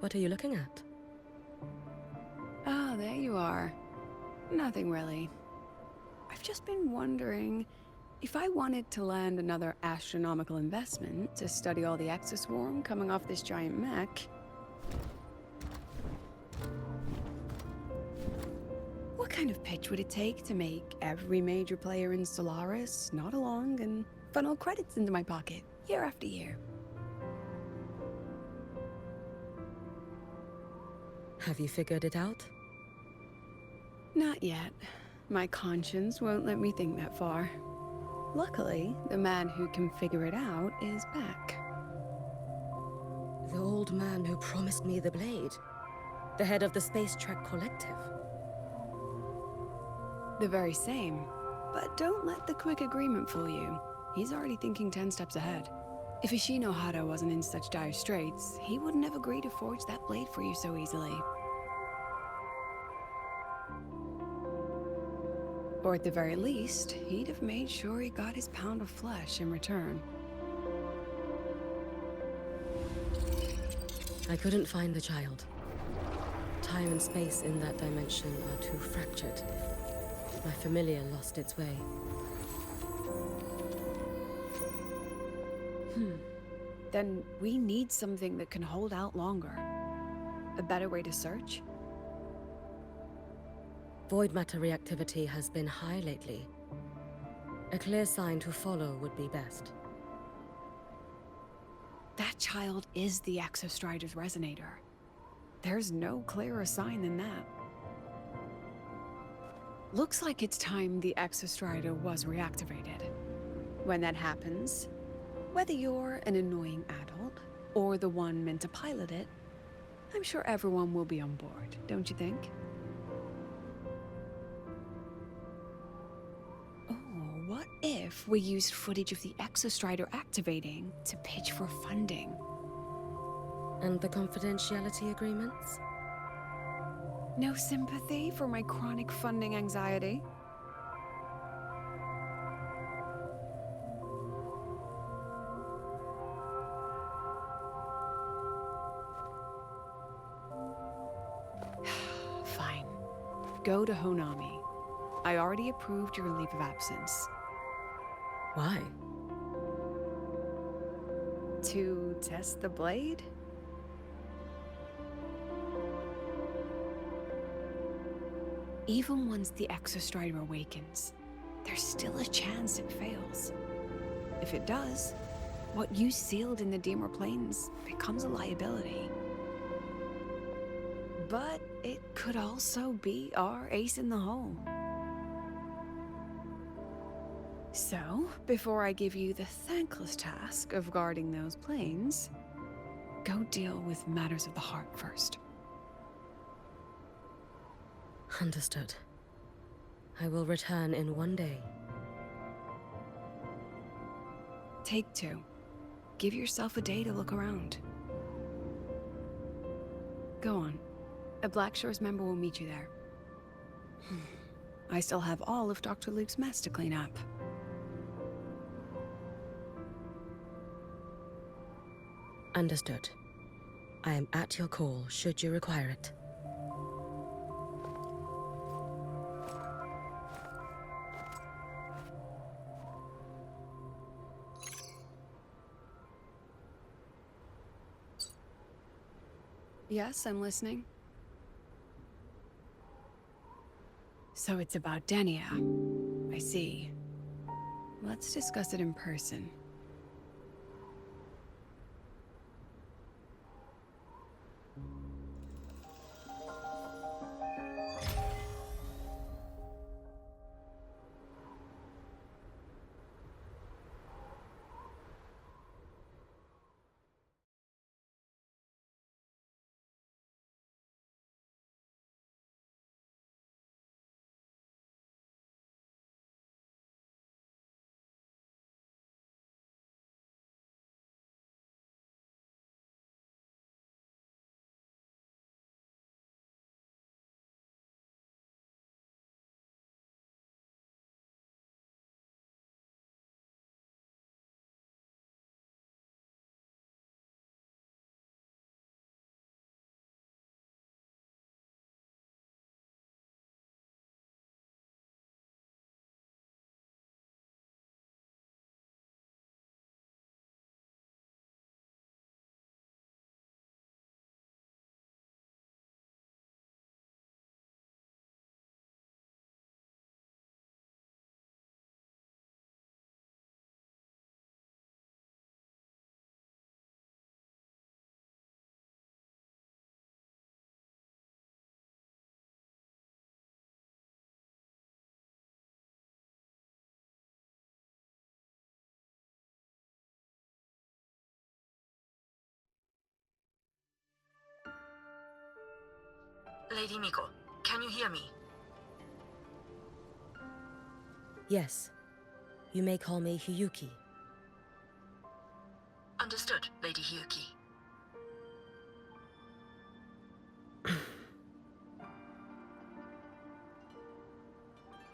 What are you looking at? Ah, there you are. Nothing really. I've just been wondering if I wanted to land another astronomical investment to study all the exoswarm coming off this giant mech, what kind of pitch would it take to make every major player in Solaris nod along and funnel credits into my pocket year after year? Have you figured it out? Not yet. My conscience won't let me think that far. Luckily, the man who can figure it out is back. The old man who promised me the blade. The head of the Space Trek Collective. The very same. But don't let the quick agreement fool you. He's already thinking 10 steps ahead. If Ishino Hada wasn't in such dire straits, he wouldn't have agreed to forge that blade for you so easily. Or at the very least, he'd have made sure he got his pound of flesh in return. I couldn't find the child. Time and space in that dimension are too fractured. My familiar lost its way. Then we need something that can hold out longer. A better way to search? Void matter reactivity has been high lately. A clear sign to follow would be best. That child is the Exostrider's resonator. There's no clearer sign than that. Looks like it's time the Exostrider was reactivated. When that happens, whether you're an annoying adult or the one meant to pilot it, I'm sure everyone will be on board, don't you think? Oh, what if we used footage of the Exostrider activating to pitch for funding? And the confidentiality agreements? No sympathy for my chronic funding anxiety? Fine. Go to Honami. I already approved your leave of absence. Why? To test the blade? Even once the Exostrider awakens, there's still a chance it fails. If it does, what you sealed in the Deemer Plains becomes a liability. But it could also be our ace in the hole. So, before I give you the thankless task of guarding those planes, go deal with matters of the heart first. Understood. I will return in one day. Take two. Give yourself a day to look around. Go on. A Black Shores member will meet you there. I still have all of Dr. Luke's mess to clean up. Understood. I am at your call should you require it. Yes, I'm listening. So it's about Denia. I see. Let's discuss it in person. Lady Miko, can you hear me? Yes. You may call me Hiyuki. Understood, Lady Hiyuki.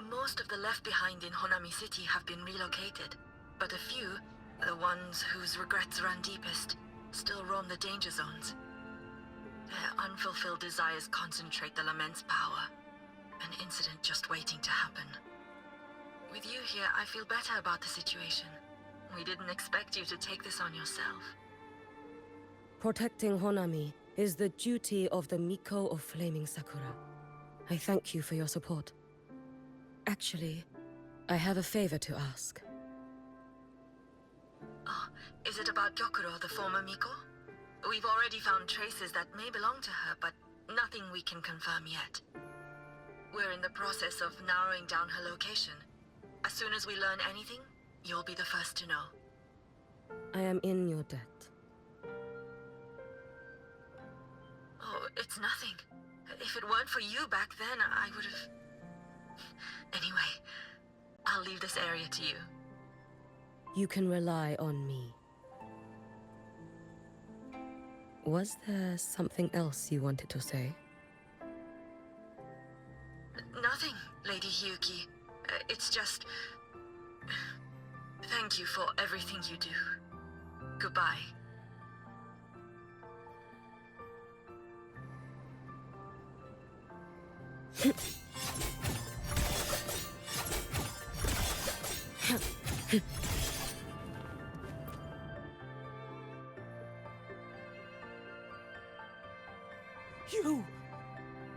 Most of the left behind in Honami City have been relocated, but a few, the ones whose regrets run deepest, still roam the danger zones. Their unfulfilled desires concentrate the lament's power. An incident just waiting to happen. With you here, I feel better about the situation. We didn't expect you to take this on yourself. Protecting Honami is the duty of the Miko of Flaming Sakura. I thank you for your support. Actually, I have a favor to ask. Oh, is it about Gyokuro, the former Miko? We've already found traces that may belong to her, but nothing we can confirm yet. We're in the process of narrowing down her location. As soon as we learn anything, you'll be the first to know. I am in your debt. Oh, it's nothing. If it weren't for you back then, I would have... Anyway, I'll leave this area to you. You can rely on me. Was there something else you wanted to say? Nothing, Lady Hiyuki. It's just... Thank you for everything you do. Goodbye.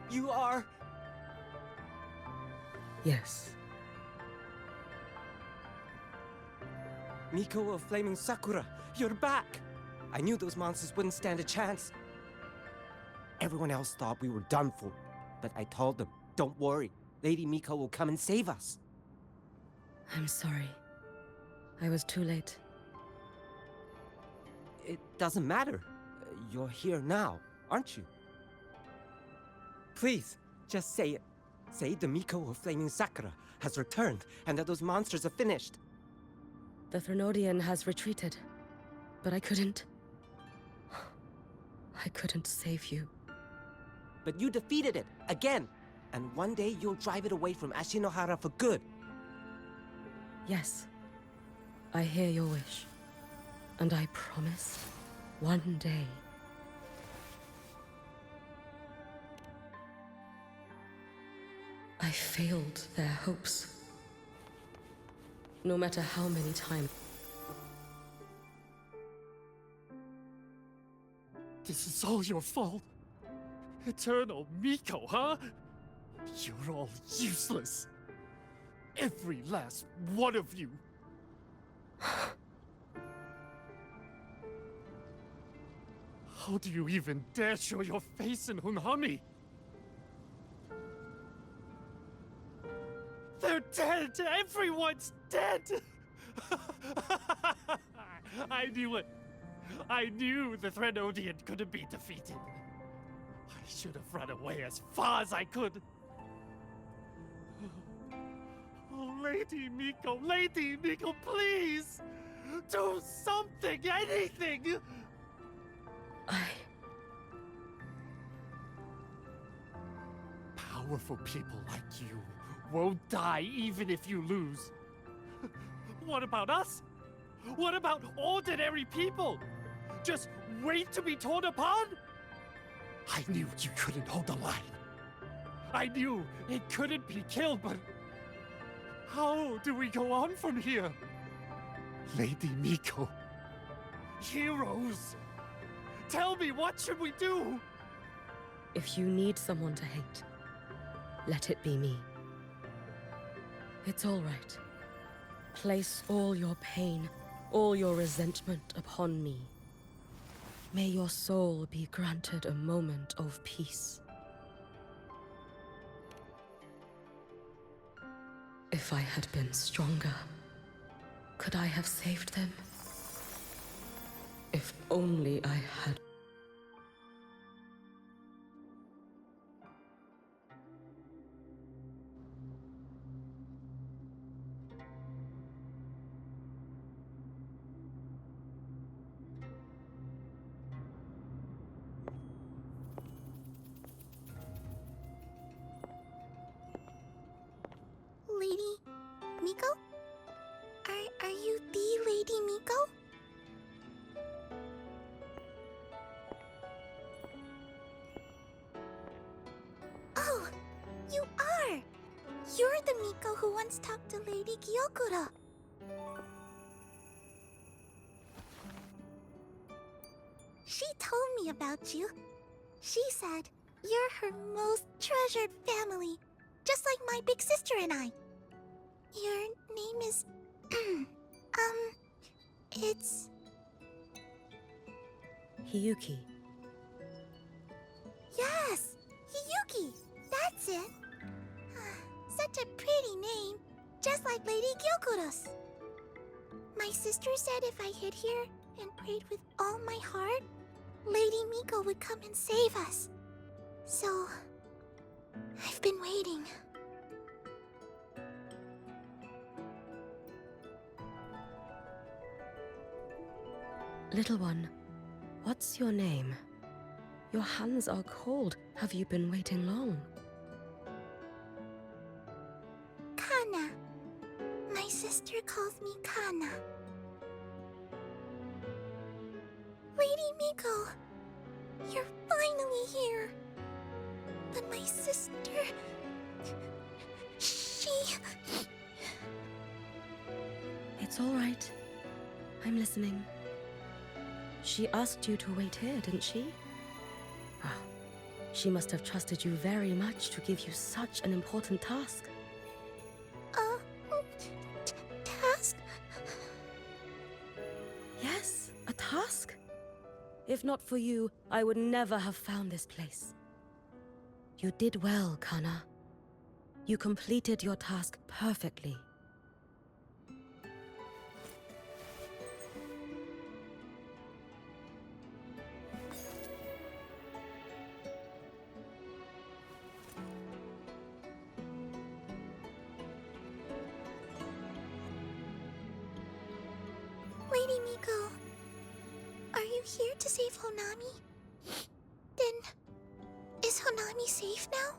You are... Yes. Miko of Flaming Sakura, you're back! I knew those monsters wouldn't stand a chance. Everyone else thought we were done for, but I told them, don't worry, Lady Miko will come and save us. I'm sorry. I was too late. It doesn't matter. You're here now, aren't you? Please, just say it. Say the Miko of Flaming Sakura has returned and that those monsters are finished. The Threnodian has retreated, but I couldn't. I couldn't save you. But you defeated it, again! And one day you'll drive it away from Ashinohara for good. Yes. I hear your wish. And I promise, one day... I failed their hopes. No matter how many times... This is all your fault. Eternal Miko, huh? You're all useless. Every last one of you. How do you even dare show your face in Hunhami? They're dead! Everyone's dead! I knew it. I knew the Threnodian couldn't be defeated. I should have run away as far as I could. Oh, Lady Miko, please! Do something, anything! Powerful people like you won't die even if you lose. What about us? What about ordinary people? Just wait to be torn apart? I knew you couldn't hold the line. I knew it couldn't be killed, but how do we go on from here? Lady Miko, heroes, tell me, what should we do? If you need someone to hate, let it be me. It's all right. Place all your pain, all your resentment upon me. May your soul be granted a moment of peace. If I had been stronger, could I have saved them? If only I had... Miko? Are you the Lady Miko? Oh, you are! You're the Miko who once talked to Lady Gyokuro. She told me about you. She said you're her most treasured family, just like my big sister and I. Your name is... it's... Hiyuki. Yes! Hiyuki! That's it! Such a pretty name, just like Lady Gyokuro's. My sister said if I hid here and prayed with all my heart, Lady Miko would come and save us. So, I've been waiting. Little one, what's your name? Your hands are cold. Have you been waiting long? Kana. My sister calls me Kana. Lady Miko, you're finally here. But my sister... she... It's all right. I'm listening. She asked you to wait here, didn't she? Ah, she must have trusted you very much to give you such an important task. Task? Yes, a task. If not for you, I would never have found this place. You did well, Kana. You completed your task perfectly. Lady Miko, are you here to save Honami? Then, is Honami safe now?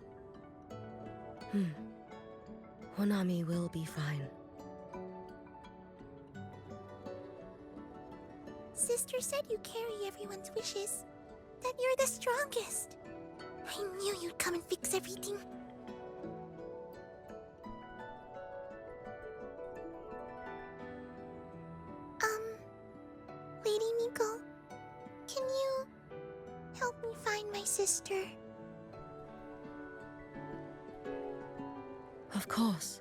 Honami will be fine. Sister said you carry everyone's wishes. That you're the strongest. I knew you'd come and fix everything. Lady Miko, can you help me find my sister? Of course.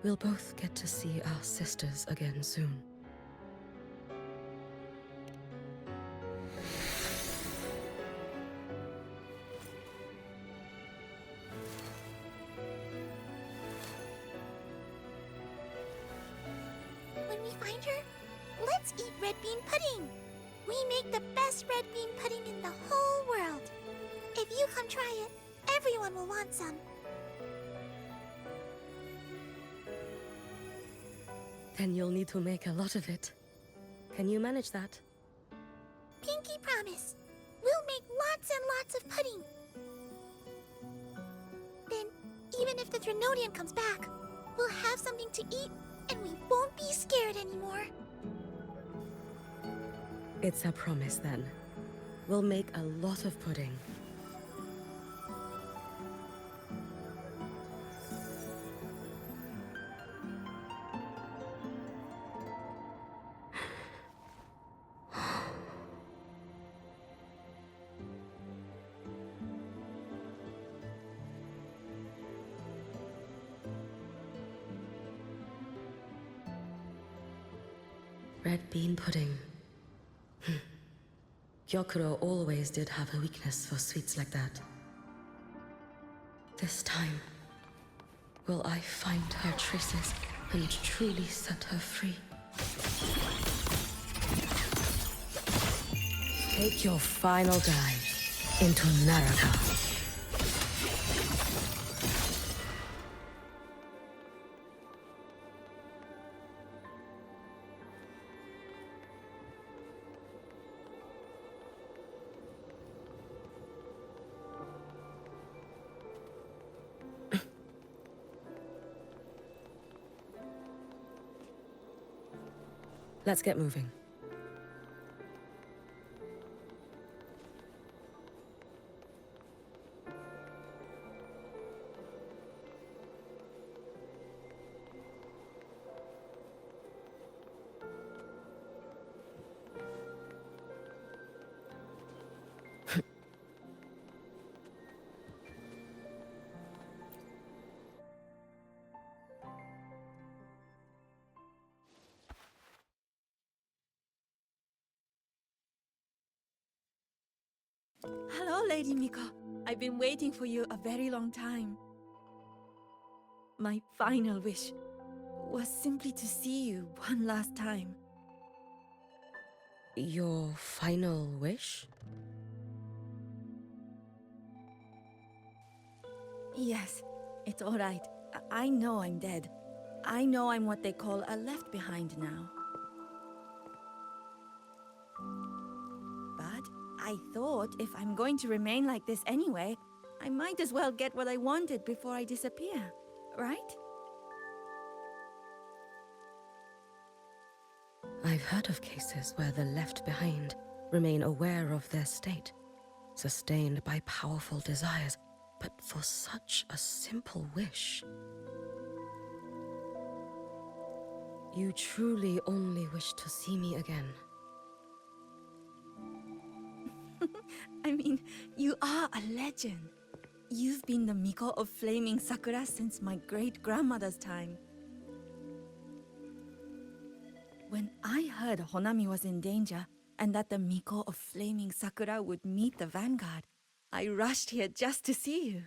We'll both get to see our sisters again soon. When we find her, let's eat red bean pudding. We make the best red bean pudding in the whole world. If you come try it, everyone will want some. Then you'll need to make a lot of it. Can you manage that? Pinky promise. We'll make lots and lots of pudding. Then, even if the Drenodian comes back, we'll have something to eat and we won't be scared anymore. It's a promise then. We'll make a lot of pudding. Red bean pudding. Gyokuro always did have a weakness for sweets like that. This time, will I find her traces and truly set her free? Take your final dive into America. Let's get moving. Hello, Lady Miko. I've been waiting for you a very long time. My final wish was simply to see you one last time. Your final wish? Yes, it's all right. I know I'm dead. I know I'm what they call a left behind now. But I thought if I'm going to remain like this anyway, I might as well get what I wanted before I disappear, right? I've heard of cases where the left behind remain aware of their state, sustained by powerful desires, but for such a simple wish. You truly only wish to see me again. I mean, you are a legend. You've been the Miko of Flaming Sakura since my great-grandmother's time. When I heard Honami was in danger, and that the Miko of Flaming Sakura would meet the Vanguard, I rushed here just to see you.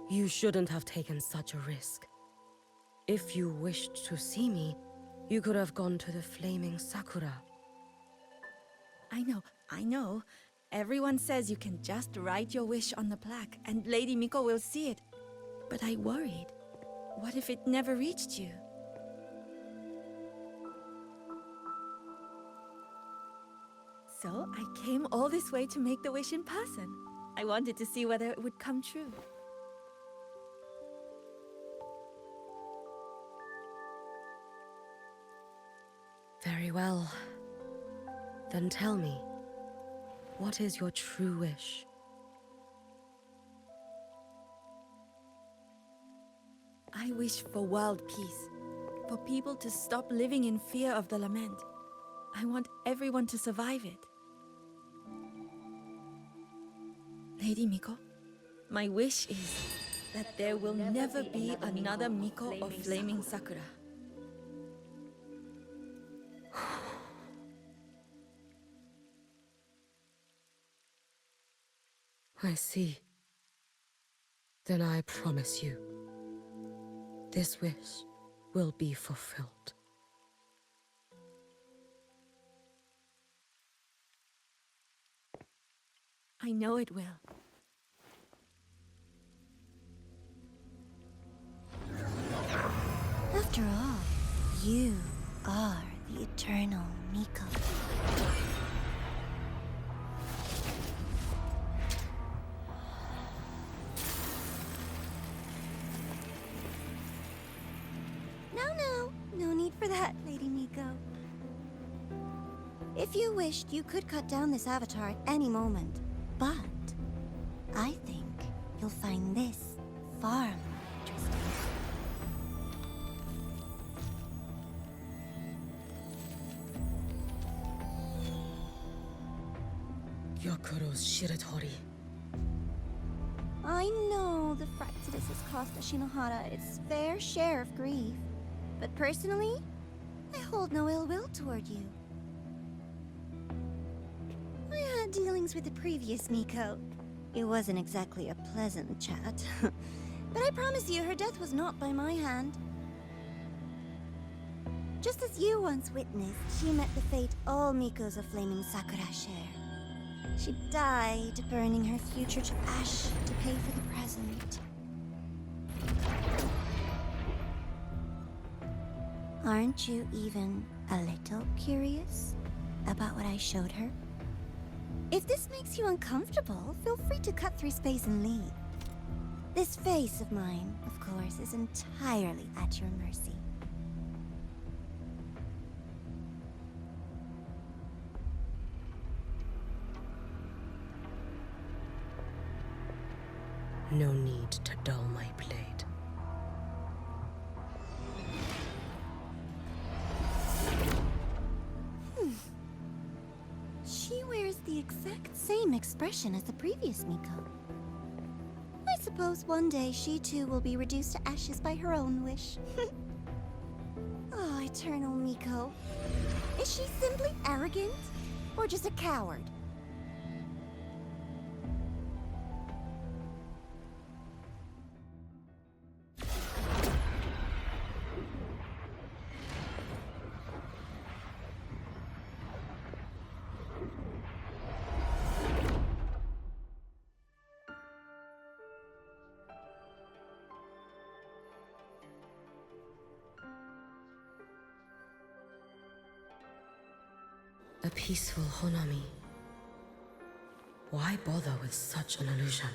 You shouldn't have taken such a risk. If you wished to see me, you could have gone to the Flaming Sakura. I know. Everyone says you can just write your wish on the plaque and Lady Miko will see it. But I worried. What if it never reached you? So I came all this way to make the wish in person. I wanted to see whether it would come true. Very well. Then tell me, what is your true wish? I wish for world peace. For people to stop living in fear of the lament. I want everyone to survive it. Lady Miko, my wish is that there will never be another Miko of Flaming Sakura. I see. Then I promise you, this wish will be fulfilled. I know it will. After all, you are the eternal Miko. No need for that, Lady Miko. If you wished, you could cut down this avatar at any moment. But I think you'll find this far more interesting. Yokuro's Shiratori. I know the Fraxidus has cost Ashinohara its fair share of grief. But personally, I hold no ill will toward you. I had dealings with the previous Miko. It wasn't exactly a pleasant chat. But I promise you, her death was not by my hand. Just as you once witnessed, she met the fate all Mikos of Flaming Sakura share. She died, burning her future to ash to pay for the present. Aren't you even a little curious about what I showed her? If this makes you uncomfortable, feel free to cut through space and leave. This face of mine, of course, is entirely at your mercy. No need to dull my blade. She wears the exact same expression as the previous Miko. I suppose one day she too will be reduced to ashes by her own wish. Oh, Eternal Miko. Is she simply arrogant? Or just a coward? A peaceful Honami. Why bother with such an illusion?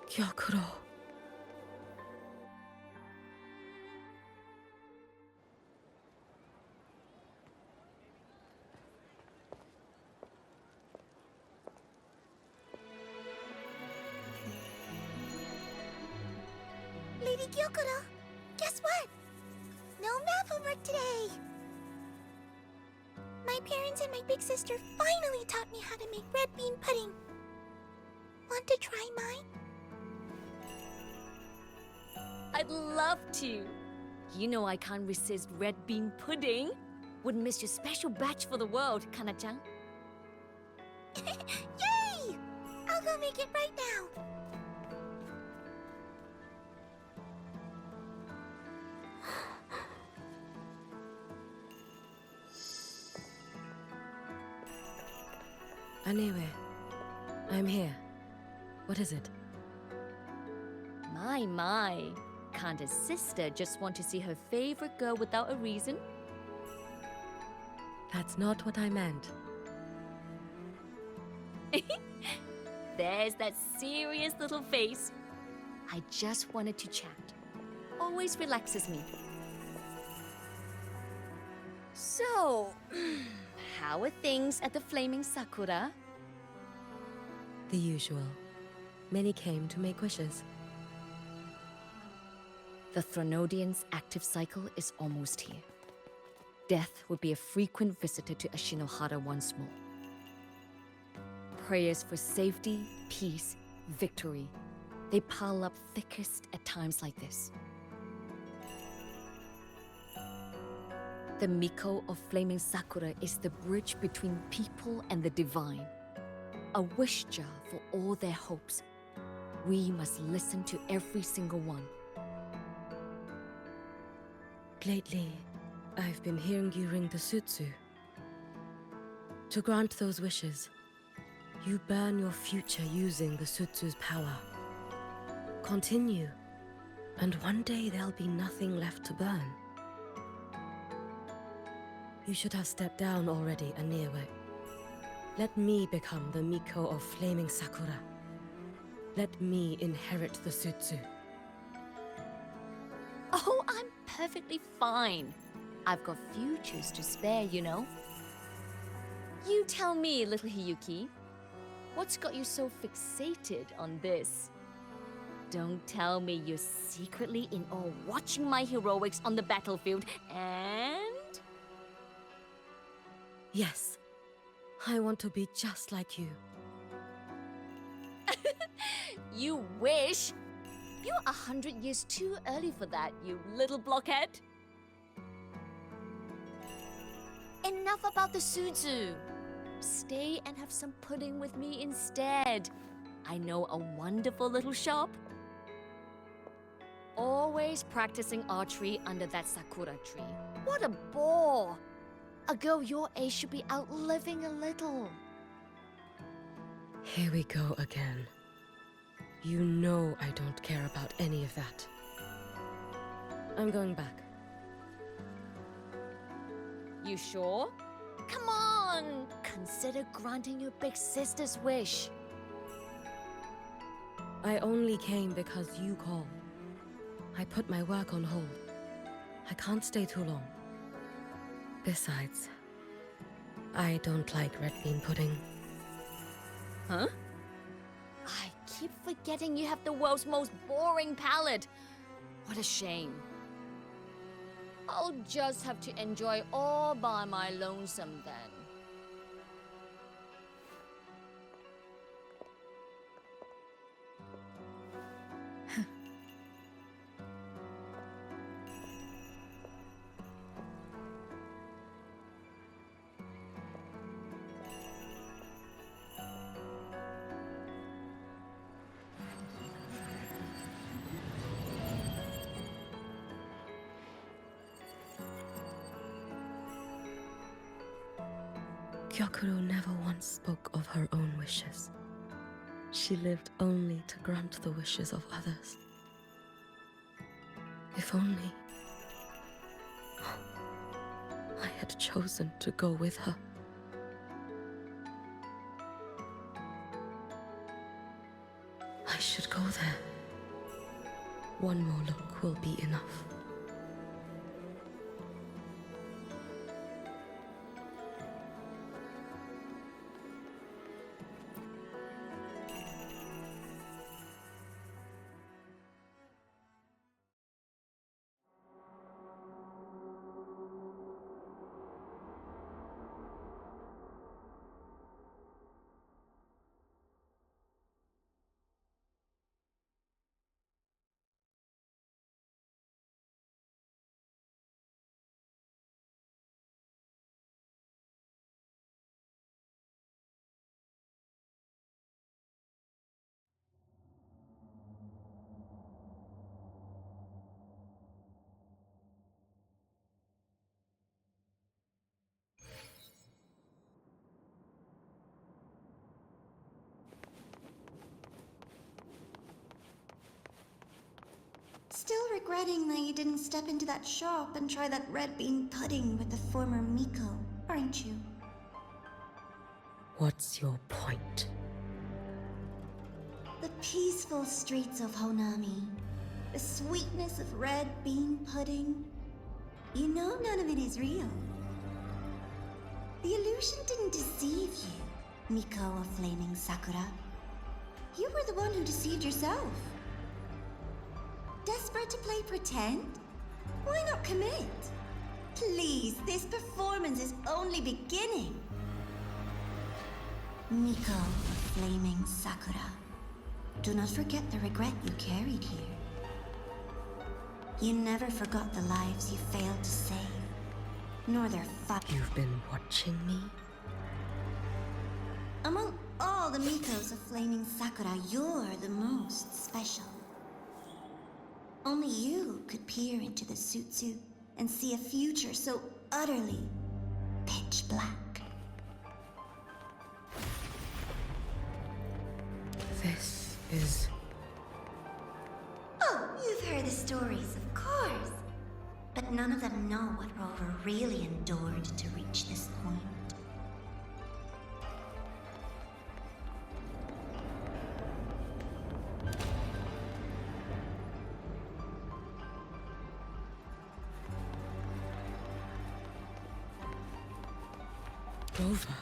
Gyokuro. Lady Gyokuro, guess what? No math homework today! My parents and my big sister finally taught me how to make red bean pudding. Want to try mine? I'd love to. You know I can't resist red bean pudding. Wouldn't miss your special batch for the world, Kana-chan. Yay! I'll go make it right now. Anyway, I'm here. What is it? My. Can't a sister just want to see her favorite girl without a reason? That's not what I meant. There's that serious little face. I just wanted to chat. Always relaxes me. So, how are things at the Flaming Sakura? The usual. Many came to make wishes. The Thronodian's active cycle is almost here. Death would be a frequent visitor to Ashinohara once more. Prayers for safety, peace, victory. They pile up thickest at times like this. The Miko of Flaming Sakura is the bridge between people and the divine. A wish jar for all their hopes. We must listen to every single one. Lately, I've been hearing you ring the sutsu. To grant those wishes, you burn your future using the sutsu's power. Continue, and one day there'll be nothing left to burn. You should have stepped down already, Aniewe. Let me become the Miko of Flaming Sakura. Let me inherit the sutsu. Oh, I'm perfectly fine. I've got futures to spare, you know. You tell me, little Hiyuki, what's got you so fixated on this? Don't tell me you're secretly in awe watching my heroics on the battlefield and... Yes, I want to be just like you. You wish! You're 100 years too early for that, you little blockhead. Enough about the Suzu. Stay and have some pudding with me instead. I know a wonderful little shop. Always practicing archery under that sakura tree. What a bore! A girl your age should be out living a little. Here we go again. You know I don't care about any of that. I'm going back. You sure? Come on! Consider granting your big sister's wish. I only came because you called. I put my work on hold. I can't stay too long. Besides, I don't like red bean pudding. Huh? I keep forgetting you have the world's most boring palate. What a shame. I'll just have to enjoy all by my lonesome then. Gyokuro never once spoke of her own wishes. She lived only to grant the wishes of others. If only I had chosen to go with her. I should go there. One more look will be enough. Still regretting that you didn't step into that shop and try that red bean pudding with the former Miko, aren't you? What's your point? The peaceful streets of Honami, the sweetness of red bean pudding. You know none of it is real. The illusion didn't deceive you, Miko of Flaming Sakura. You were the one who deceived yourself. Desperate to play pretend? Why not commit? Please, this performance is only beginning. Miko of Flaming Sakura, do not forget the regret you carried here. You never forgot the lives you failed to save, nor their You've been watching me? Among all the Mikos of Flaming Sakura, you're the most special. Only you could peer into the Sutsu and see a future so utterly pitch black. This is... Oh, you've heard the stories, of course. But none of them know what Rover really endured to reach this point. Rover.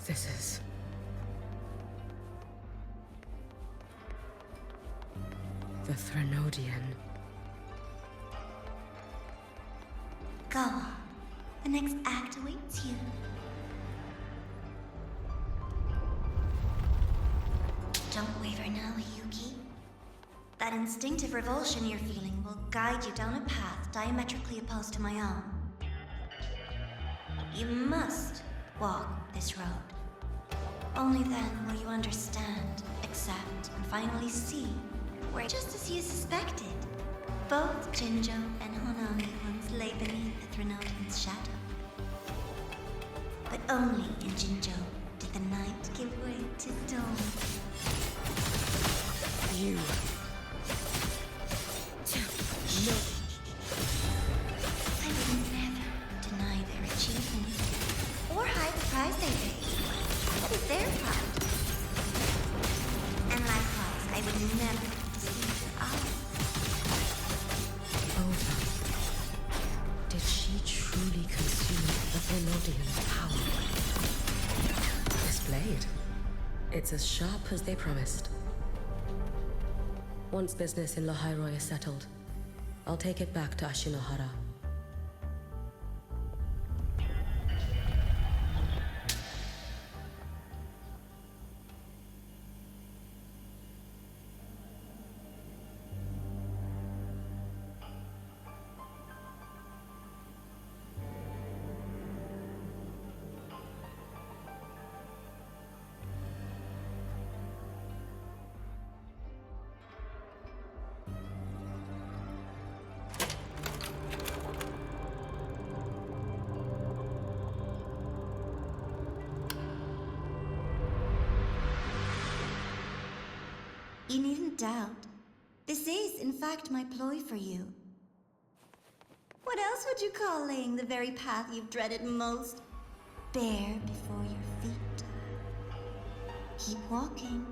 This is... the Threnodian. Go on. The next act awaits you. Don't waver now, Yuki. That instinctive revulsion you're feeling will guide you down a path diametrically opposed to my own. You must walk this road. Only then will you understand, accept, and finally see where, just as you suspected, both Jinjo and Honami once lay beneath the Threnodian's shadow. But only in Jinjo did the night give way to dawn. You. No. I would never deny their achievement, or hide the price they paid. That is their pride. And likewise, I would never deceive your eyes. Over. Did she truly consume the Threnodian's power? This blade. It's as sharp as they promised. Once business in Lahairoi is settled, I'll take it back to Ashinohara. You needn't doubt. This is, in fact, my ploy for you. What else would you call laying the very path you've dreaded most bare before your feet? Keep walking.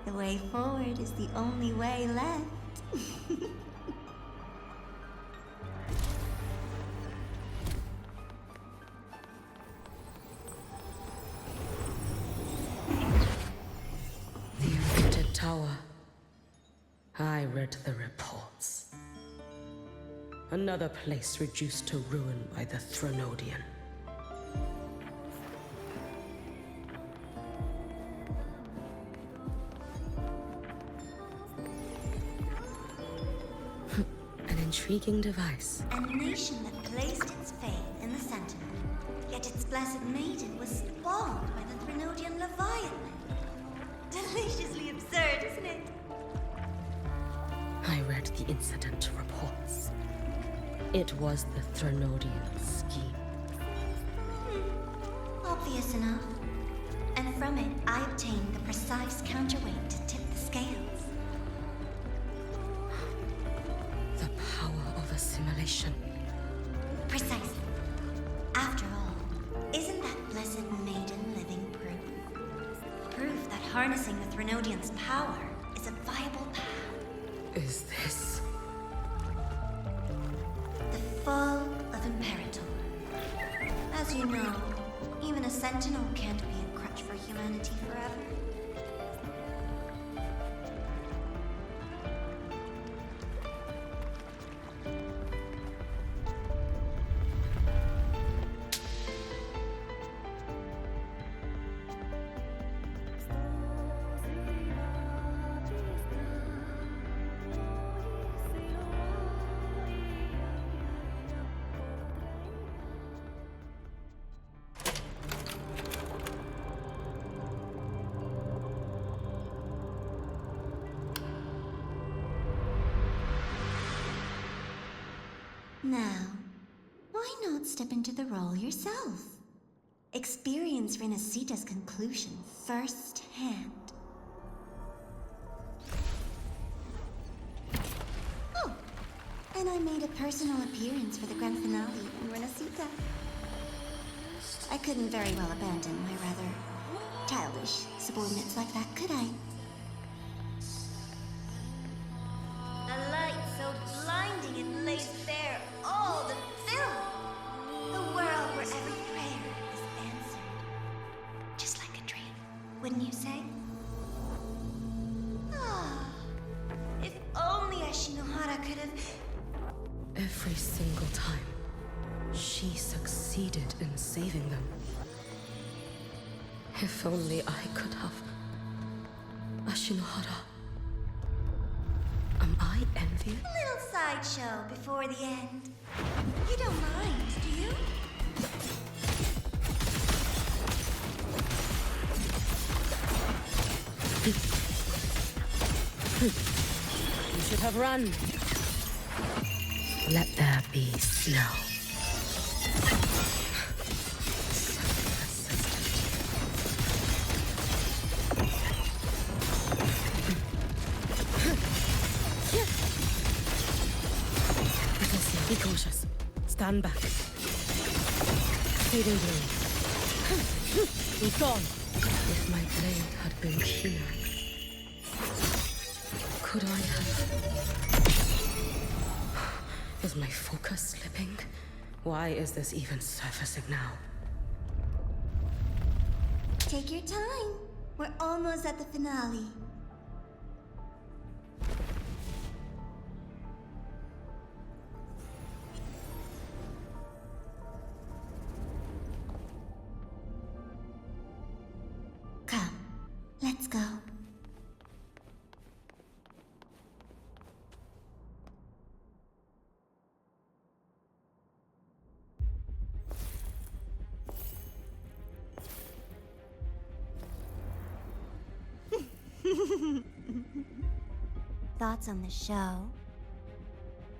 The way forward is the only way left. Tower. I read the reports. Another place reduced to ruin by the Threnodian. An intriguing device. A nation that placed its faith in the Sentinel, yet its blessed maiden was spawned by the Threnodian Leviathan. Deliciously absurd, isn't it? I read the incident reports. It was the Threnodian scheme. Obvious enough. And from it, I obtained the precise counterweight to tip the scales. The power of assimilation. Precisely. After all, isn't that blessed maiden living proof? Proof that harnessing the Threnodian's power is a viable path. Is this... The fall of Imperator. As you know, even a Sentinel can't be a crutch for humanity forever. Now, why not step into the role yourself? Experience Renacita's conclusion firsthand. Oh, and I made a personal appearance for the grand finale in Renacita. I couldn't very well abandon my rather childish subordinates like that, could I? A light so blinding it lays bare all the film. The world where every prayer is answered. Just like a dream, wouldn't you say? Ah, if only Ashinohara could have... Every single time, she succeeded in saving them. If only I could have... Ashinohara. envy it? A little sideshow before the end. You don't mind, do you? You should have run. Let there be snow. Be cautious. Stand back. Fading blade. Be gone. If my blade had been keener, could I have... Is my focus slipping? Why is this even surfacing now? Take your time. We're almost at the finale. Come, let's go. Thoughts on the show?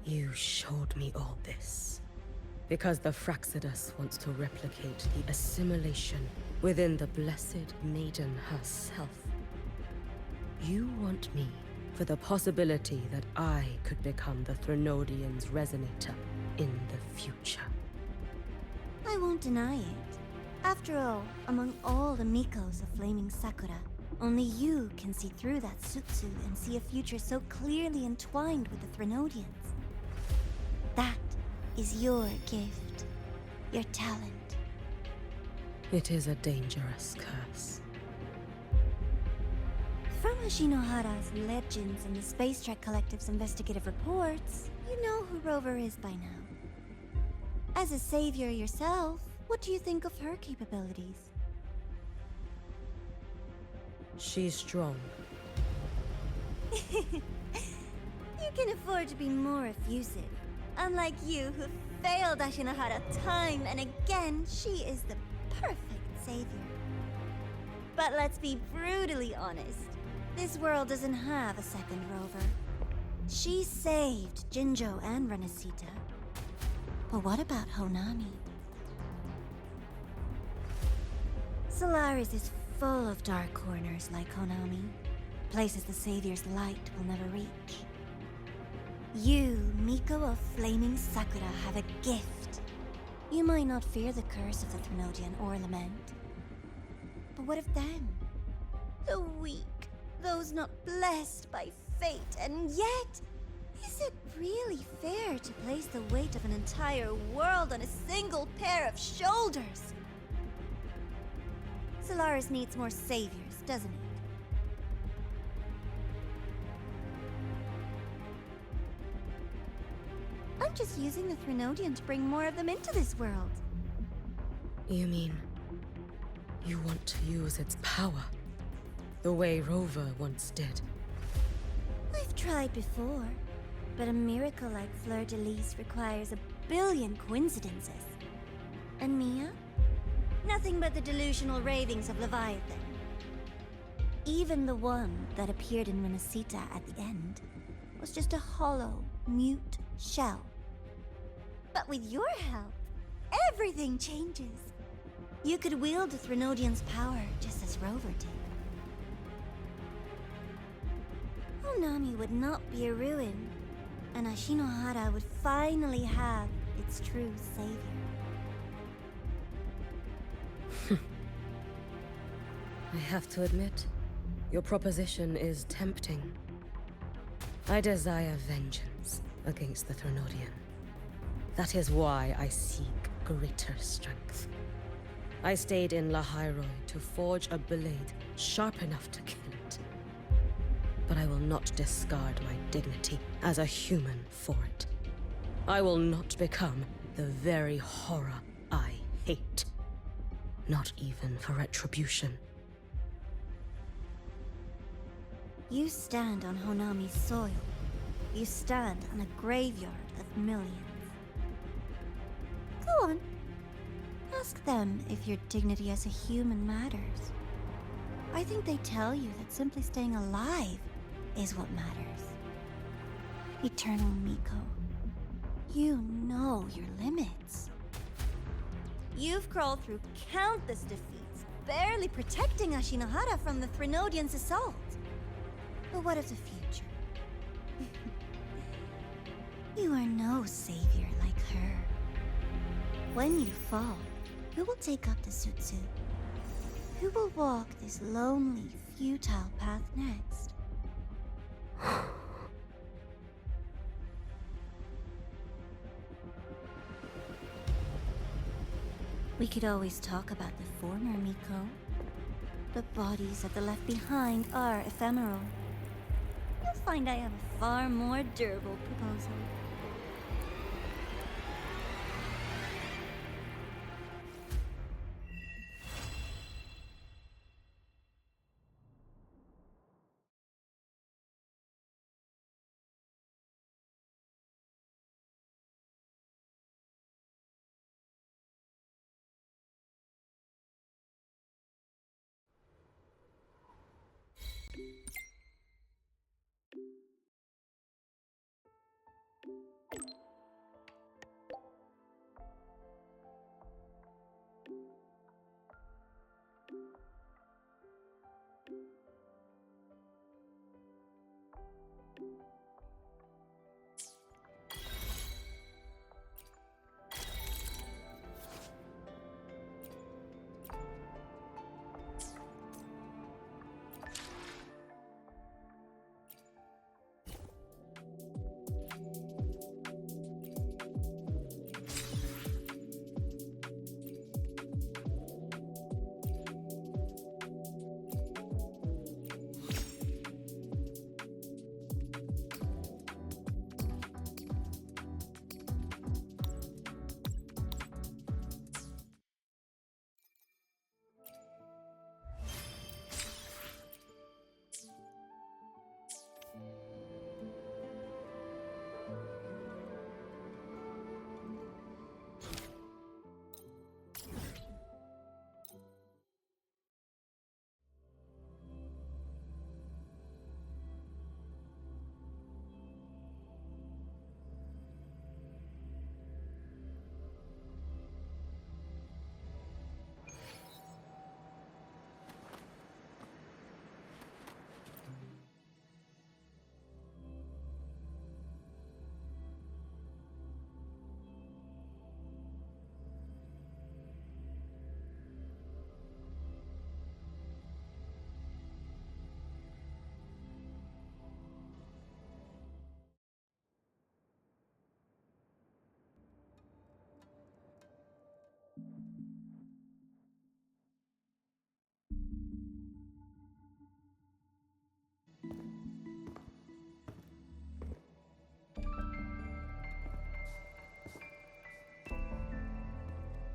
You showed me all this. Because the Fraxidus wants to replicate the assimilation within the Blessed Maiden herself. You want me for the possibility that I could become the Threnodian's resonator in the future. I won't deny it. After all, among all the Mikos of Flaming Sakura, only you can see through that Sutsu and see a future so clearly entwined with the Threnodians. That is your gift, your talent. It is a dangerous curse. From Ashinohara's legends and the Space Trek Collective's investigative reports, you know who Rover is by now. As a savior yourself, what do you think of her capabilities? She's strong. You can afford to be more effusive. Unlike you, who failed Ashinohara time and again, she is the perfect savior. But let's be brutally honest. This world doesn't have a second Rover. She saved Jinjo and Renesita. But what about Honami? Solaris is full of dark corners like Honami. Places the Savior's light will never reach. You, Miko of Flaming Sakura, have a gift. You might not fear the curse of the Threnodian or Lament. But what of them? The weak, those not blessed by fate, and yet, is it really fair to place the weight of an entire world on a single pair of shoulders? Solaris needs more saviors, doesn't it? I'm just using the Threnodian to bring more of them into this world. You mean... you want to use its power? The way Rover once did? I've tried before, but a miracle like Fleur-de-Lis requires a billion coincidences. And Mia? Nothing but the delusional ravings of Leviathan. Even the one that appeared in Renesita at the end was just a hollow, mute shell. But with your help, everything changes. You could wield the Threnodian's power just as Rover did. Honami would not be a ruin, and Ashinohara would finally have its true savior. I have to admit, your proposition is tempting. I desire vengeance against the Threnodian. That is why I seek greater strength. I stayed in Lahairoi to forge a blade sharp enough to kill it. But I will not discard my dignity as a human for it. I will not become the very horror I hate. Not even for retribution. You stand on Honami's soil, You stand on a graveyard of millions. Go on. Ask them if your dignity as a human matters. I think they tell you that simply staying alive is what matters. Eternal Miko, you know your limits. You've crawled through countless defeats, barely protecting Ashinohara from the Threnodians' assault. But what of the future? You are no savior like her. When you fall, who will take up the Sutsu? Who will walk this lonely, futile path next? We could always talk about the former, Miko. The bodies of the left behind are ephemeral. You'll find I have a far more durable proposal.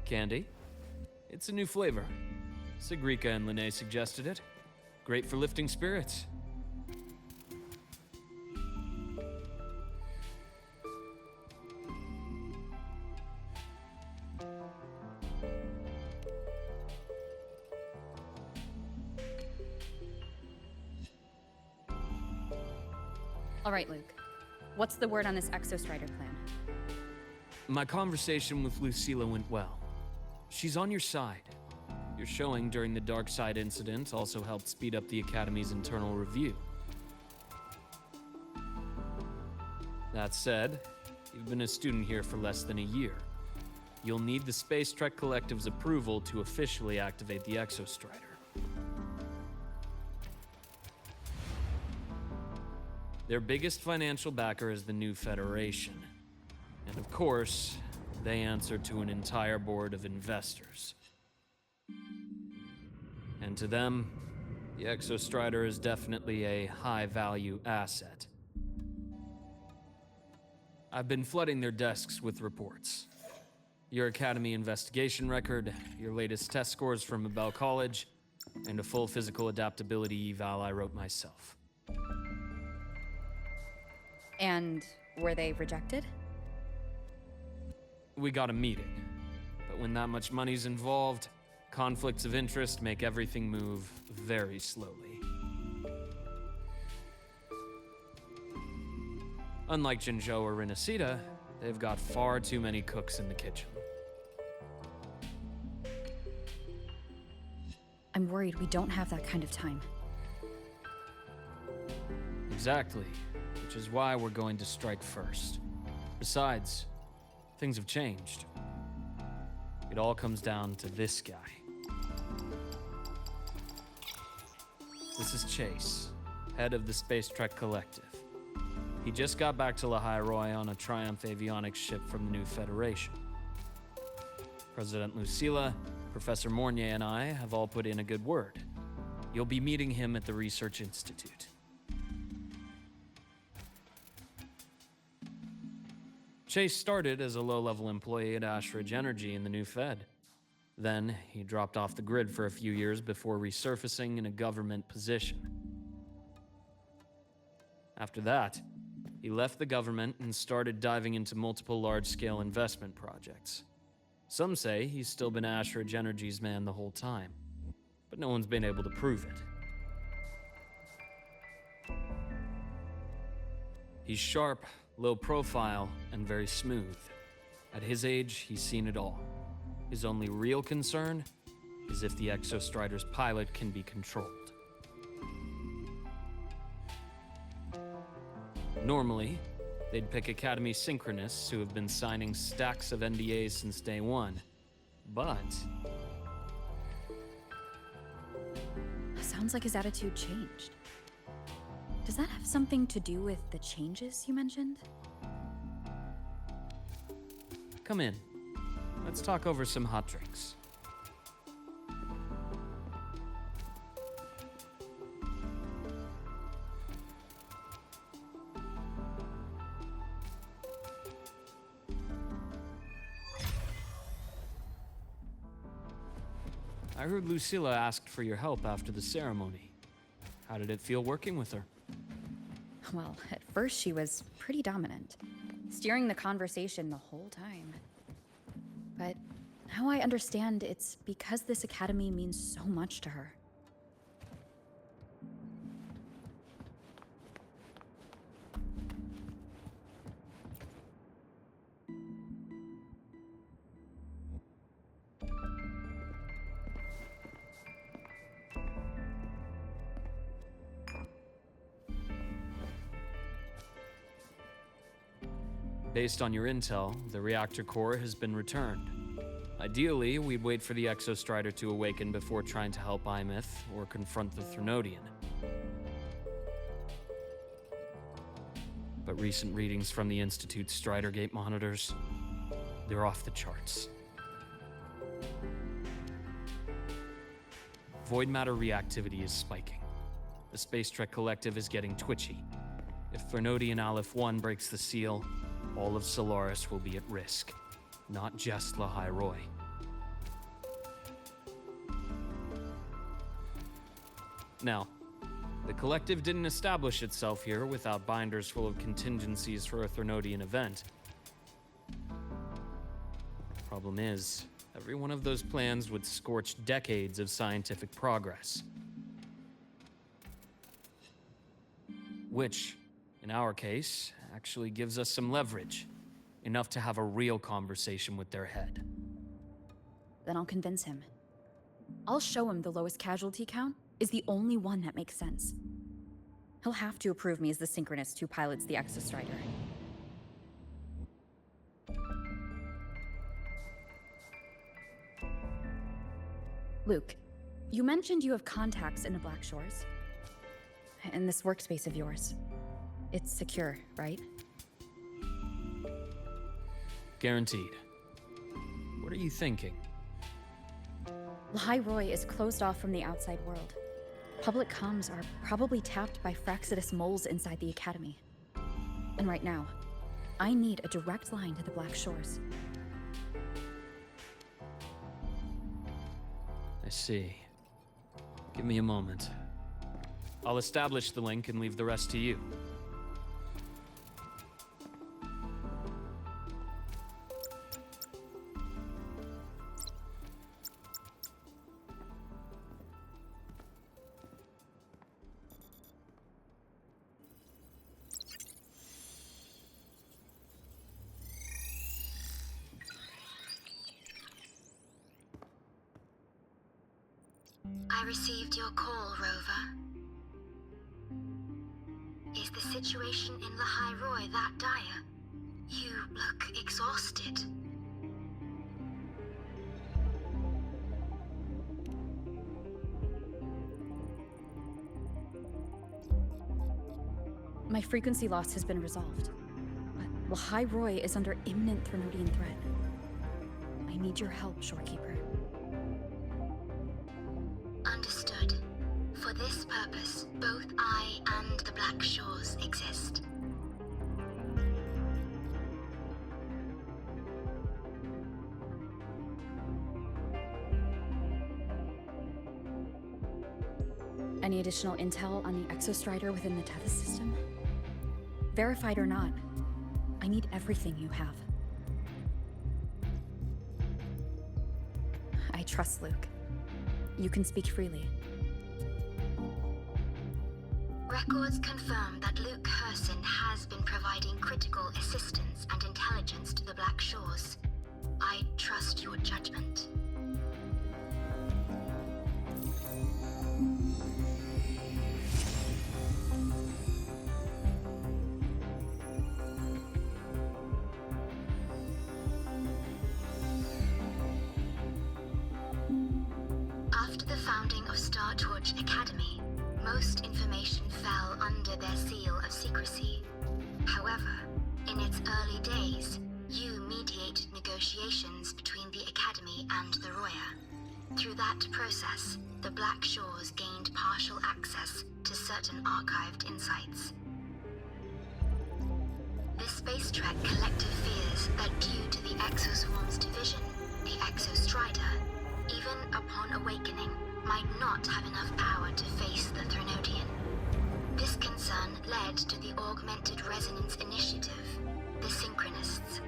Candy? It's a new flavor. Sigrika and Linnae suggested it. Great for lifting spirits. All right, Luke. What's the word on this Exostrider plan? My conversation with Lucilla went well. She's on your side. Your showing during the Dark Side incident also helped speed up the Academy's internal review. That said, you've been a student here for less than a year. You'll need the Space Trek Collective's approval to officially activate the Exostrider. Their biggest financial backer is the new Federation. And of course, they answer to an entire board of investors. And to them, the Exostrider is definitely a high-value asset. I've been flooding their desks with reports. Your Academy investigation record, your latest test scores from Abel College, and a full physical adaptability eval I wrote myself. And were they rejected? We got a meeting. But when that much money's involved, conflicts of interest make everything move very slowly. Unlike Jinzhou or Rinasita, they've got far too many cooks in the kitchen. I'm worried we don't have that kind of time. Exactly, which is why we're going to strike first. Besides, things have changed. It all comes down to this guy. This is Chase, head of the Space Trek Collective. He just got back to Lahai Roi on a Triumph avionics ship from the new Federation. President Lucilla, Professor Mornier, and I have all put in a good word. You'll be meeting him at the Research Institute. Chase started as a low-level employee at Ashridge Energy in the new Fed. Then, he dropped off the grid for a few years before resurfacing in a government position. After that, he left the government and started diving into multiple large-scale investment projects. Some say he's still been Ashridge Energy's man the whole time, but no one's been able to prove it. He's sharp, low profile, and very smooth. At his age, he's seen it all. His only real concern is if the Exostrider's pilot can be controlled. Normally, they'd pick Academy Synchronists who have been signing stacks of NDAs since day one. But Sounds like his attitude changed. Does that have something to do with the changes you mentioned? come in. Let's talk over some hot drinks. I heard Lucilla asked for your help after the ceremony. How did it feel working with her? Well, at first she was pretty dominant, steering the conversation the whole time. But now I understand it's because this academy means so much to her. Based on your intel, the reactor core has been returned. Ideally, we'd wait for the Exostrider to awaken before trying to help Imith or confront the Threnodian. But recent readings from the Institute's Strider Gate monitors, they're off the charts. Void matter reactivity is spiking. The Space Trek Collective is getting twitchy. If Threnodian Aleph 1 breaks the seal, all of Solaris will be at risk, not just Lahai Roi. Now, the Collective didn't establish itself here without binders full of contingencies for a Threnodian event. Problem is, every one of those plans would scorch decades of scientific progress. Which, in our case, actually gives us some leverage. Enough to have a real conversation with their head. Then I'll convince him. I'll show him the lowest casualty count is the only one that makes sense. He'll have to approve me as the synchronist who pilots the Exostrider. Luke, you mentioned you have contacts in the Black Shores. In this workspace of yours. It's secure, right? Guaranteed. What are you thinking? Lahai Roi is closed off from the outside world. Public comms are probably tapped by Fraxidus moles inside the Academy. And right now, I need a direct line to the Black Shores. I see. Give me a moment. I'll establish the link and leave the rest to you. I received your call, Rover. Is the situation in Lahai Roi that dire? You look exhausted. My frequency loss has been resolved, but Lahai Roi is under imminent Threnodian threat. I need your help, Shorekeeper. Understood. For this purpose, both I and the Black Shores exist. Any additional intel on the Exostrider within the Tethys system? Verified or not, I need everything you have. I trust Luke. You can speak freely. Records confirm that Luke Herson has been providing critical assistance and intelligence to the Black Shores. I trust your judgment. After the founding of Star Torch Academy, most information fell under their seal of secrecy. However, in its early days, you mediated negotiations between the Academy and the Roya. Through that process, the Black Shores gained partial access to certain archived insights. This space trek collected fears that due to the Exoswarm's division, the Exostrider, even upon awakening, might not have enough power to face the Threnodian. This concern led to the Augmented Resonance Initiative, the Synchronists.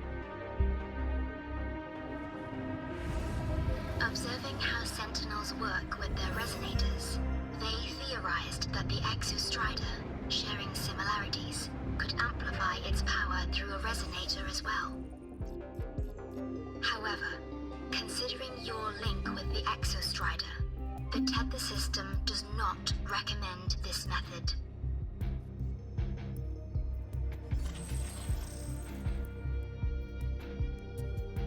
Observing how Sentinels work with their resonators, they theorized that the Exostrider, sharing similarities, could amplify its power through a resonator as well. However, considering your link with the Exostrider, the Tether system does not recommend this method.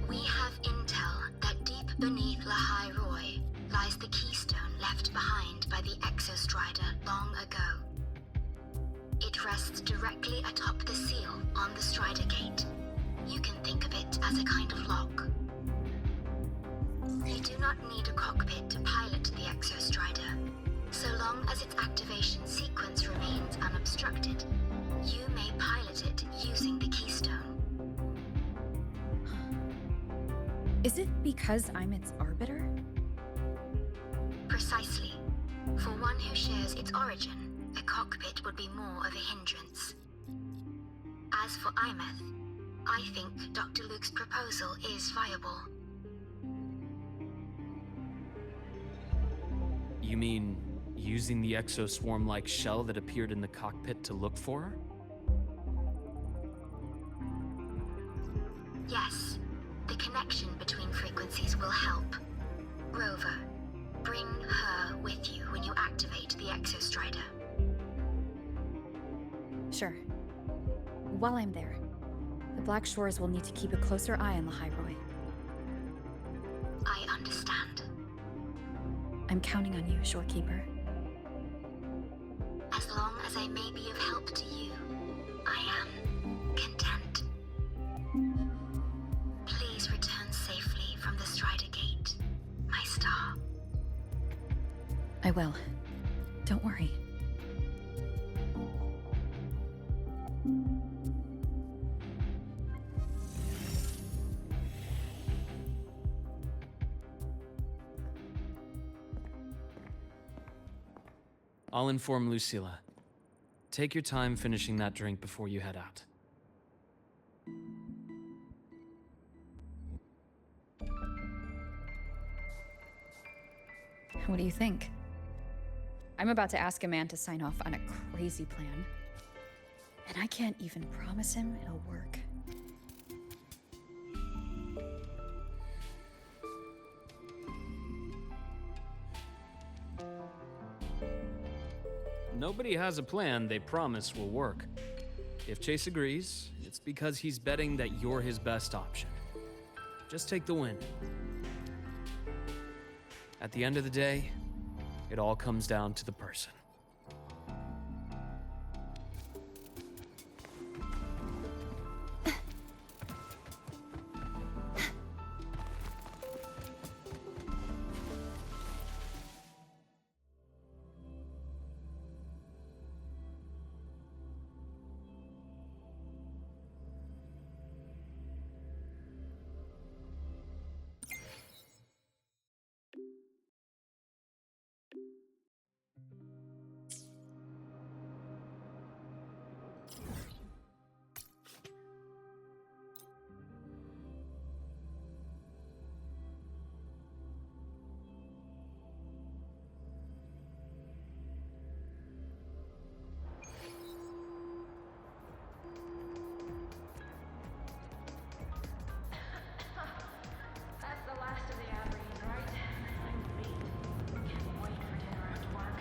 We have intel that deep beneath Lahai Roi lies the keystone left behind by the Exostrider long ago. It rests directly atop the seal on the Strider Gate. You can think of it as a kind of lock. You do not need a cockpit to pilot the Exostrider. So long as its activation sequence remains unobstructed, you may pilot it using the keystone. Is it because I'm its arbiter? Precisely. For one who shares its origin, a cockpit would be more of a hindrance. As for Imeth, I think Dr. Luke's proposal is viable. You mean using the exoswarm-like shell that appeared in the cockpit to look for her? Yes. The connection between frequencies will help. Rover, bring her with you when you activate the Exostrider. Sure. While I'm there, the Black Shores will need to keep a closer eye on Lahai Roi. I understand. I'm counting on you, Shorekeeper. As long as I may be of help to you, I am content. Please return safely from the Strider Gate, my star. I will. Don't worry. I'll inform Lucilla. Take your time finishing that drink before you head out. What do you think? I'm about to ask a man to sign off on a crazy plan, and I can't even promise him it'll work. nobody has a plan they promise will work. If Chase agrees, it's because he's betting that you're his best option. Just take the win. At the end of the day, it all comes down to the person. That's the last of the Aberries, right? I'm beat. Can't wait for dinner after work.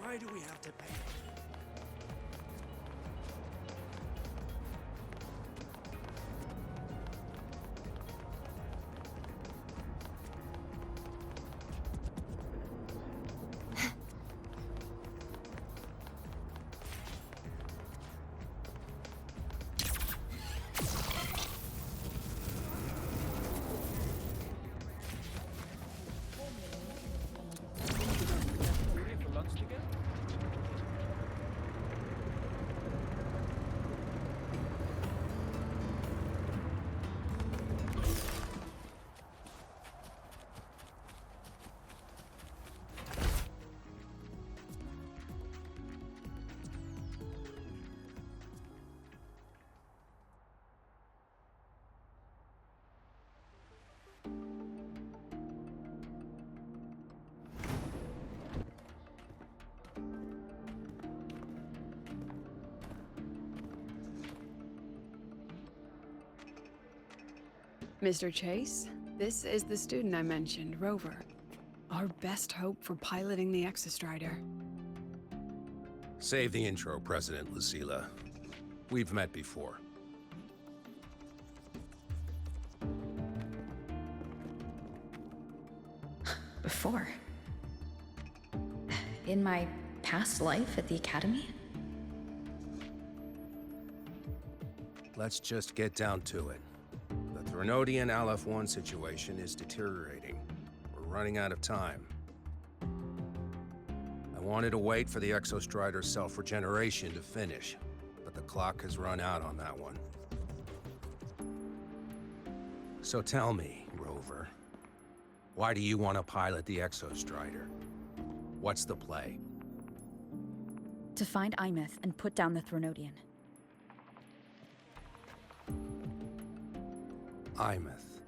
Why do we have to pay? Ready for lunch together? Mr. Chase, this is the student I mentioned, Rover. Our best hope for piloting the Exostrider. Save the intro, President Lucilla. We've met before. Before? In my past life at the Academy? Let's just get down to it. The Threnodian Aleph-1 situation is deteriorating. We're running out of time. I wanted to wait for the Exostrider's self-regeneration to finish, but the clock has run out on that one. So tell me, Rover, why do you want to pilot the Exostrider? What's the play? To find Imeth and put down the Threnodian. Imeth.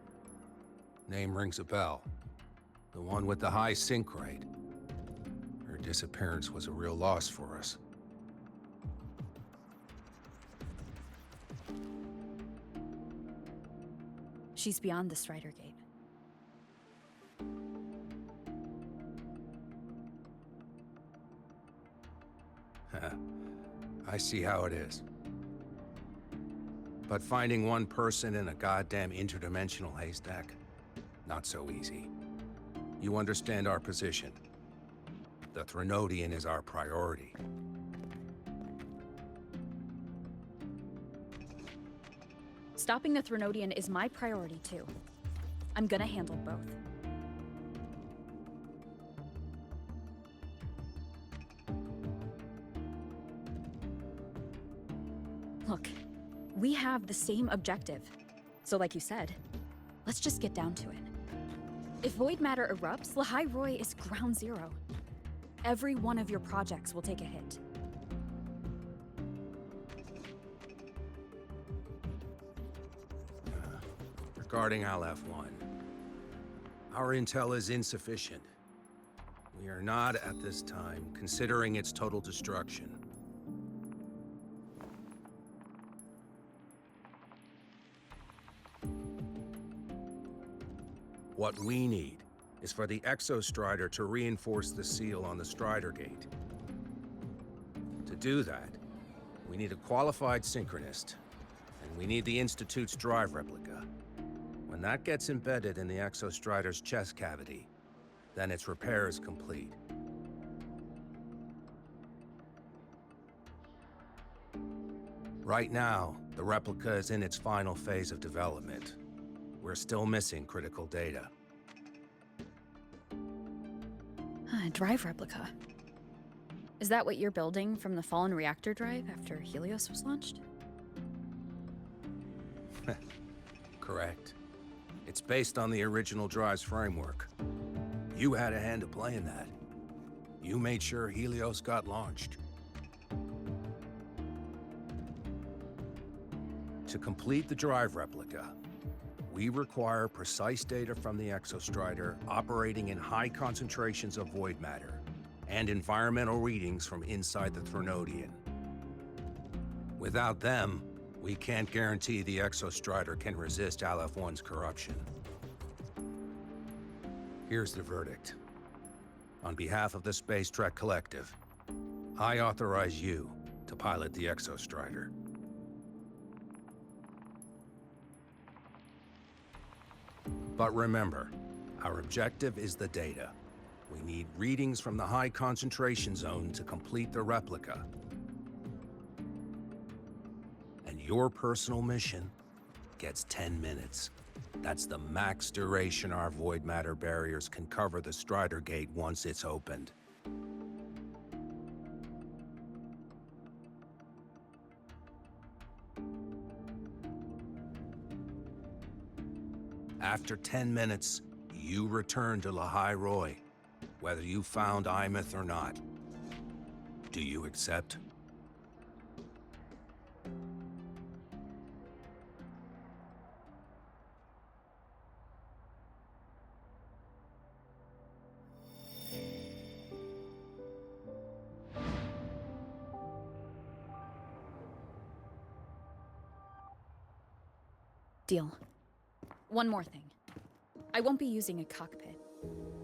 Name rings a bell. The one with the high sync rate. Her disappearance was a real loss for us. She's beyond the Strider Gate. I see how it is. But finding one person in a goddamn interdimensional haystack, not so easy. You understand our position. The Threnodian is our priority. Stopping the Threnodian is my priority too. I'm gonna handle both. Look, we have the same objective. So like you said, let's just get down to it. If void matter erupts, Lahai Roy is ground zero. Every one of your projects will take a hit. Regarding Aleph-1, our intel is insufficient. We are not, at this time, considering its total destruction. What we need is for the Exostrider to reinforce the seal on the Strider Gate. To do that, we need a qualified synchronist, and we need the Institute's drive replica. When that gets embedded in the Exostrider's chest cavity, then its repair is complete. Right now, the replica is in its final phase of development. We're still missing critical data. Drive replica. Is that what you're building from the fallen reactor drive after Helios was launched? Correct. It's based on the original drive's framework. You had a hand to play in that. You made sure Helios got launched. To complete the drive replica, we require precise data from the Exostrider operating in high concentrations of void matter, and environmental readings from inside the Threnodian. Without them, we can't guarantee the Exostrider can resist Aleph-1's corruption. Here's the verdict. On behalf of the Space Trek Collective, I authorize you to pilot the Exostrider. But remember, our objective is the data. We need readings from the high concentration zone to complete the replica. And your personal mission gets 10 minutes. That's the max duration our void matter barriers can cover the Strider Gate once it's opened. After 10 minutes, you return to Lahai Roy, whether you found Imeth or not. Do you accept? Deal. One more thing. I won't be using a cockpit.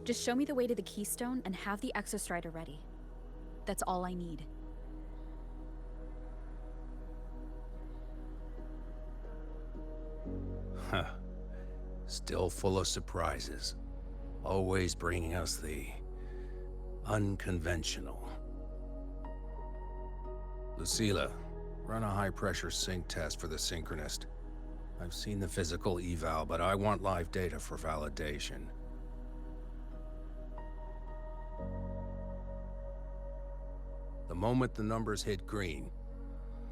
Just show me the way to the Keystone and have the Exostrider ready. That's all I need. Huh. Still full of surprises. Always bringing us the unconventional. Lucilla, run a high-pressure sync test for the Synchronist. I've seen the physical eval, but I want live data for validation. The moment the numbers hit green,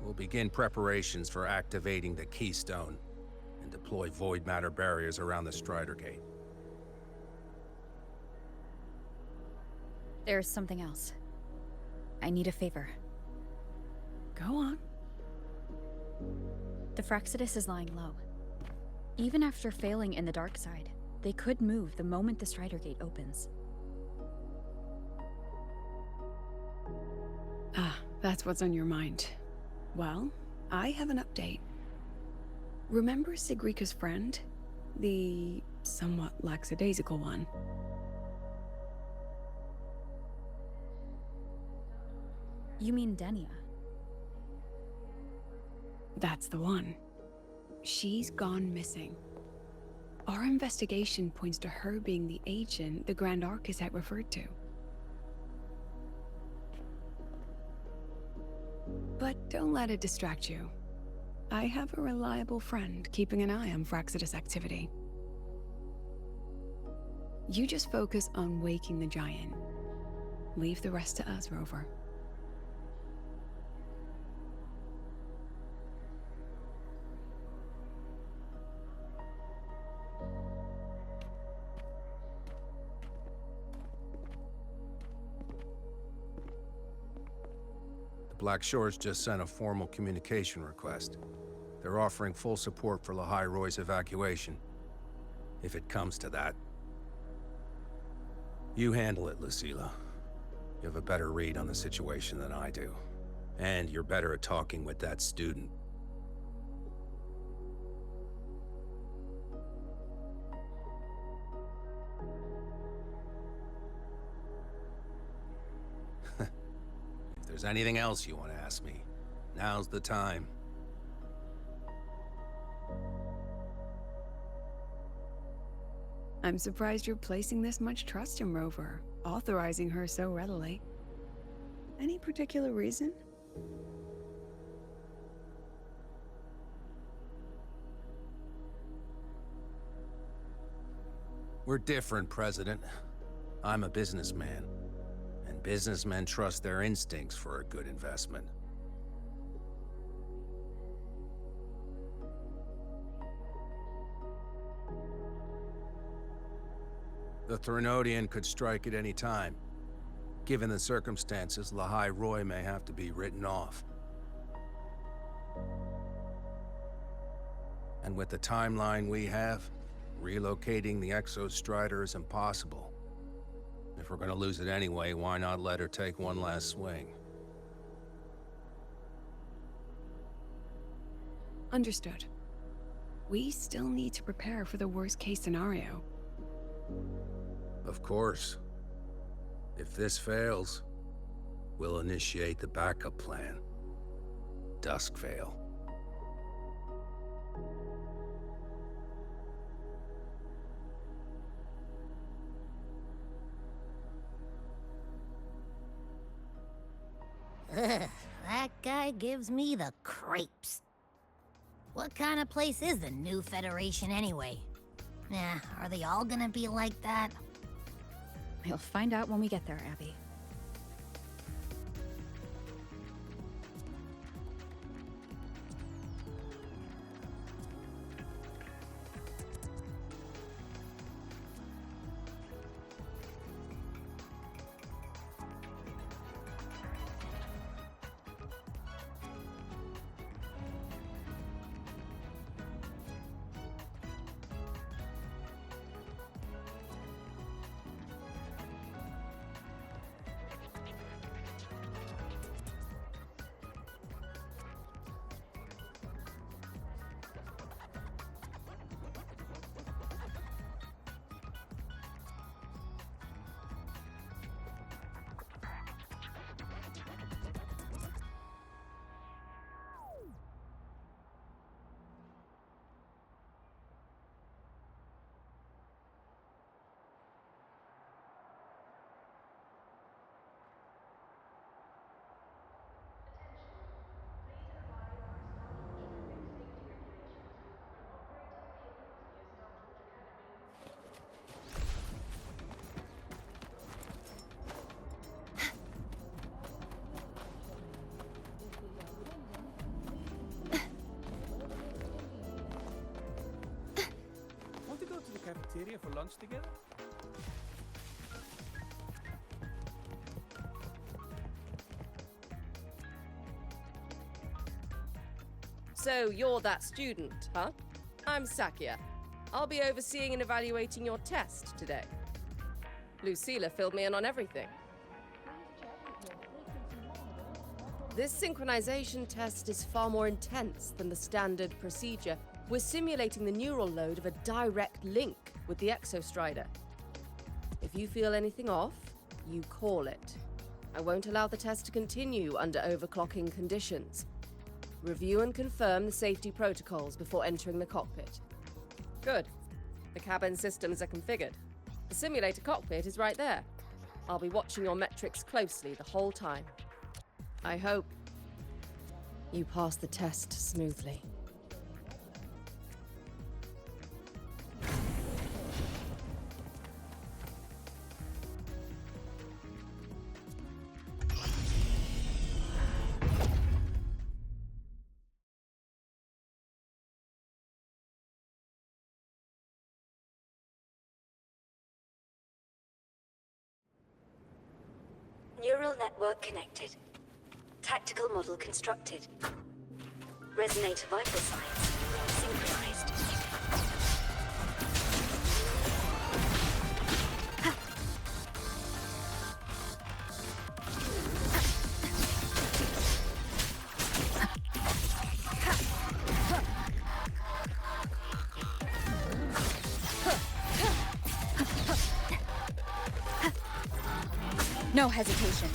we'll begin preparations for activating the Keystone and deploy void matter barriers around the Strider Gate. There's something else. I need a favor. Go on. The Fraxidus is lying low. Even after failing in the dark side, they could move the moment the Strider Gate opens. Ah, that's what's on your mind. Well, I have an update. Remember Sigrika's friend? The somewhat lackadaisical one? You mean Denia? That's the one. She's gone missing. Our investigation points to her being the agent the Grand Architect referred to. But don't let it distract you. I have a reliable friend keeping an eye on Fraxidus activity. You just focus on waking the giant. Leave the rest to us, Rover. Black Shores just sent a formal communication request. They're offering full support for Lahai Roy's evacuation, if it comes to that. You handle it, Lucilla. You have a better read on the situation than I do. And you're better at talking with that student. there's anything else you want to ask me, now's the time. I'm surprised you're placing this much trust in Rover, authorizing her so readily. Any particular reason? We're different, President. I'm a businessman, and businessmen trust their instincts for a good investment. The Threnodian could strike at any time. Given the circumstances, Lahai Roy may have to be written off. And with the timeline we have, relocating the Exostrider is impossible. If we're gonna lose it anyway, why not let her take one last swing? Understood. We still need to prepare for the worst-case scenario. Of course. If this fails, we'll initiate the backup plan. Duskvale. Ugh, that guy gives me the creeps. What kind of place is the new Federation anyway? Are they all gonna be like that? We'll find out when we get there, Abby. Want to go to the cafeteria for lunch together? So you're that student, huh? I'm Sakia. I'll be overseeing and evaluating your test today. Lucilla filled me in on everything. This synchronization test is far more intense than the standard procedure. We're simulating the neural load of a direct link with the Exostrider. If you feel anything off, you call it. I won't allow the test to continue under overclocking conditions. Review and confirm the safety protocols before entering the cockpit. Good. The cabin systems are configured. The simulator cockpit is right there. I'll be watching your metrics closely the whole time. I hope you pass the test smoothly. Neural network connected. Tactical model constructed. Resonator vital signs synchronized. No hesitation.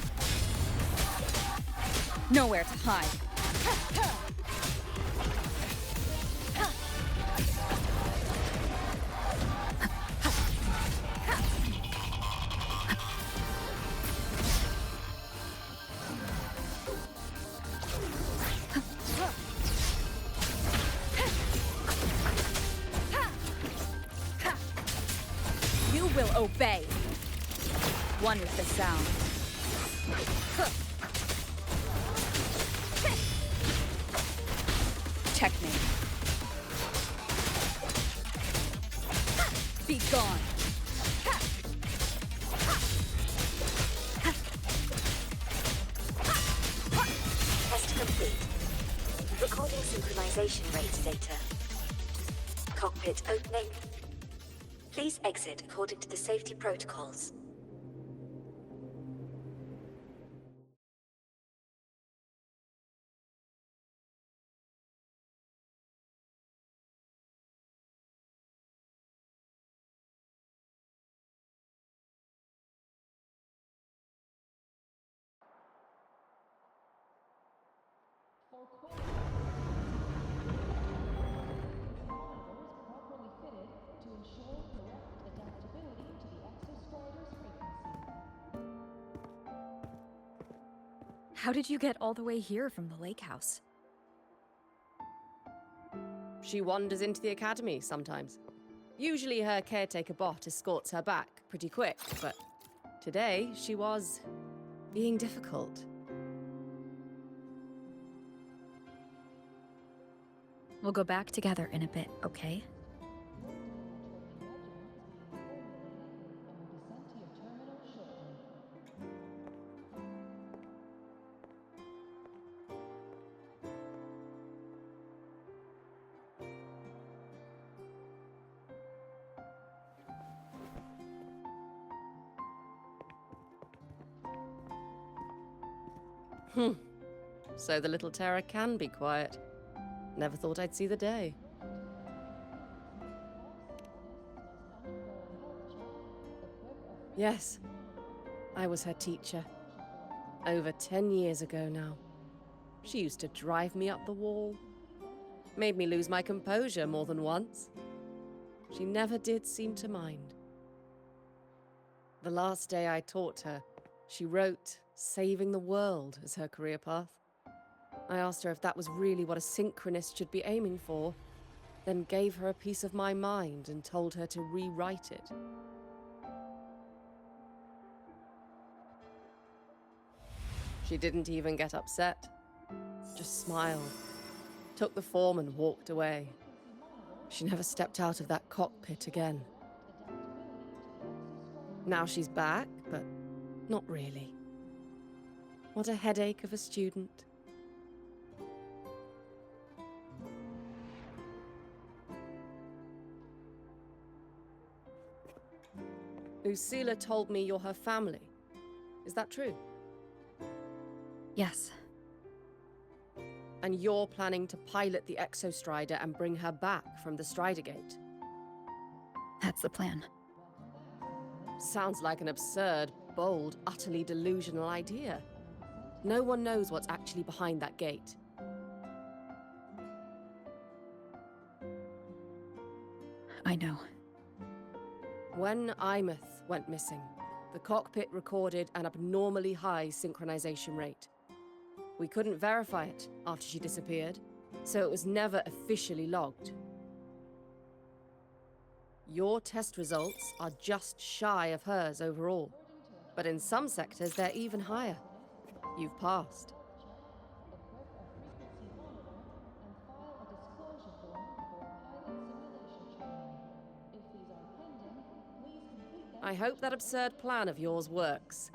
Nowhere to hide. You will obey. One with the sound. Checkmate. Be gone. Test complete. Recording synchronization rate data. Cockpit opening. Please exit according to the safety protocols. How did you get all the way here from the lake house? She wanders into the academy sometimes. Usually her caretaker bot escorts her back pretty quick, but today she was being difficult. We'll go back together in a bit, okay? So the little terror can be quiet. Never thought I'd see the day. Yes, I was her teacher. Over 10 years ago now. She used to drive me up the wall. Made me lose my composure more than once. She never did seem to mind. The last day I taught her, she wrote saving the world as her career path. I asked her if that was really what a synchronist should be aiming for, then gave her a piece of my mind and told her to rewrite it. She didn't even get upset, just smiled, took the form and walked away. She never stepped out of that cockpit again. Now she's back, but not really. What a headache of a student. Lucilla told me you're her family. Is that true? Yes. And you're planning to pilot the Exostrider and bring her back from the Strider Gate? That's the plan. Sounds like an absurd, bold, utterly delusional idea. No one knows what's actually behind that gate. I know. When Imeth went missing, the cockpit recorded an abnormally high synchronization rate. We couldn't verify it after she disappeared, so it was never officially logged. Your test results are just shy of hers overall, but in some sectors they're even higher. You've passed. I hope that absurd plan of yours works,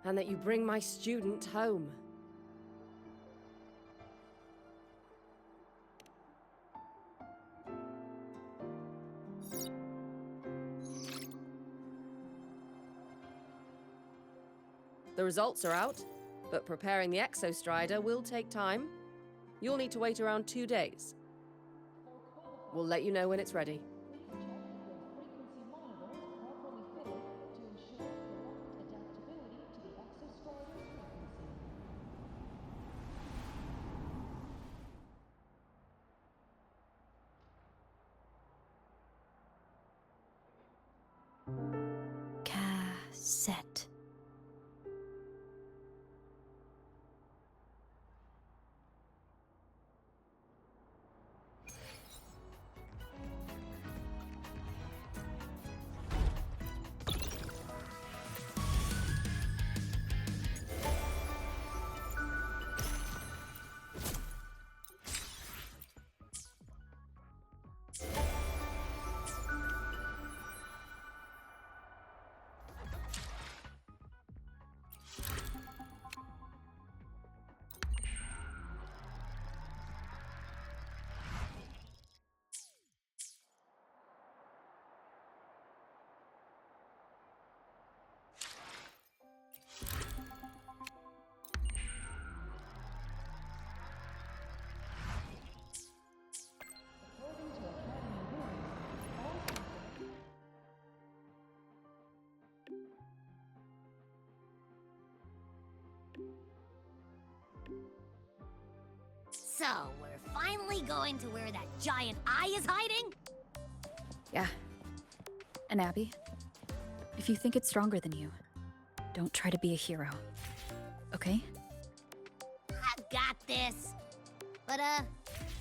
and that you bring my student home. The results are out, but preparing the Exostrider will take time. You'll need to wait around 2 days. We'll let you know when it's ready. set. So, we're finally going to where that giant eye is hiding? Yeah. And Abby, if you think it's stronger than you, don't try to be a hero. Okay? I've got this. But,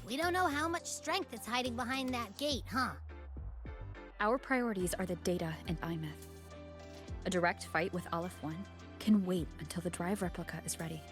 we don't know how much strength is hiding behind that gate, huh? Our priorities are the data and IMyth. A direct fight with Aleph 1 can wait until the drive replica is ready.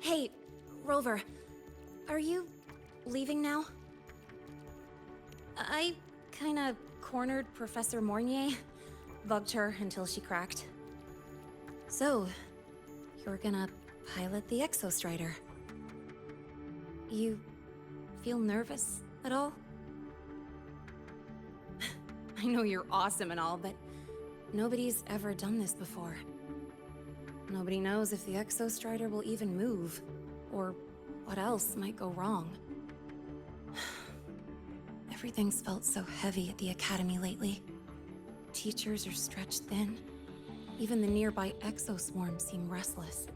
Hey, Rover, are you leaving now? I kinda cornered Professor Mornier, bugged her until she cracked. So, you're gonna pilot the Exostrider. You feel nervous at all? I know you're awesome and all, but nobody's ever done this before. Nobody knows if the Exostrider will even move, or what else might go wrong. Everything's felt so heavy at the Academy lately. Teachers are stretched thin. Even the nearby exoswarms seem restless.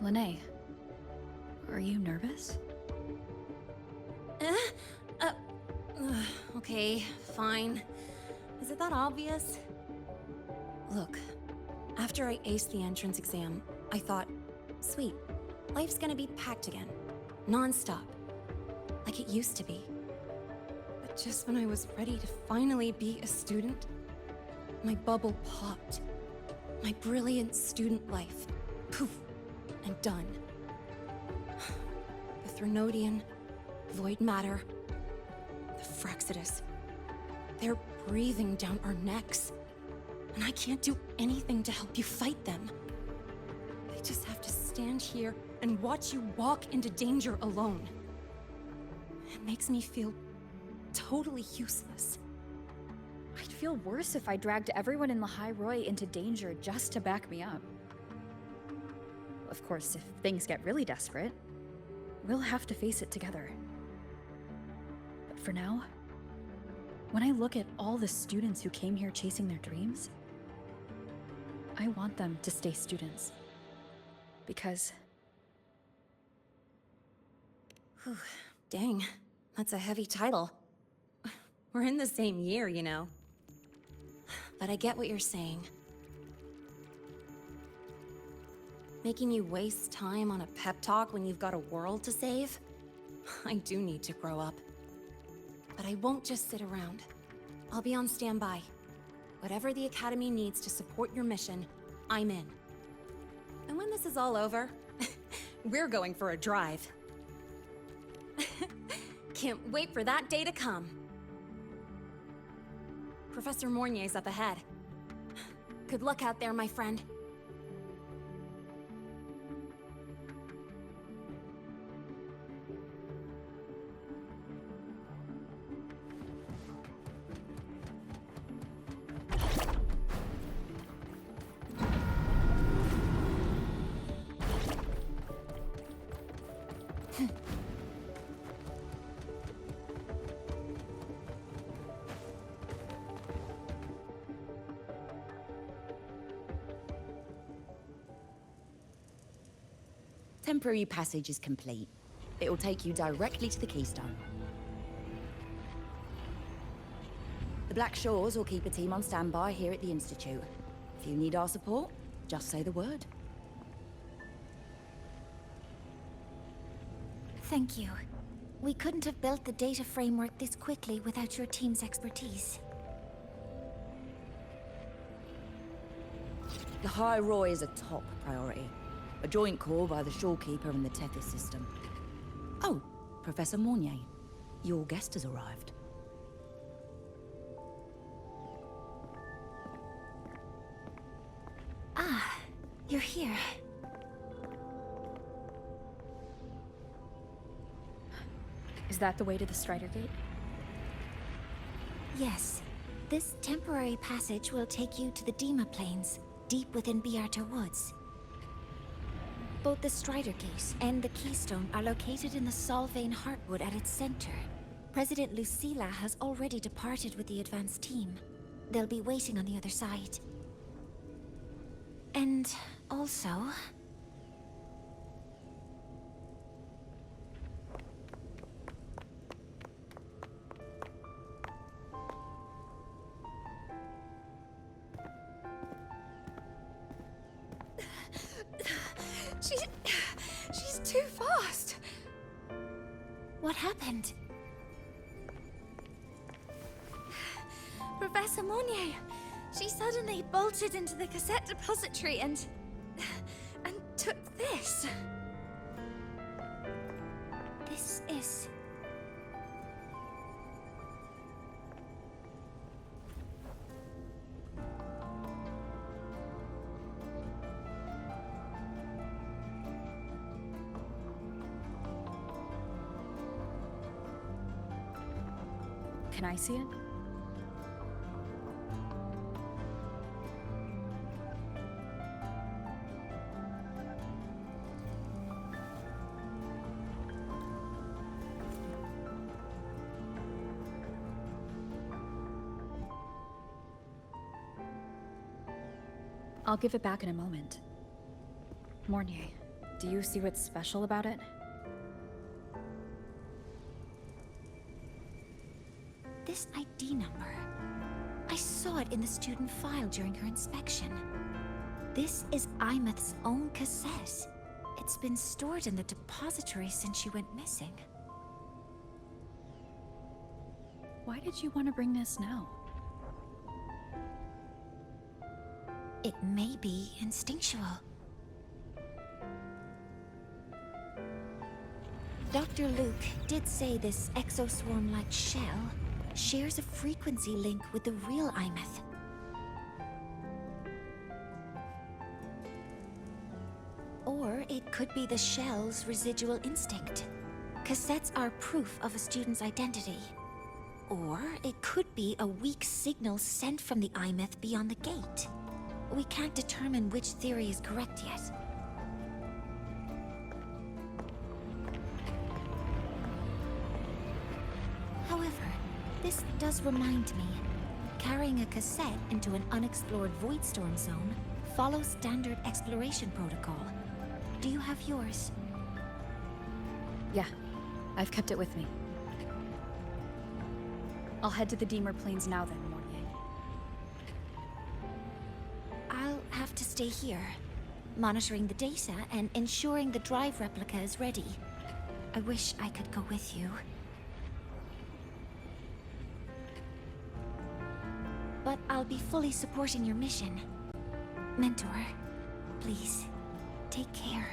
Lene, are you nervous? Okay, fine. Is it that obvious? Look, after I aced the entrance exam, I thought, sweet, life's gonna be packed again. Non-stop. Like it used to be. But just when I was ready to finally be a student, my bubble popped. My brilliant student life, poof, and done. The Threnodian, void matter, the Frexidus. They're breathing down our necks. And I can't do anything to help you fight them. I just have to stand here and watch you walk into danger alone. It makes me feel totally useless. I'd feel worse if I dragged everyone in the High Roy into danger just to back me up. Of course, if things get really desperate, we'll have to face it together. But for now, when I look at all the students who came here chasing their dreams, I want them to stay students. Because... Whew, dang, that's a heavy title. We're in the same year, you know. But I get what you're saying. Making you waste time on a pep talk when you've got a world to save? I do need to grow up. But I won't just sit around. I'll be on standby. Whatever the Academy needs to support your mission, I'm in. And when this is all over, we're going for a drive. Can't wait for that day to come. Professor Mornier's up ahead. Good luck out there, my friend. Temporary passage is complete. It'll take you directly to the Keystone. The Black Shores will keep a team on standby here at the Institute. If you need our support, just say the word. Thank you. We couldn't have built the data framework this quickly without your team's expertise. The High Roy is a top priority. A joint call by the Shorekeeper and the Tethys system. Oh, Professor Mornier. Your guest has arrived. Ah, you're here. Is that the way to the Strider Gate? Yes. This temporary passage will take you to the Dima Plains, deep within Biarta Woods. Both the Strider Gate and the Keystone are located in the Solvane Heartwood at its center. President Lucilla has already departed with the advance team. They'll be waiting on the other side. And also... She's too fast. What happened? Professor Monnier, she suddenly bolted into the cassette depository and took this. This is... Can I see it? I'll give it back in a moment. Mornier, do you see what's special about it? This ID number. I saw it in the student file during her inspection. This is Imeth's own cassette. It's been stored in the depository since she went missing. Why did you want to bring this now? It may be instinctual. Dr. Luke did say this exoswarm-like shell shares a frequency link with the real Imeth. Or it could be the shell's residual instinct. Cassettes are proof of a student's identity. Or it could be a weak signal sent from the Imeth beyond the gate. We can't determine which theory is correct yet. However, this does remind me, carrying a cassette into an unexplored Voidstorm zone follows standard exploration protocol. Do you have yours? Yeah, I've kept it with me. I'll head to the Deemer Plains now then, Mornier. I'll have to stay here, monitoring the data and ensuring the drive replica is ready. I wish I could go with you. But I'll be fully supporting your mission. Mentor, please, take care.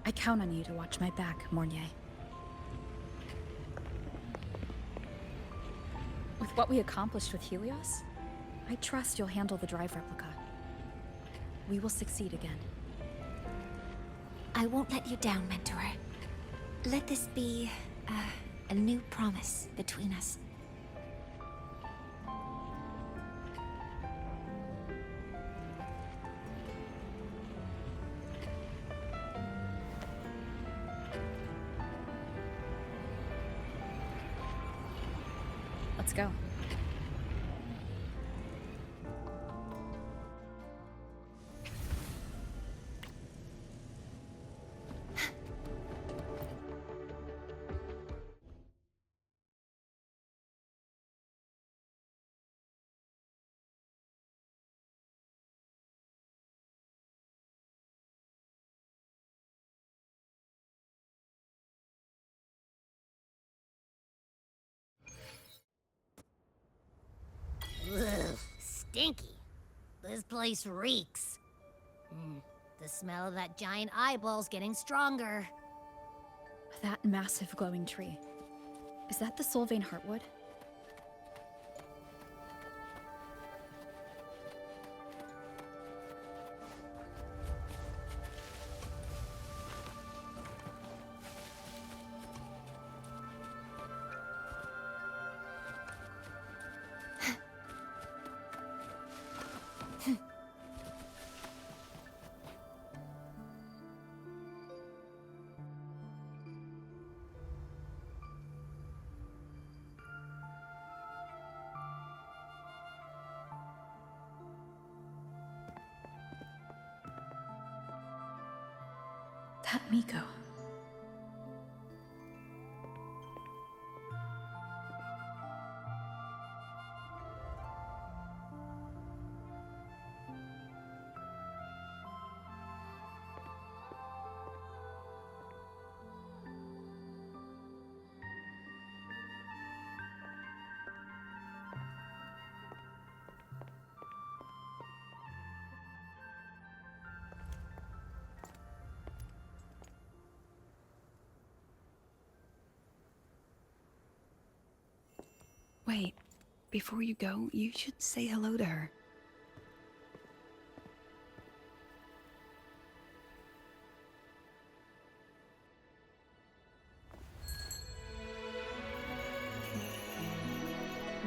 I count on you to watch my back, Mornier. With what we accomplished with Helios, I trust you'll handle the drive replica. We will succeed again. I won't let you down, Mentor. Let this be a new promise between us. Let's go. Ugh, stinky. This place reeks. The smell of that giant eyeball's getting stronger. That massive glowing tree. Is that the Solvane Heartwood? That Miko. Wait, before you go, you should say hello to her.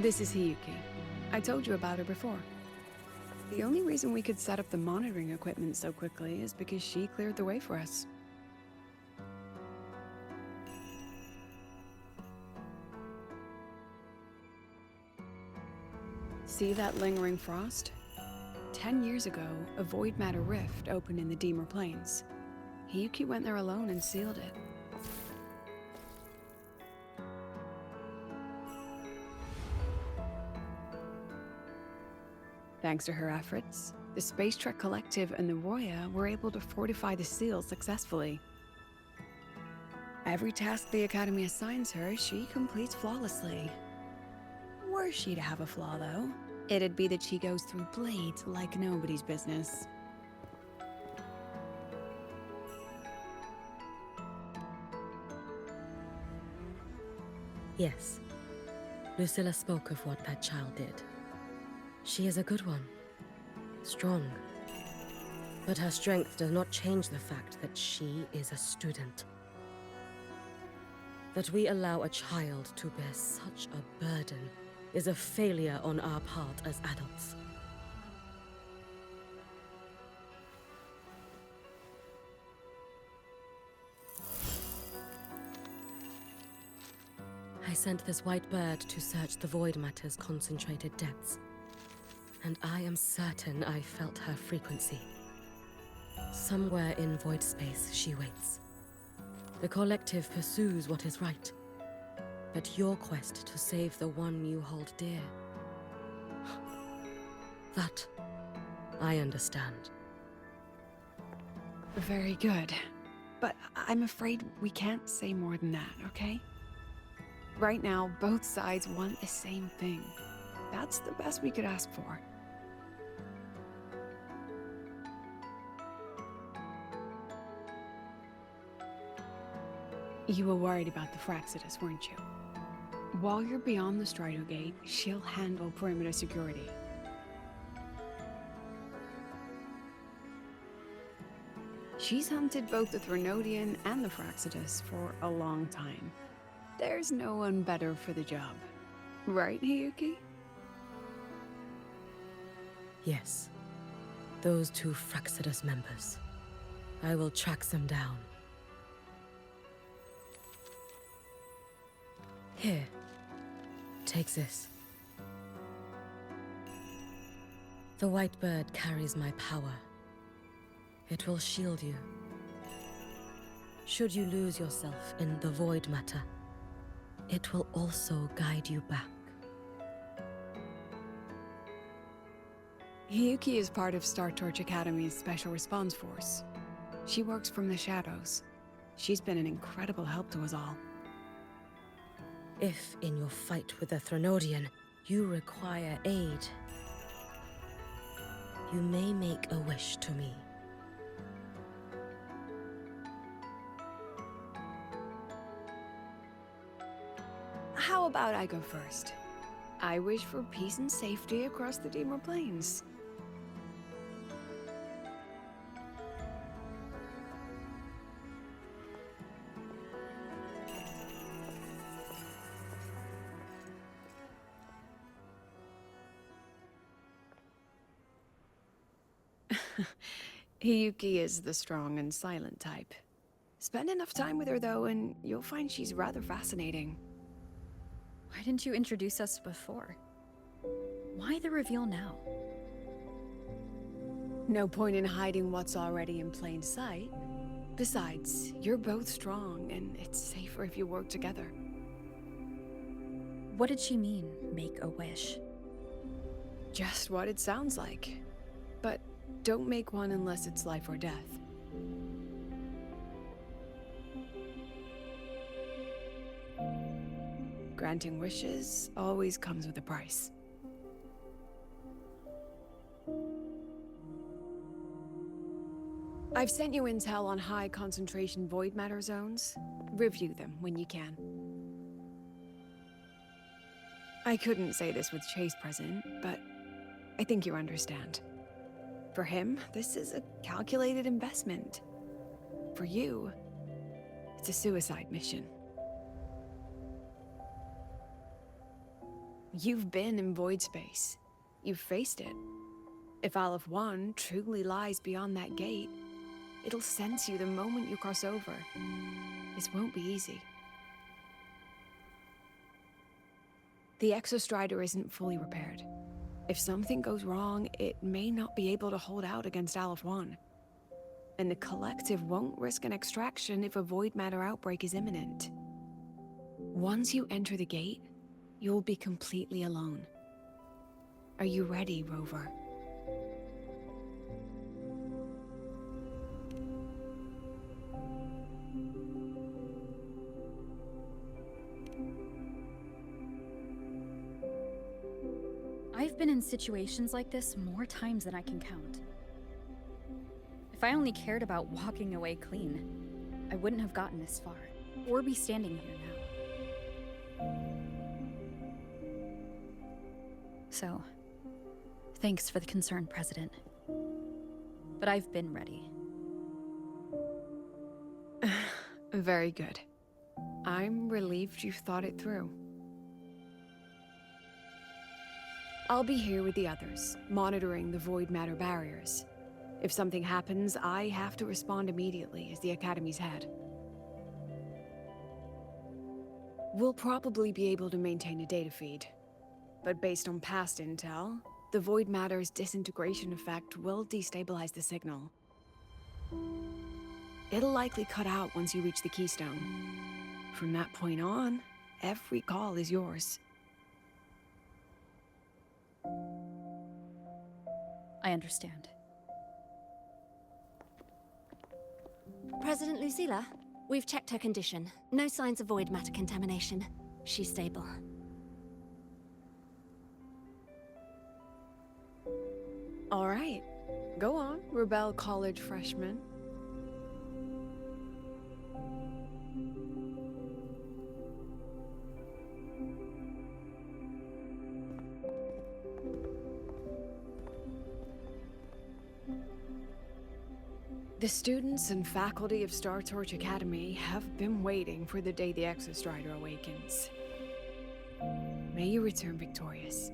This is Hiyuki. I told you about her before. The only reason we could set up the monitoring equipment so quickly is because she cleared the way for us. See that lingering frost? 10 years ago, a void matter rift opened in the Deemer Plains. Hiyuki went there alone and sealed it. Thanks to her efforts, the Space Trek Collective and the Roya were able to fortify the seal successfully. Every task the Academy assigns her, she completes flawlessly. Were she to have a flaw, though, it'd be that she goes through blades like nobody's business. Yes. Lucilla spoke of what that child did. She is a good one. Strong. But her strength does not change the fact that she is a student. That we allow a child to bear such a burden is a failure on our part as adults. I sent this white bird to search the Void Matter's concentrated depths, and I am certain I felt her frequency. Somewhere in void space she waits. The Collective pursues what is right, but your quest to save the one you hold dear, that I understand. Very good. But I'm afraid we can't say more than that, okay? Right now, both sides want the same thing. That's the best we could ask for. You were worried about the Fraxidus, weren't you? While you're beyond the Strider Gate, she'll handle perimeter security. She's hunted both the Threnodian and the Fraxidus for a long time. There's no one better for the job. Right, Hiyuki? Yes. Those two Fraxidus members. I will track them down. Here. Take this. The white bird carries my power. It will shield you. Should you lose yourself in the void matter, it will also guide you back. Hiyuki is part of Star Torch Academy's Special Response Force. She works from the shadows. She's been an incredible help to us all. If, in your fight with the Threnodian, you require aid, you may make a wish to me. How about I go first? I wish for peace and safety across the Deemer Plains. Hiyuki is the strong and silent type. Spend enough time with her, though, and you'll find she's rather fascinating. Why didn't you introduce us before? Why the reveal now? No point in hiding what's already in plain sight. Besides, you're both strong, and it's safer if you work together. What did she mean, make a wish? Just what it sounds like. But don't make one unless it's life or death. Granting wishes always comes with a price. I've sent you intel on high concentration void matter zones. Review them when you can. I couldn't say this with Chase present, but I think you understand. For him, this is a calculated investment. For you, it's a suicide mission. You've been in void space. You've faced it. If Aleph 1 truly lies beyond that gate, it'll sense you the moment you cross over. This won't be easy. The Exostrider isn't fully repaired. If something goes wrong, it may not be able to hold out against Aleph 1. And the Collective won't risk an extraction if a void matter outbreak is imminent. Once you enter the gate, you'll be completely alone. Are you ready, Rover? I've been in situations like this more times than I can count. If I only cared about walking away clean, I wouldn't have gotten this far, or be standing here now. So, thanks for the concern, President. But I've been ready. Very good. I'm relieved you've thought it through. I'll be here with the others, monitoring the void matter barriers. If something happens, I have to respond immediately as the Academy's head. We'll probably be able to maintain a data feed. But based on past intel, the void matter's disintegration effect will destabilize the signal. It'll likely cut out once you reach the keystone. From that point on, every call is yours. I understand. President Lucilla, we've checked her condition. No signs of void matter contamination. She's stable. All right. Go on, Rebel College freshman. The students and faculty of Star Torch Academy have been waiting for the day the Exostrider awakens. May you return victorious.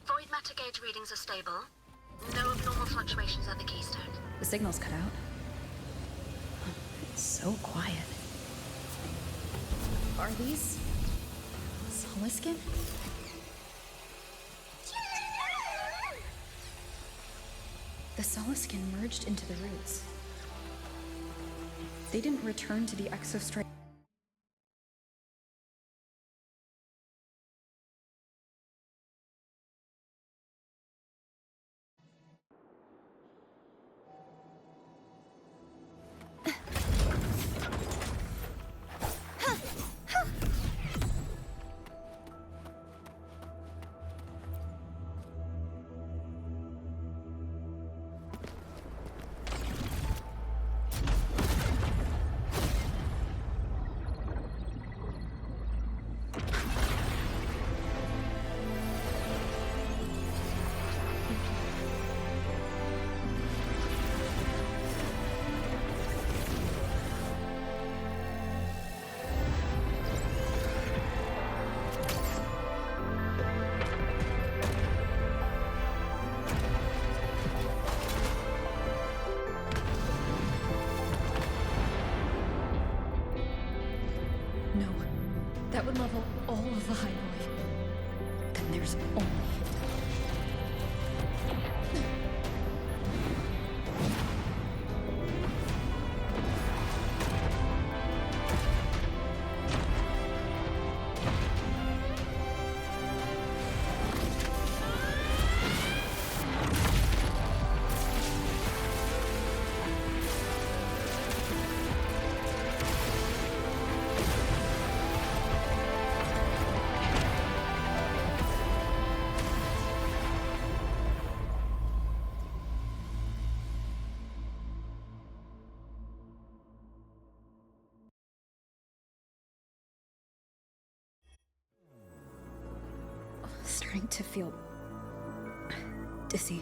Void matter gauge readings are stable. No abnormal fluctuations at the keystone. The signal's cut out. It's so quiet. Are these Soliskin? The Soliskin merged into the roots. They didn't return to the Exostrider. No, that would level all of the highway. Then there's only... Starting to feel dizzy.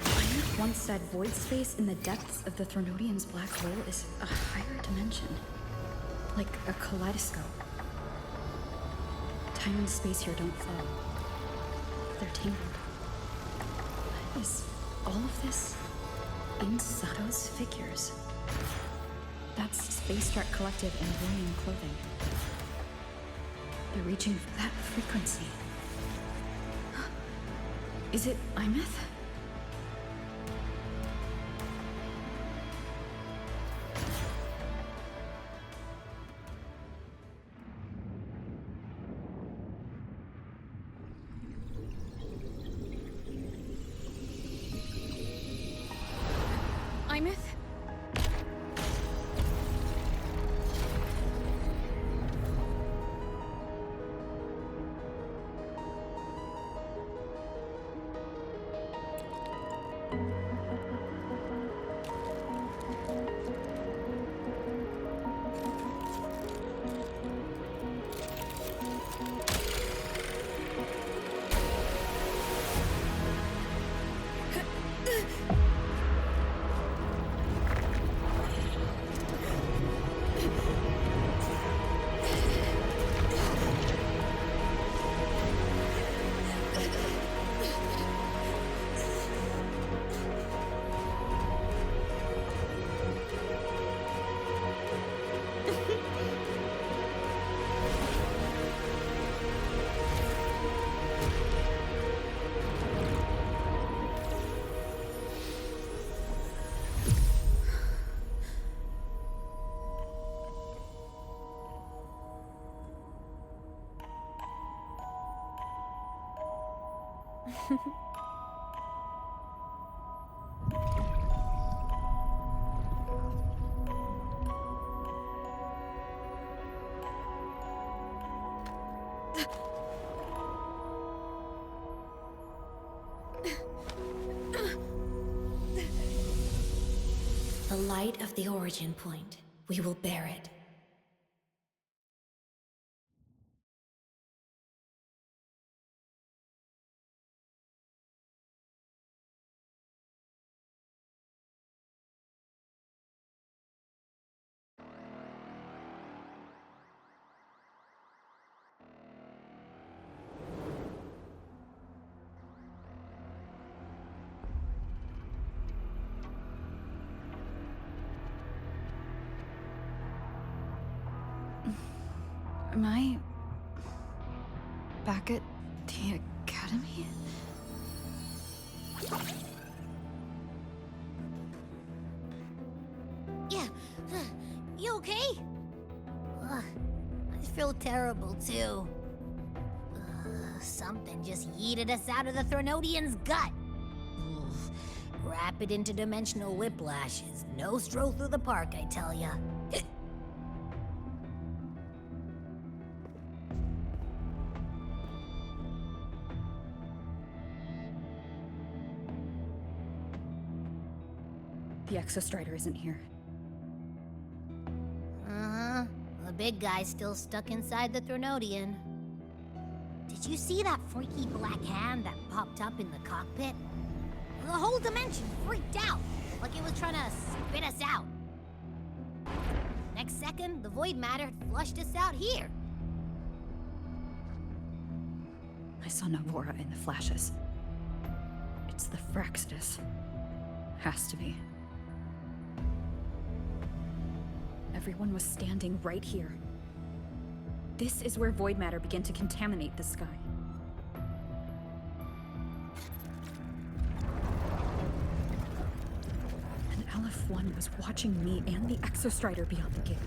Eineth once said void space in the depths of the Threnodian's black hole is a higher dimension. Like a kaleidoscope. Time and space here don't flow. They're tangled. Is all of this in Sato's figures? That's Space Trek Collective and William Clothing. They're reaching for that frequency. Is it Imeth? Imeth? light of the origin point, we will bear it. Am I back at the academy? Yeah. You okay? I feel terrible too. Something just yeeted us out of the Threnodian's gut. Rapid interdimensional whiplash is no stroll through the park, I tell ya. The Exostrider isn't here. Uh-huh. The big guy's still stuck inside the Threnodian. Did you see that freaky black hand that popped up in the cockpit? The whole dimension freaked out, like it was trying to spit us out. Next second, the void matter had flushed us out here. I saw Navora in the flashes. It's the Fraxidus. Has to be. Everyone was standing right here. This is where void matter began to contaminate the sky. And LF1 was watching me and the Exostrider beyond the gate.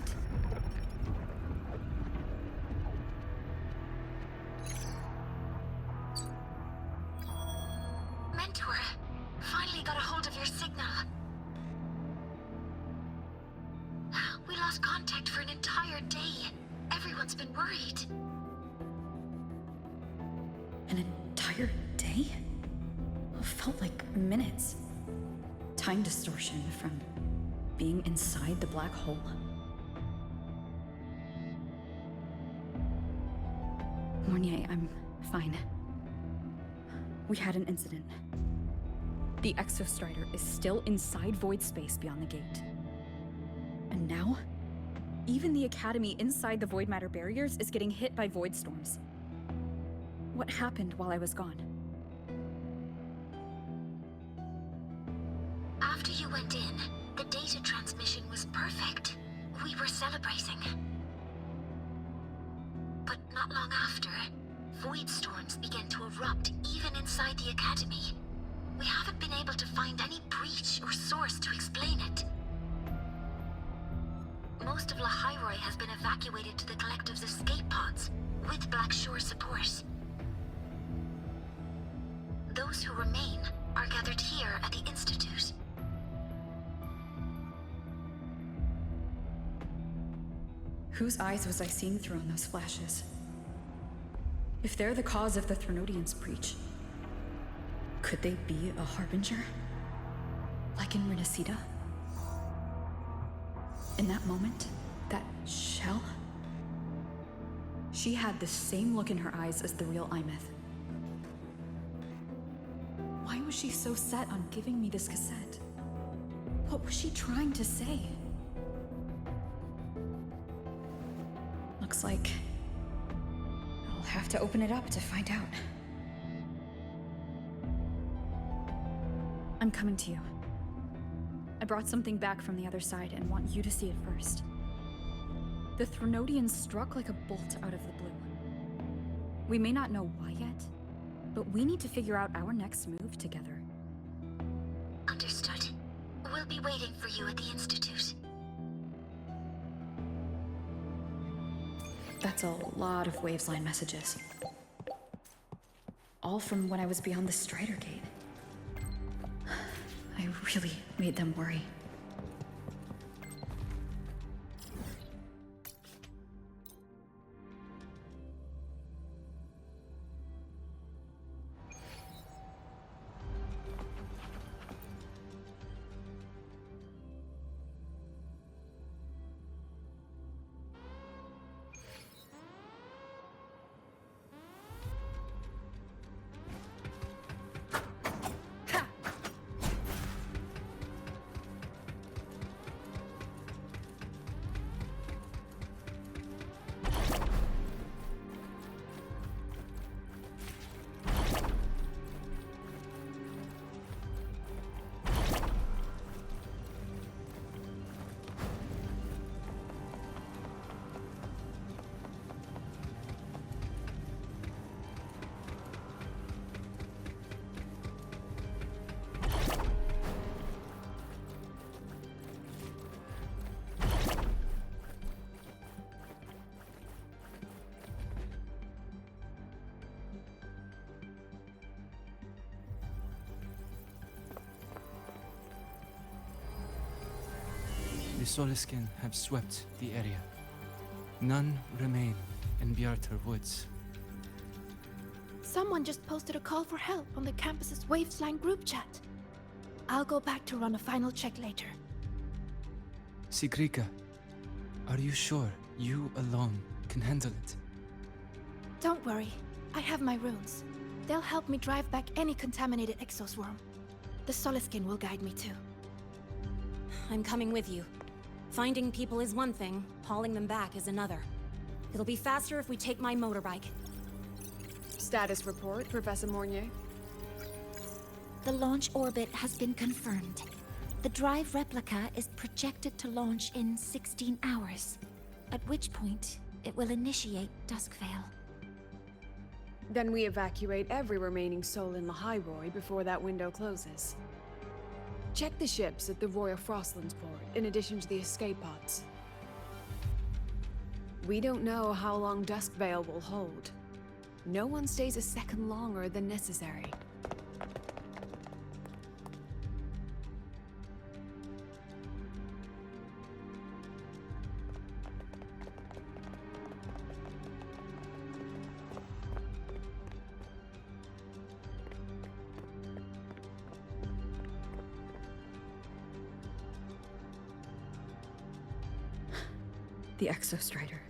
Mentor, finally got a hold of your signal. We lost contact for an entire day. Everyone's been worried. An entire day? It felt like minutes. Time distortion from being inside the black hole. Mornier, I'm fine. We had an incident. The Exostrider is still inside void space beyond the gate. And now, even the Academy inside the void matter barriers is getting hit by void storms. What happened while I was gone? After you went in, the data transmission was perfect. We were celebrating. But not long after, void storms began to erupt even inside the Academy. We haven't been able to find any breach or source to explain it. Most of Lahairoi has been evacuated to the Collective's escape pods, with Black Shore support. Those who remain are gathered here at the Institute. Whose eyes was I seeing through in those flashes? If they're the cause of the Threnodian's breach, could they be a harbinger? Like in Renacida? In that moment, that shell? She had the same look in her eyes as the real Imeth. Why was she so set on giving me this cassette? What was she trying to say? Looks like I'll have to open it up to find out. I'm coming to you. I brought something back from the other side and want you to see it first. The Threnodian struck like a bolt out of the blue. We may not know why yet, but we need to figure out our next move together. Understood. We'll be waiting for you at the Institute. That's a lot of Wavesline messages. All from when I was beyond the Strider Gate. I really made them worry. Soliskin have swept the area. None remain in Bjartar Woods. Someone just posted a call for help on the campus's Wavesline group chat. I'll go back to run a final check later. Sigrika, are you sure you alone can handle it? Don't worry, I have my runes. They'll help me drive back any contaminated exoswarm. The Soliskin will guide me too. I'm coming with you. Finding people is one thing, hauling them back is another. It'll be faster if we take my motorbike. Status report, Professor Mornier. The launch orbit has been confirmed. The drive replica is projected to launch in 16 hours, at which point it will initiate Duskvale. Then we evacuate every remaining soul in Lahairoi before that window closes. Check the ships at the Royal Frostlands port, in addition to the escape pods. We don't know how long Duskvale will hold. No one stays a second longer than necessary. The Exostrider.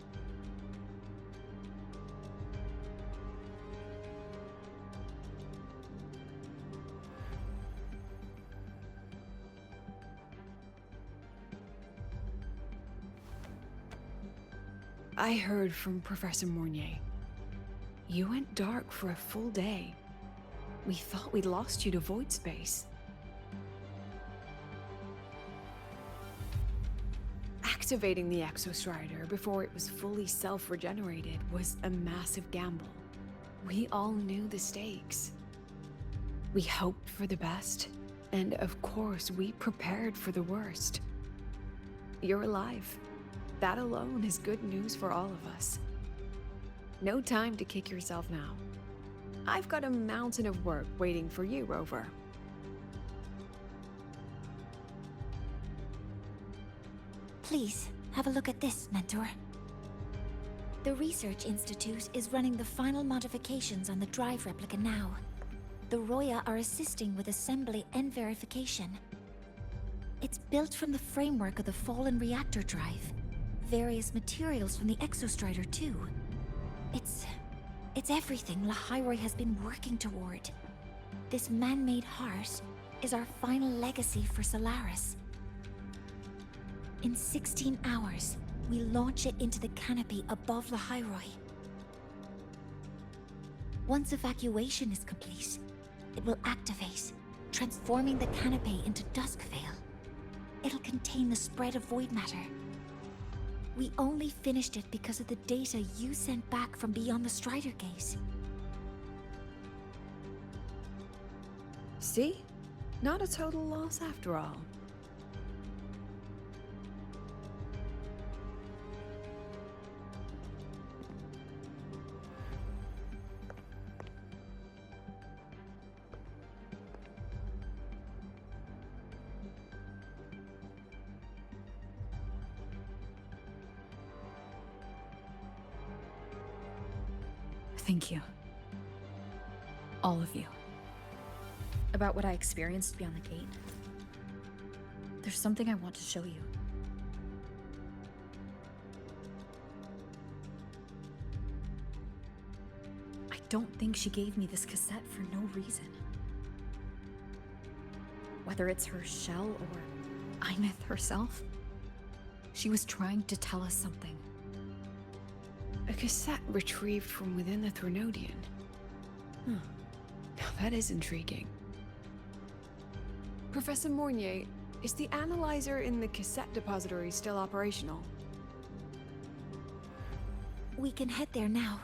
I heard from Professor Mornier. You went dark for a full day. We thought we'd lost you to void space. Activating the Exostrider before it was fully self-regenerated was a massive gamble. We all knew the stakes. We hoped for the best, and of course we prepared for the worst. You're alive. That alone is good news for all of us. No time to kick yourself now. I've got a mountain of work waiting for you, Rover. Please, have a look at this, Mentor. The Research Institute is running the final modifications on the drive replica now. The Roya are assisting with assembly and verification. It's built from the framework of the fallen reactor drive. Various materials from the Exostrider, too. It's everything Lahairoi has been working toward. This man-made heart is our final legacy for Solaris. In 16 hours, we launch it into the canopy above Lahairoi. Once evacuation is complete, it will activate, transforming the canopy into Duskvale. It'll contain the spread of void matter. We only finished it because of the data you sent back from beyond the Strider Gate. See? Not a total loss after all. Thank you. All of you. About what I experienced beyond the gate. There's something I want to show you. I don't think she gave me this cassette for no reason. Whether it's her shell or Imeth herself, she was trying to tell us something. A cassette retrieved from within the Threnodian. Now that is intriguing. Professor Mornier, is the analyzer in the cassette depository still operational? We can head there now.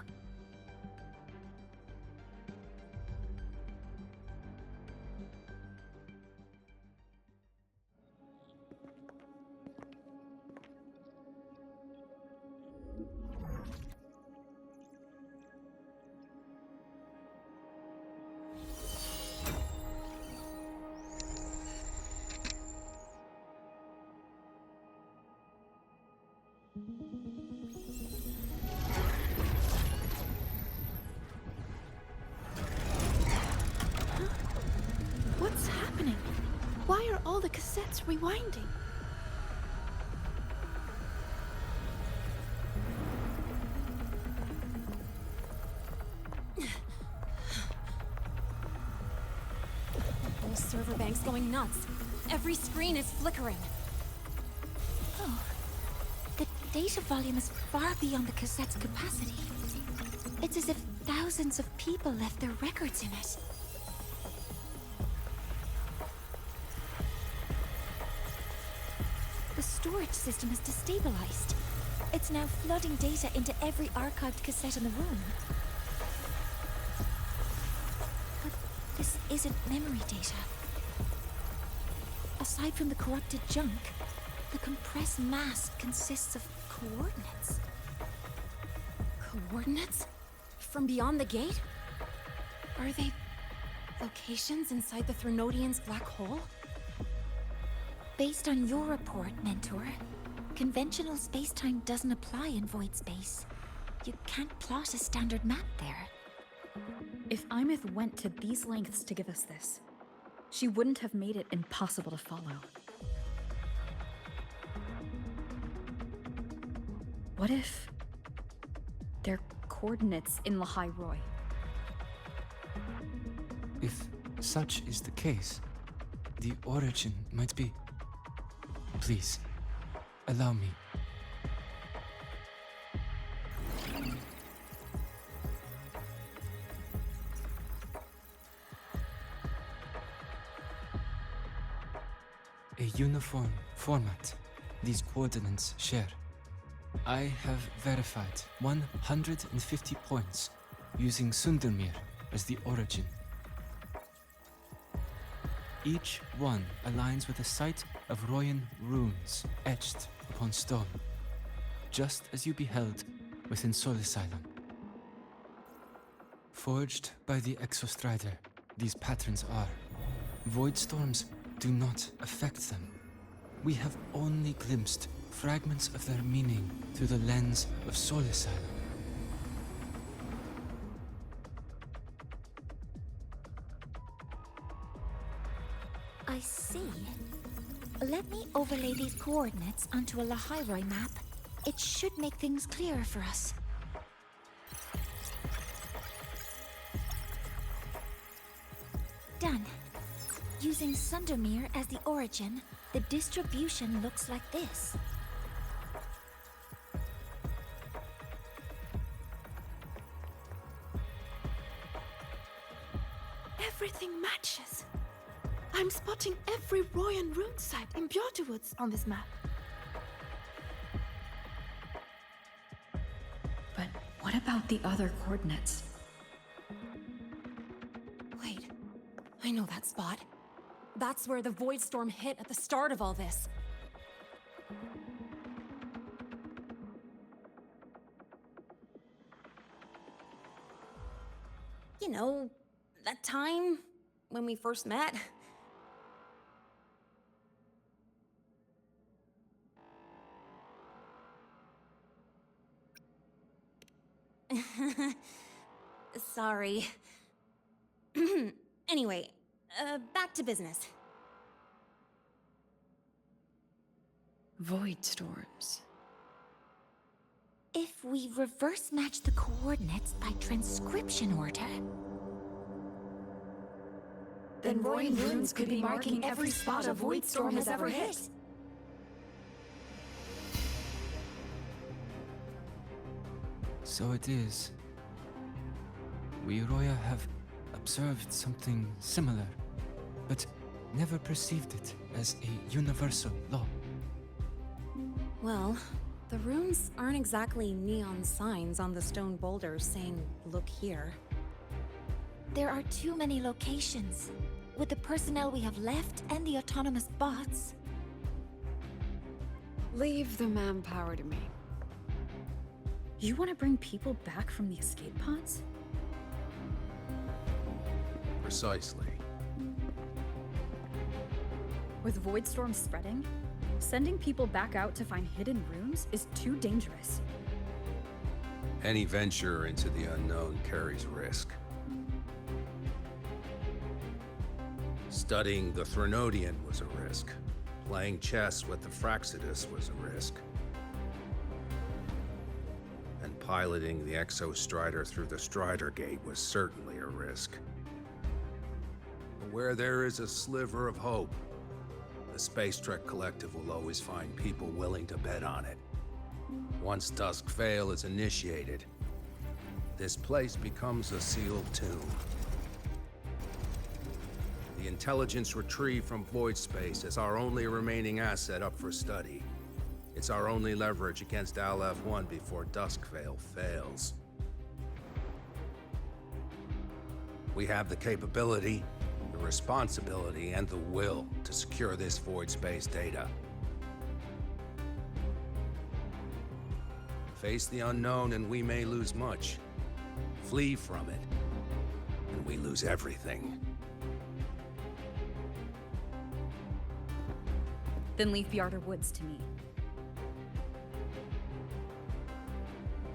pounding. The whole server bank's going nuts. Every screen is flickering. Oh, the data volume is far beyond the cassette's capacity. It's as if thousands of people left their records in it. The storage system is destabilized. It's now flooding data into every archived cassette in the room. But this isn't memory data. Aside from the corrupted junk, the compressed mass consists of coordinates. Coordinates? From beyond the gate? Are they locations inside the Threnodian's black hole? Based on your report, Mentor, conventional space-time doesn't apply in void space. You can't plot a standard map there. If Imith went to these lengths to give us this, she wouldn't have made it impossible to follow. What if they're coordinates in Lahai Roy? If such is the case, the origin might be... Please, allow me. A uniform format these coordinates share. I have verified 150 points using Sundermere as the origin. Each one aligns with a site of Royan runes etched upon stone, just as you beheld within Solisylum. Forged by the Exostrider, these patterns are. Void storms do not affect them. We have only glimpsed fragments of their meaning through the lens of Solisylum. I see. Let me overlay these coordinates onto a Lahairoi map. It should make things clearer for us. Done. Using Sundermere as the origin, the distribution looks like this. Everything matches. I'm spotting every Royan rune site in Bjortewoods on this map. But what about the other coordinates? Wait, I know that spot. That's where the Void Storm hit at the start of all this. You know, that time when we first met. Sorry. Anyway, back to business. Void storms. If we reverse match the coordinates by transcription order... Then Royan runes could be marking every spot a Void Storm has ever hit. So it is. We Roya have observed something similar, but never perceived it as a universal law. Well, the runes aren't exactly neon signs on the stone boulders saying, "Look here." There are too many locations. With the personnel we have left and the autonomous bots... Leave the manpower to me. You want to bring people back from the escape pods? Precisely. With Void Storm spreading, sending people back out to find hidden runes is too dangerous. Any venture into the unknown carries risk. Studying the Threnodian was a risk. Playing chess with the Fraxidus was a risk. And piloting the Exostrider through the Strider Gate was certainly a risk. But where there is a sliver of hope, the Space Trek Collective will always find people willing to bet on it. Once Dusk Vale is initiated, this place becomes a sealed tomb. The intelligence retrieved from void space is our only remaining asset up for study. It's our only leverage against Aleph-1 before Dusk Vale fails. We have the capability, the responsibility, and the will to secure this void space data. Face the unknown and we may lose much. Flee from it, and we lose everything. Then leave the Outer Woods to me.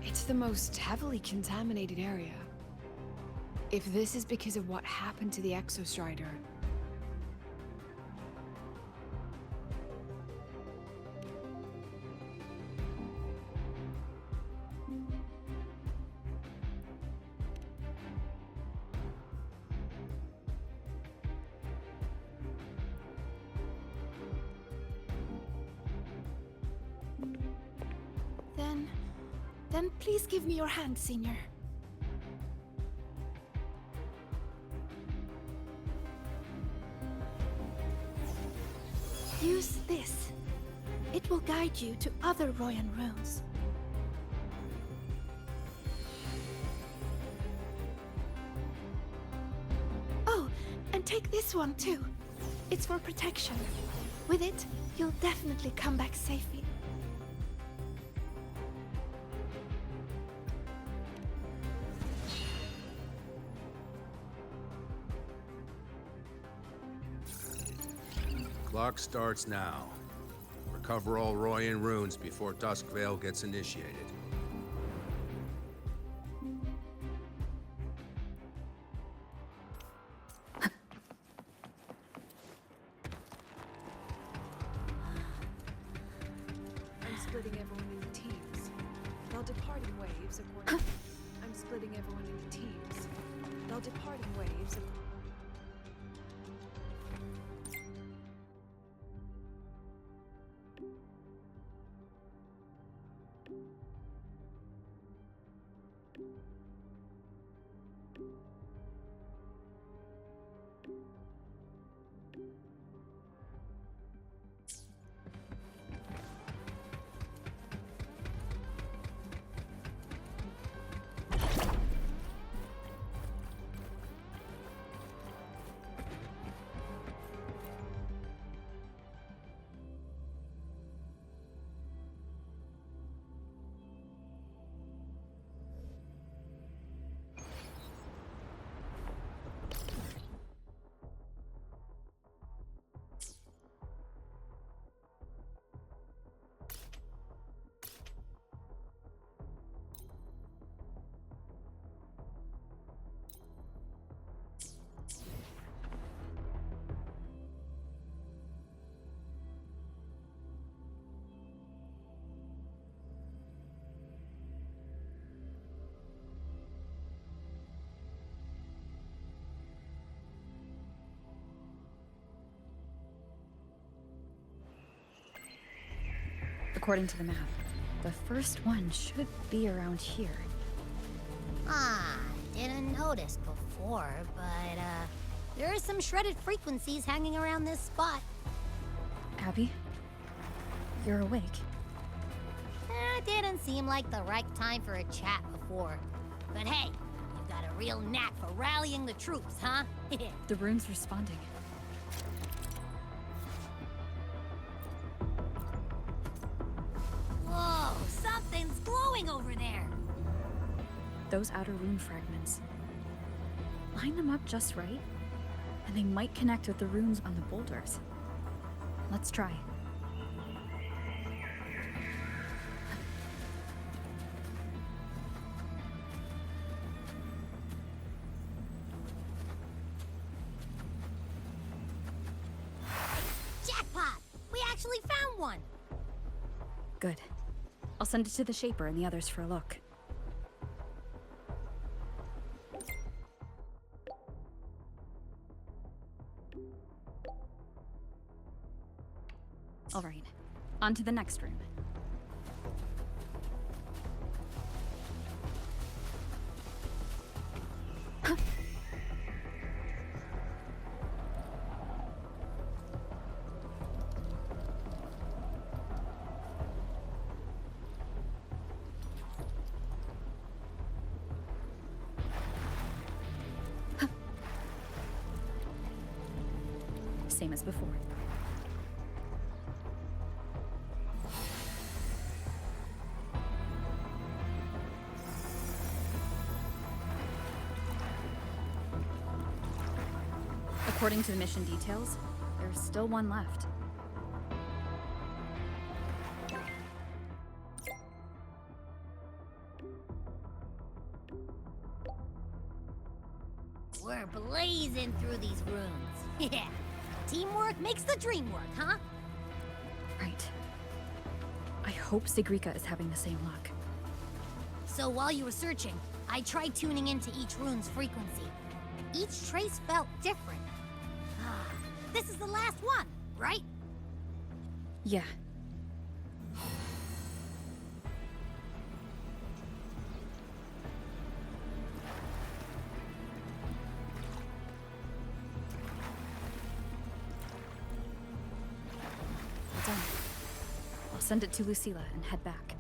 It's the most heavily contaminated area. If this is because of what happened to the Exostrider, then please give me your hand, Senior. Use this. It will guide you to other Royan runes. Oh, and take this one too. It's for protection. With it, you'll definitely come back safely. Clock starts now. Recover all Royan runes before Dusk Vale gets initiated. I'm splitting everyone into teams. They'll depart in waves according. I'm splitting everyone into teams. They'll depart in waves. According to the map, the first one should be around here. Didn't notice before, but, there are some shredded frequencies hanging around this spot. Abby? You're awake. Didn't seem like the right time for a chat before. But hey, you've got a real knack for rallying the troops, huh? The rune's responding. Whoa, something's glowing over there. Those outer rune fragments. Line them up just right, and they might connect with the runes on the boulders. Let's try. Jackpot! We someone. Good. I'll send it to the Shaper and the others for a look. All right, on to the next room. Same as before. According to the mission details, there's still one left. We're blazing through these rooms. Yeah. Teamwork makes the dream work, huh? Right. I hope Sigrika is having the same luck. So while you were searching, I tried tuning into each rune's frequency. Each trace felt different. This is the last one, right? Yeah. Done. I'll send it to Lucilla and head back.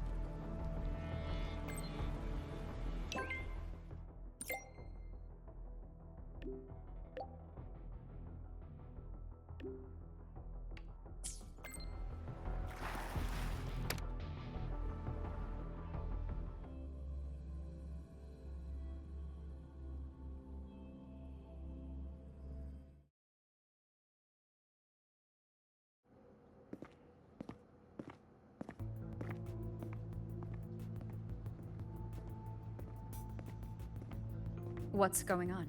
What's going on?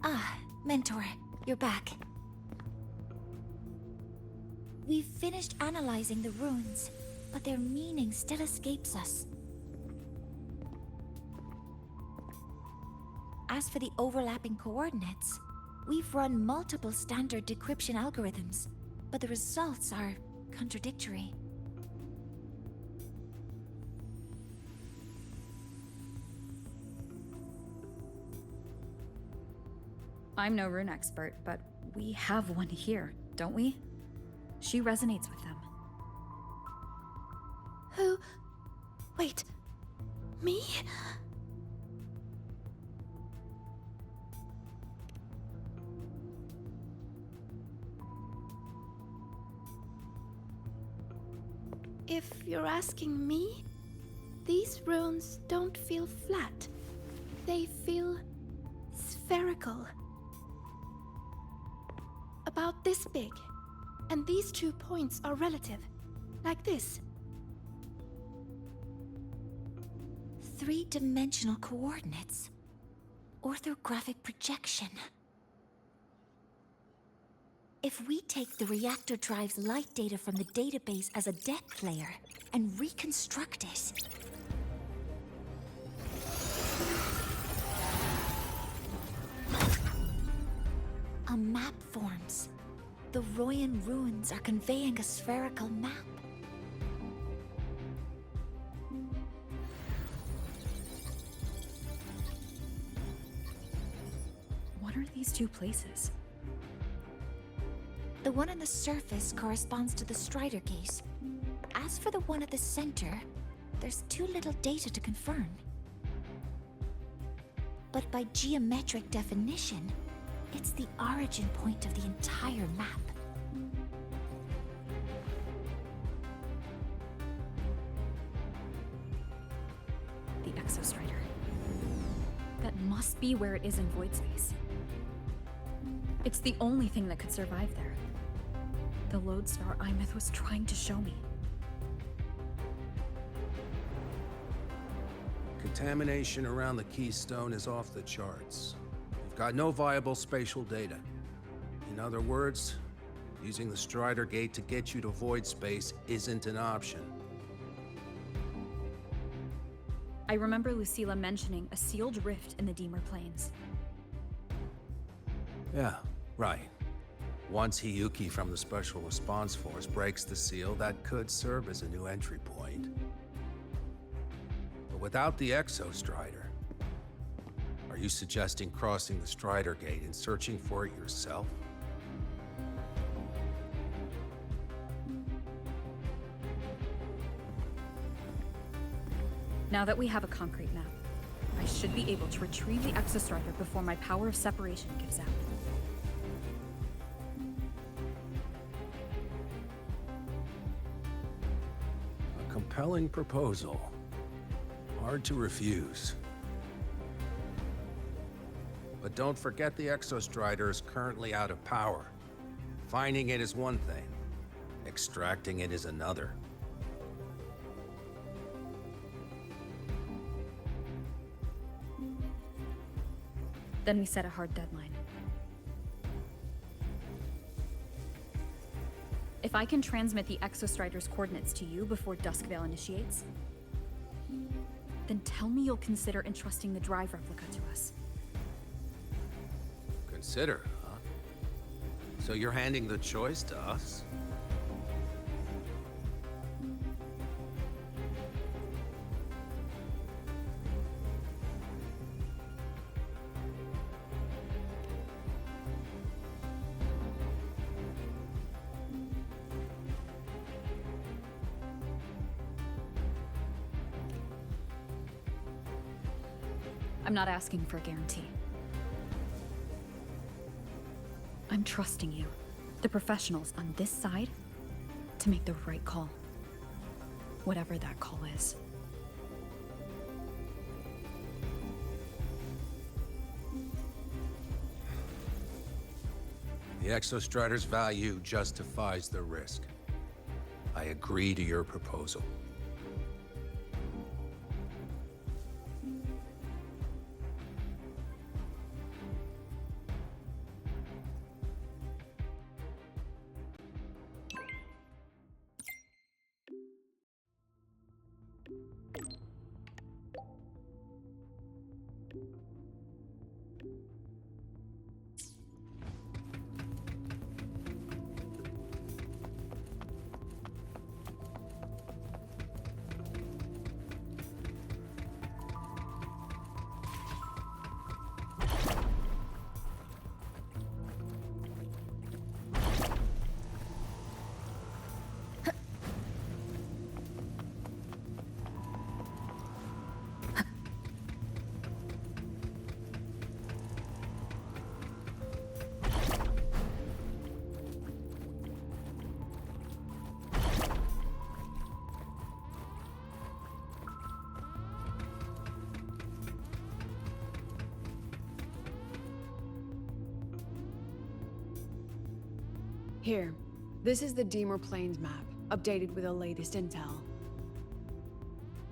Ah, Mentor, you're back. We've finished analyzing the runes, but their meaning still escapes us. As for the overlapping coordinates, we've run multiple standard decryption algorithms, but the results are contradictory. I'm no rune expert, but we have one here, don't we? She resonates with them. Who? Wait. Me? If you're asking me, these runes don't feel flat. They feel spherical. About this big. And these 2 points are relative. Like this. 3-dimensional coordinates. Orthographic projection. If we take the reactor drive's light data from the database as a depth layer and reconstruct it... a map forms. The Royan runes are conveying a spherical map. What are these 2 places? The one on the surface corresponds to the Strider case. As for the one at the center, there's too little data to confirm. But by geometric definition, it's the origin point of the entire map. The Exostrider. That must be where it is in void space. It's the only thing that could survive there. The lodestar Imeth was trying to show me. Contamination around the keystone is off the charts. We've got no viable spatial data. In other words, Using the Strider Gate to get you to Void Space isn't an option. I remember Lucilla mentioning a sealed rift in the Deemer Plains. Yeah, right. Once Hiyuki from the Special Response Force breaks the seal, that could serve as a new entry point. But without the Exostrider, are you suggesting crossing the Strider Gate and searching for it yourself? Now that we have a concrete map, I should be able to retrieve the Exostrider before my power of separation gives out. A compelling proposal. Hard to refuse. But don't forget the Exostrider is currently out of power. Finding it is one thing. Extracting it is another. Then we set a hard deadline. If I can transmit the Exostrider's coordinates to you before Duskvale initiates, then tell me you'll consider entrusting the drive replica to us. Consider, huh? So you're handing the choice to us? I'm not asking for a guarantee. I'm trusting you, the professionals on this side, to make the right call. Whatever that call is. The Exostrider's value justifies the risk. I agree to your proposal. Here, this is the Deemer Plains map, updated with the latest intel.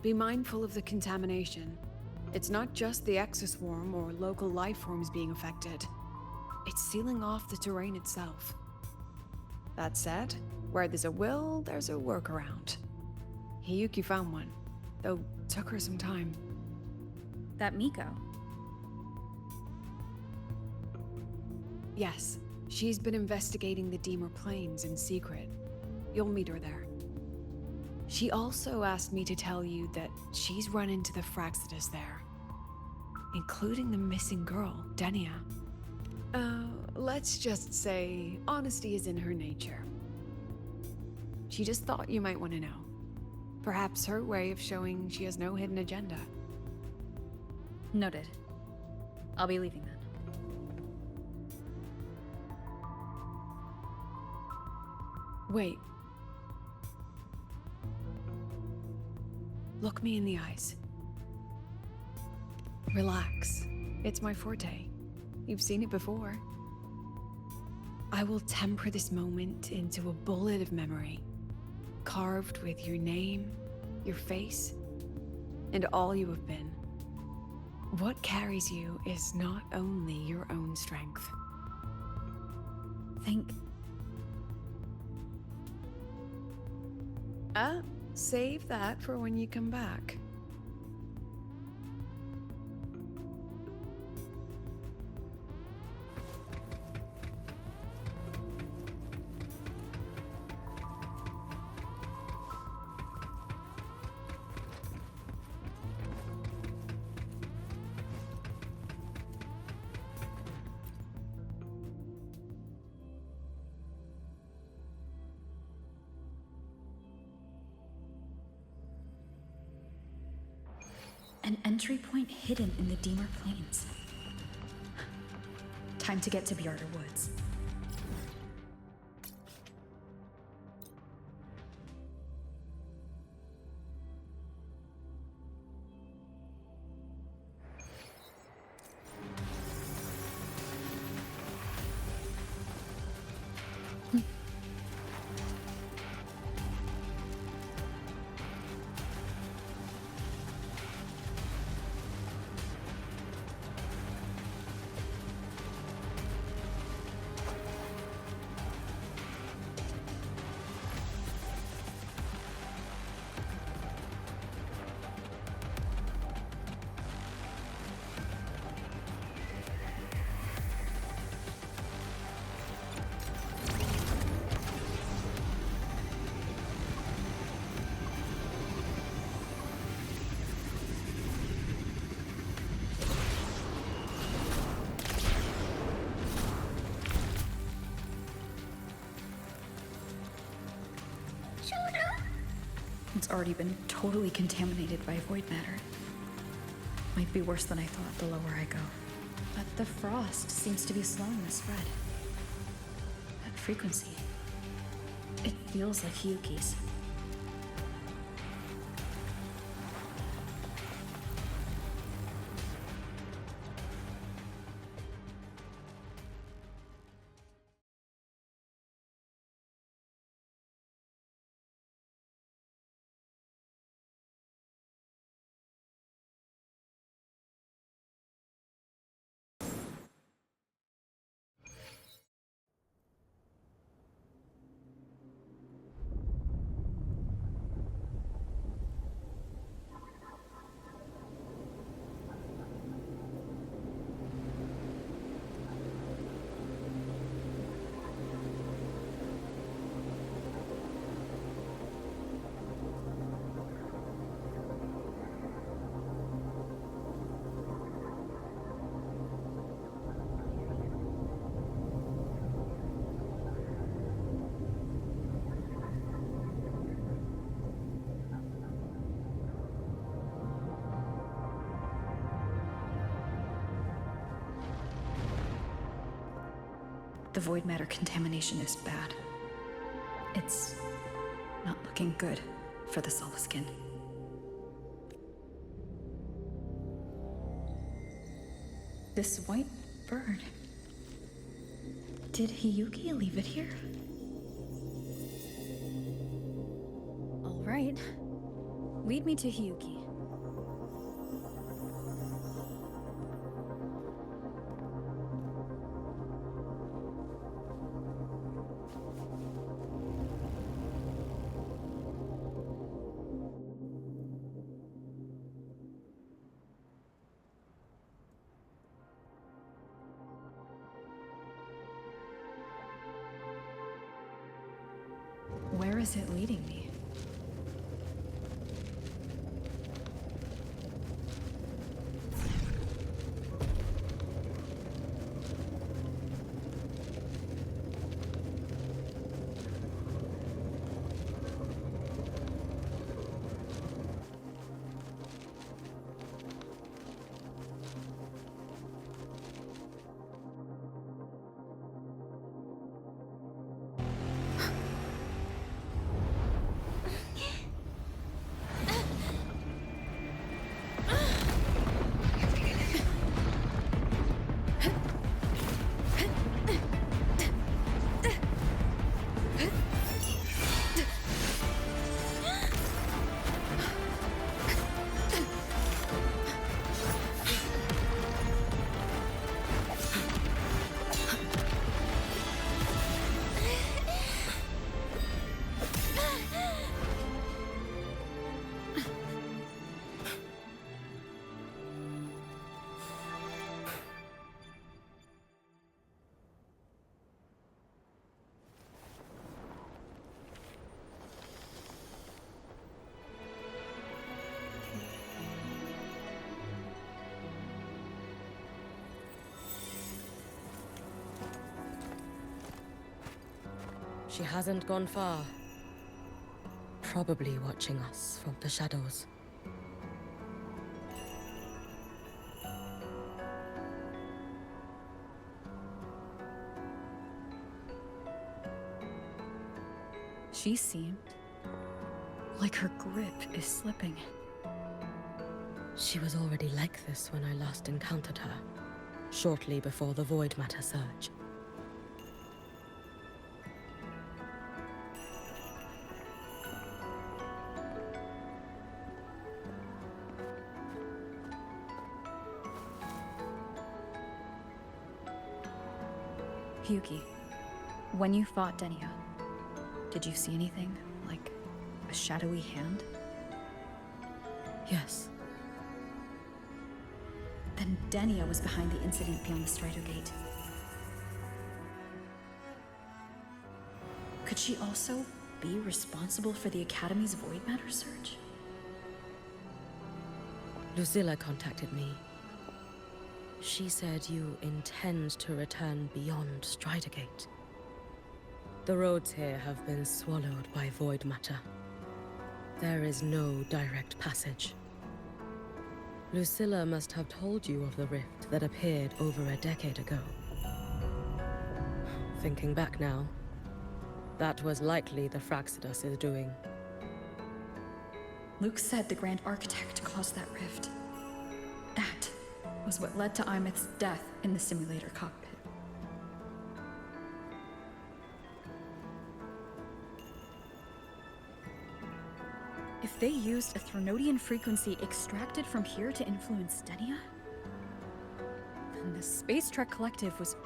Be mindful of the contamination. It's not just the exoswarm or local life forms being affected. It's sealing off the terrain itself. That said, where there's a will, there's a workaround. Hiyuki found one, though took her some time. That Miko? Yes, she's been investigating the Deemer Plains in secret. You'll meet her there. She also asked me to tell you that she's run into the Fraxidus there, including the missing girl, Denia. Let's just say honesty is in her nature. She just thought you might want to know. Perhaps her way of showing she has no hidden agenda. Noted. I'll be leaving then. Wait. Look me in the eyes. Relax. It's my forte. You've seen it before. I will temper this moment into a bullet of memory, carved with your name, your face, and all you have been. What carries you is not only your own strength. Thank Save that for when you come back. An entry point hidden in the Deemer Plains. Time to get to Bjarter Woods. It's already been totally contaminated by void matter. Might be worse than I thought the lower I go. But the frost seems to be slowing the spread. That frequency. It feels like Hiyuki's. The void matter contamination is bad. It's not looking good for the Solaskin. This white bird. Did Hiyuki leave it here? All right. Lead me to Hiyuki. Where is it leading me? She hasn't gone far. Probably watching us from the shadows. She seemed like her grip is slipping. She was already like this when I last encountered her, shortly before the Void Matter surge. Hyuki, when you fought Denia, did you see anything, like a shadowy hand? Yes. Then Denia was behind the incident beyond the Strider Gate. Could she also be responsible for the Academy's Void Matter surge? Lucilla contacted me. She said you intend to return beyond Strider Gate. The roads here have been swallowed by Void Matter. There is no direct passage. Lucilla must have told you of the rift that appeared over a decade ago. Thinking back now, that was likely the Fraxidus' doing. Luke said the Grand Architect caused that rift. That was what led to Imeth's death in the simulator cockpit. If they used a Threnodian frequency extracted from here to influence Denia, then the Space Trek Collective was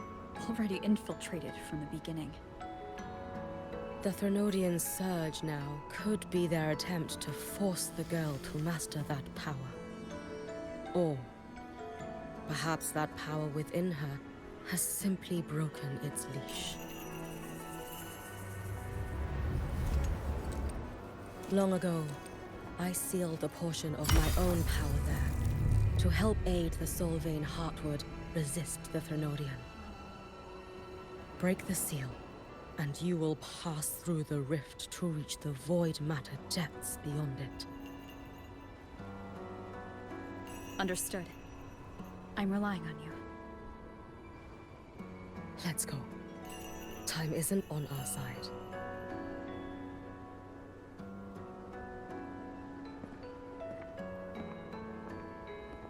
already infiltrated from the beginning. The Threnodian surge now could be their attempt to force the girl to master that power. Or perhaps that power within her has simply broken its leash. Long ago, I sealed a portion of my own power there to help aid the Solvane Heartwood resist the Threnodian. Break the seal, and you will pass through the rift to reach the Void Matter depths beyond it. Understood. I'm relying on you. Let's go. Time isn't on our side.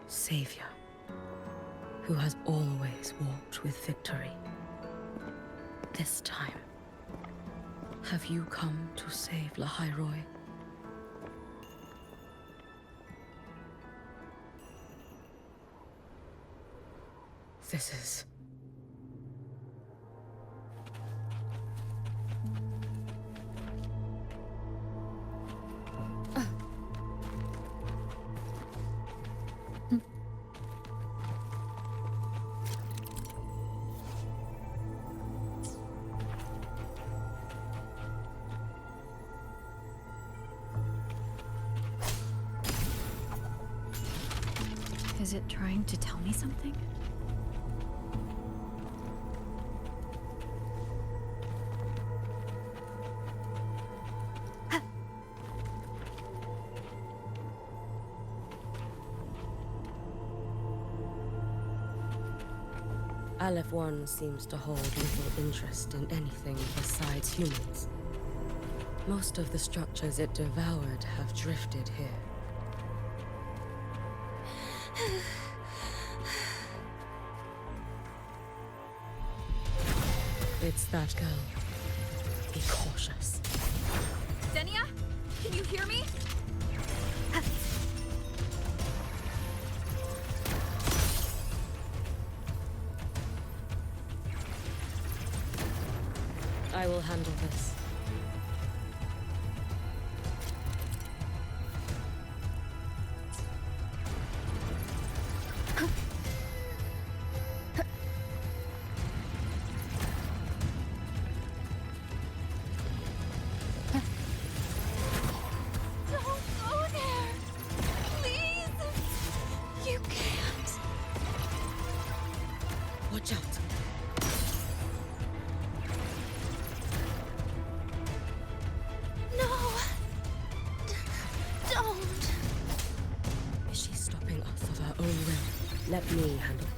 Savior, who has always walked with victory. This time, have you come to save Lahairoi? This is... Is it trying to tell me something? Aleph One seems to hold little interest in anything besides humans. Most of the structures it devoured have drifted here. It's that girl. Be cautious. Denia? Can you hear me? I will handle this. Let me handle it.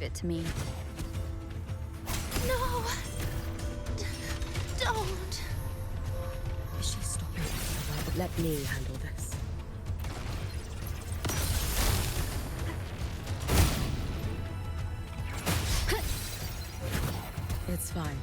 It to me. No! Don't! Is she stopping it? But let me handle this. It's fine.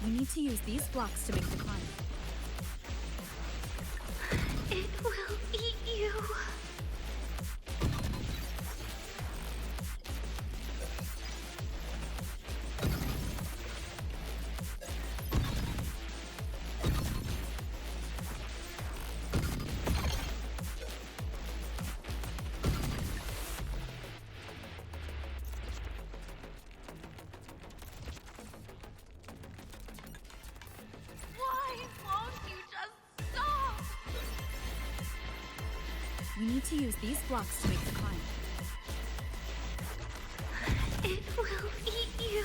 We need to use these blocks to make the climb. It will eat you. We need to use these blocks to make the climb. It will eat you.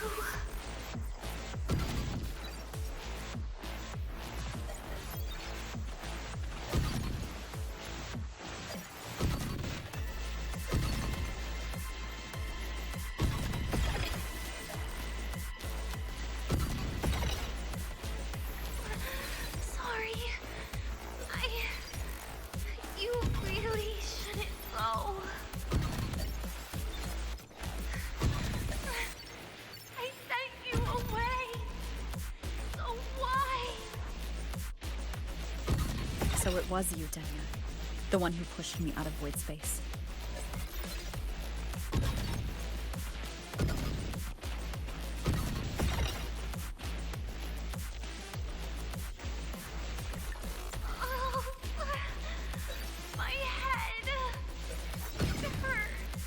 Sorry. You really shouldn't go. I sent you away. So why? So it was you, Denia. The one who pushed me out of void space. Oh, my head. It hurts.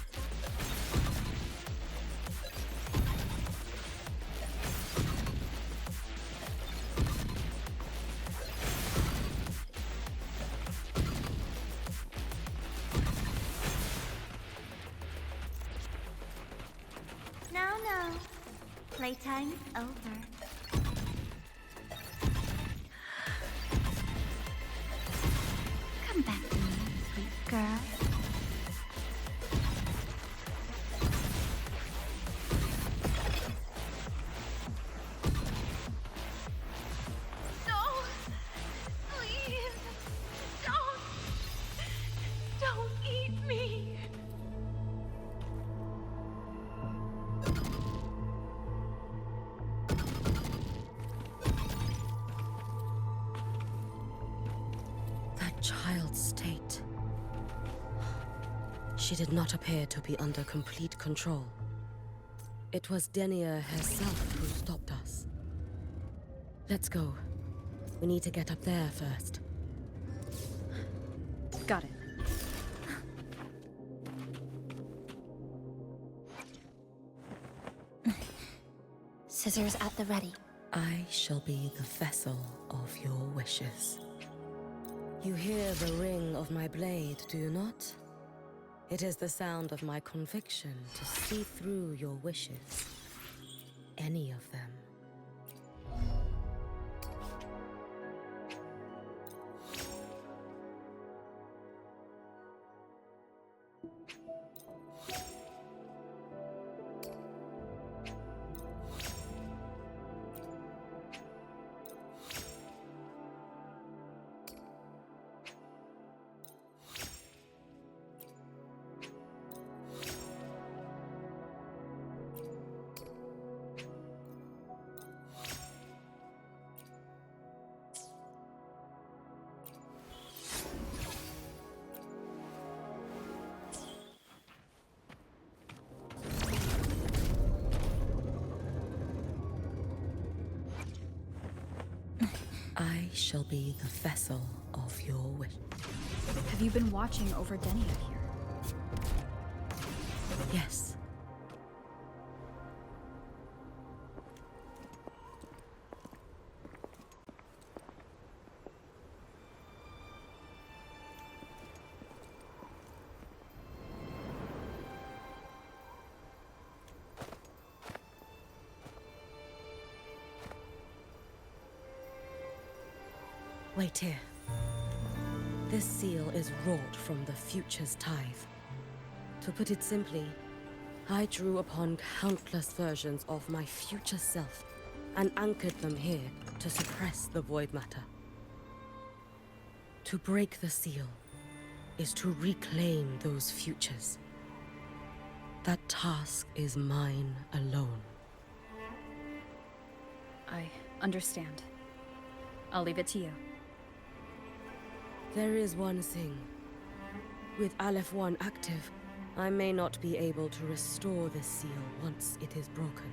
No. Playtime's over. Come back to me, sweet girl. No. Please. Don't eat me. That child's state. She did not appear to be under complete control. It was Denia herself who stopped us. Let's go. We need to get up there first. Got it. Scissors at the ready. I shall be the vessel of your wishes. You hear the ring of my blade, do you not? It is the sound of my conviction to see through your wishes. Any of them. I shall be the vessel of your wish. Have you been watching over Denia here? Yes. Wait here. This seal is wrought from the future's tithe. To put it simply, I drew upon countless versions of my future self and anchored them here to suppress the void matter. To break the seal is to reclaim those futures. That task is mine alone. I understand. I'll leave it to you. There is one thing. With Aleph 1 active, I may not be able to restore this seal once it is broken.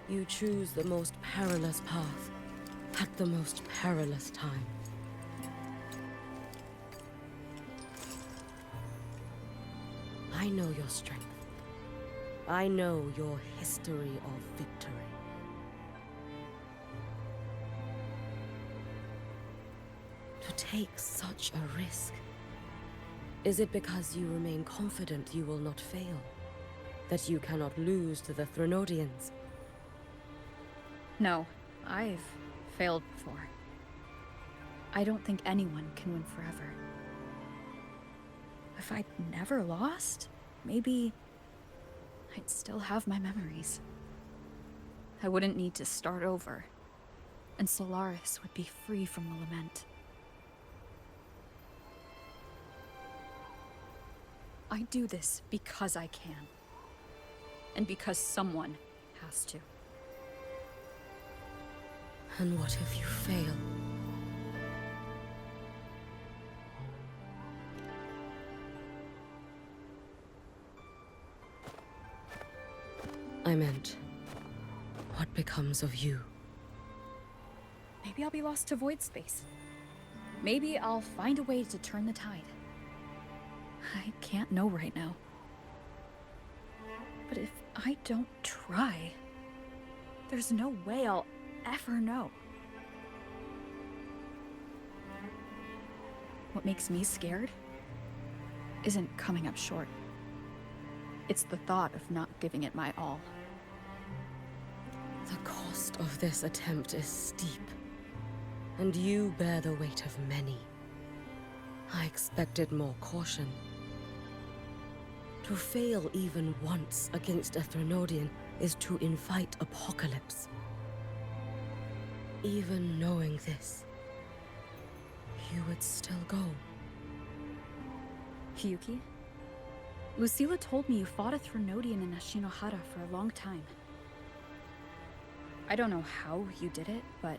You choose the most perilous path at the most perilous time. I know your strength. I know your history of victory. To take such a risk? Is it because you remain confident you will not fail? That you cannot lose to the Threnodians? No, I've failed before. I don't think anyone can win forever. If I'd never lost, maybe I'd still have my memories. I wouldn't need to start over, and Solaris would be free from the lament. I do this because I can. And because someone has to. And what if you fail? I meant, what becomes of you? Maybe I'll be lost to void space. Maybe I'll find a way to turn the tide. I can't know right now. But if I don't try, there's no way I'll ever know. What makes me scared isn't coming up short. It's the thought of not giving it my all. The cost of this attempt is steep, and you bear the weight of many. I expected more caution. To fail even once against a Threnodian is to invite apocalypse. Even knowing this, you would still go. Hiyuki? Lucilla told me you fought a Threnodian in Ashinohara for a long time. I don't know how you did it, but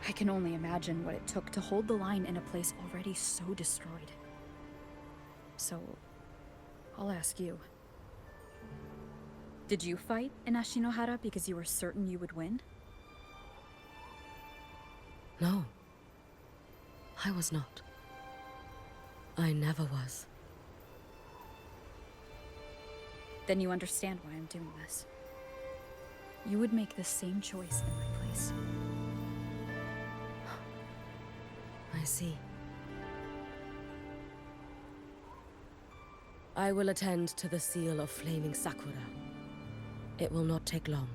I can only imagine what it took to hold the line in a place already so destroyed. So, I'll ask you. Did you fight in Ashinohara because you were certain you would win? No. I was not. I never was. Then you understand why I'm doing this. You would make the same choice in my place. I see. I will attend to the seal of flaming Sakura. It will not take long.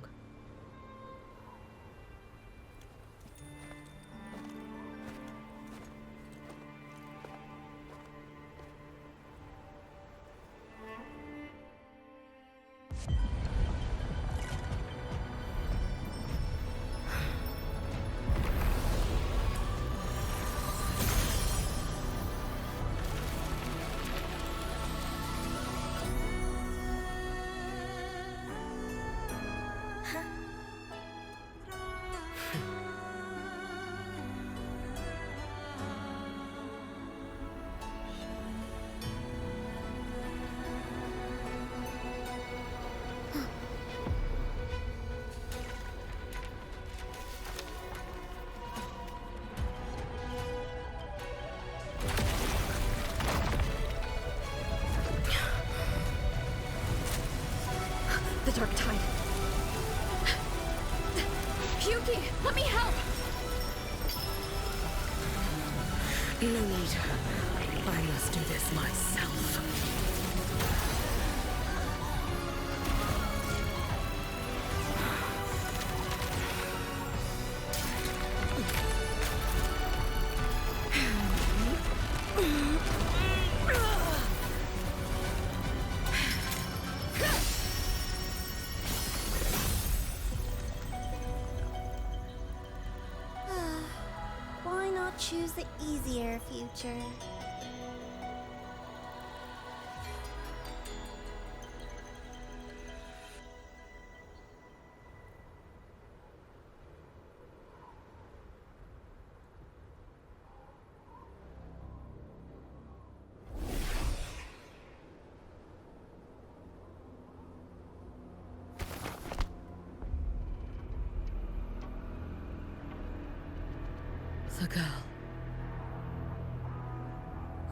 The Dark Tide. Hyuki, let me help! No need. I must do this myself. Why not choose the easier future? The girl.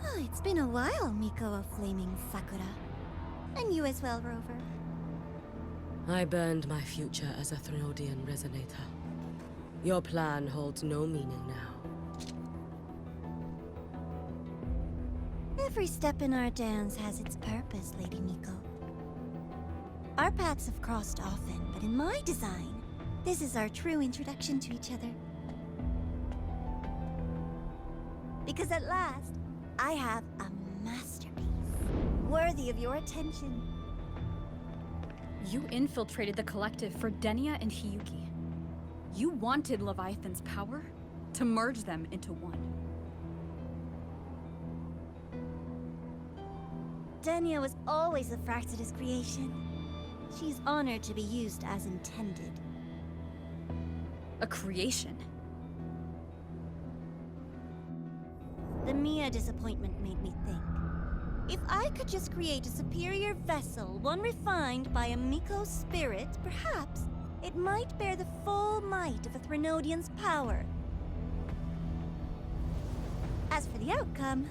Oh, it's been a while, Miko of Flaming Sakura. And you as well, Rover. I burned my future as a Threnodian resonator. Your plan holds no meaning now. Every step in our dance has its purpose, Lady Miko. Our paths have crossed often, but in my design, this is our true introduction to each other. Because at last, I have a masterpiece, worthy of your attention. You infiltrated the collective for Denia and Hiyuki. You wanted Leviathan's power to merge them into one. Denia was always a Fractidus creation. She's honored to be used as intended. A creation? The Mia disappointment made me think. If I could just create a superior vessel, one refined by a Miko spirit, perhaps it might bear the full might of a Threnodian's power. As for the outcome,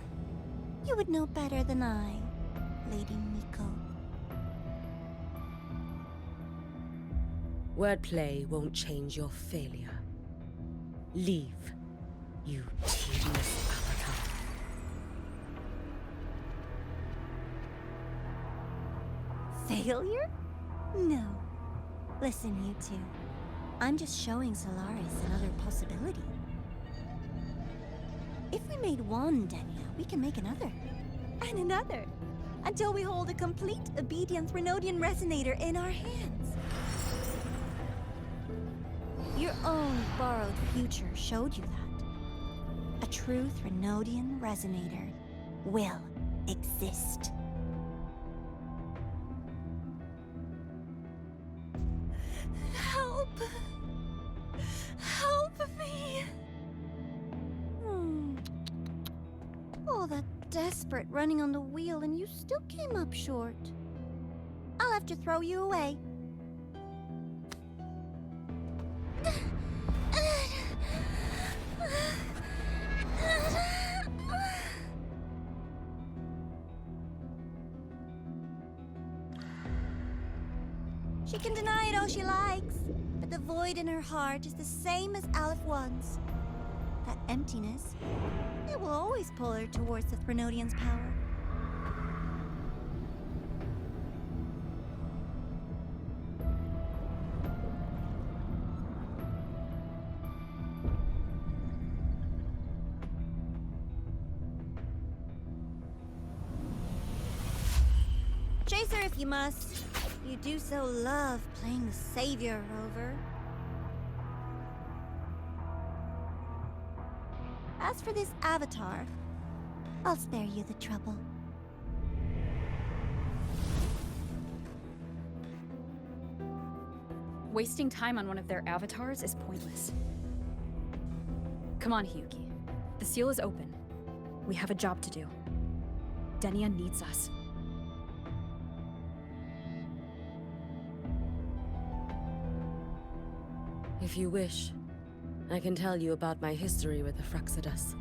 you would know better than I, Lady Miko. Wordplay won't change your failure. Leave, you tedious avatar. Failure? No. Listen, you two. I'm just showing Solaris another possibility. If we made one Denia, we can make another. And another. Until we hold a complete obedient Threnodian resonator in our hands. Your own borrowed future showed you that. A true Threnodian resonator will exist. Help! Help me! All that desperate running on the wheel and you still came up short. I'll have to throw you away. She can deny it all she likes, but the void in her heart is the same as Aleph One's. That emptiness, it will always pull her towards the Threnodian's power. Chase her if you must. You do so love playing the savior, Rover. As for this avatar, I'll spare you the trouble. Wasting time on one of their avatars is pointless. Come on, Hiyuki. The seal is open. We have a job to do. Denia needs us. If you wish, I can tell you about my history with the Fraxidus.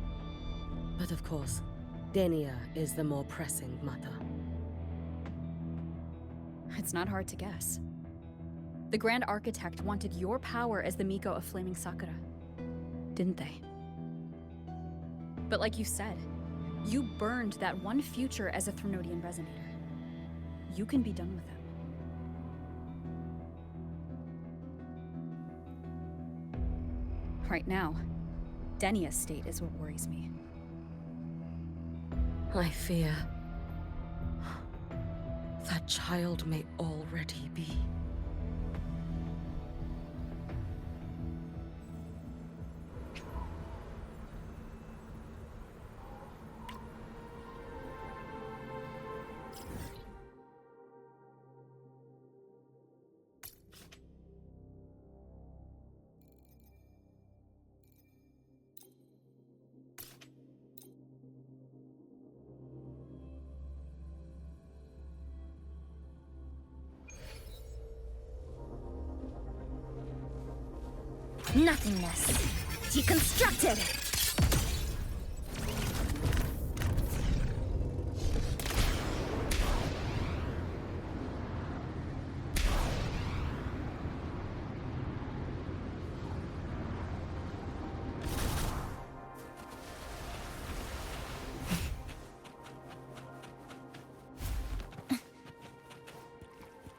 But of course, Denia is the more pressing matter. It's not hard to guess. The Grand Architect wanted your power as the Miko of Flaming Sakura, didn't they? But like you said, you burned that one future as a Threnodian Resonator. You can be done with them. Right now, Denia's state is what worries me. I fear that child may already be. Nothingness. Deconstructed!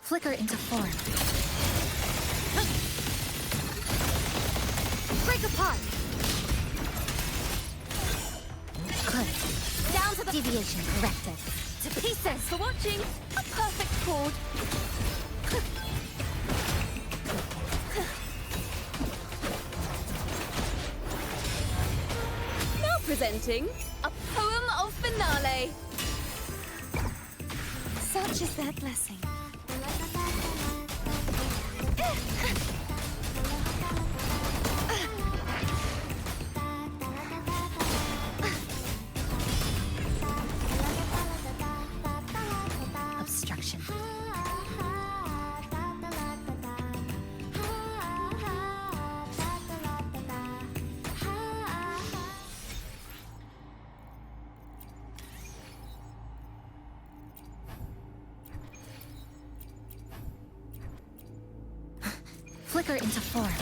Flicker into form. Break apart! Good. Down to the deviation corrected. To pieces! For watching! A perfect chord! Now presenting a poem of finale. Such is their blessing. Obstruction. Flicker into form.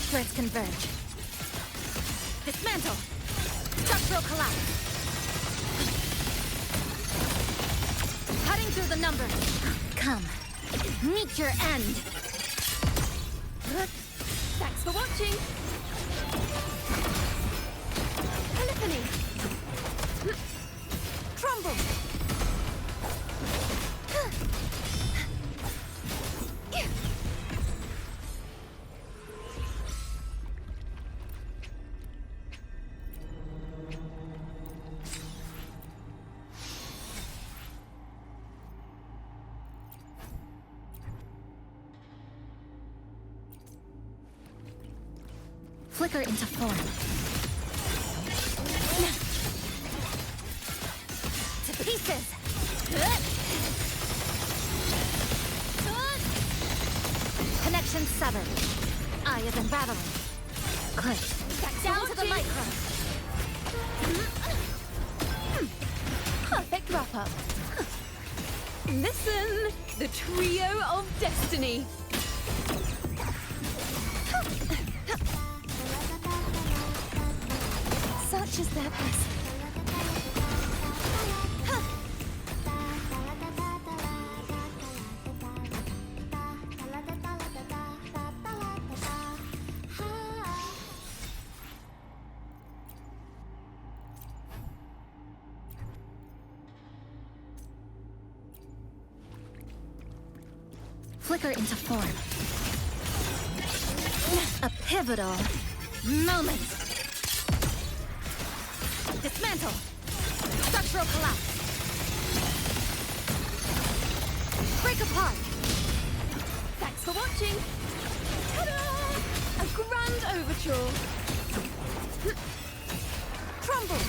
Threads converge. Dismantle. Structural collapse. Cutting through the numbers. Come. Meet your end. Thanks for watching. Polyphony. Crumble. Flicker into form. To pieces! Connection severed. Eye is unraveling. Good. Down to the micro. Perfect wrap-up. Listen, the trio of destiny. Such is their blessing. Flicker into form. A pivotal moment. Dismantle. Structural collapse. Break apart. Thanks for watching. Ta-da! A grand overture. Crumble.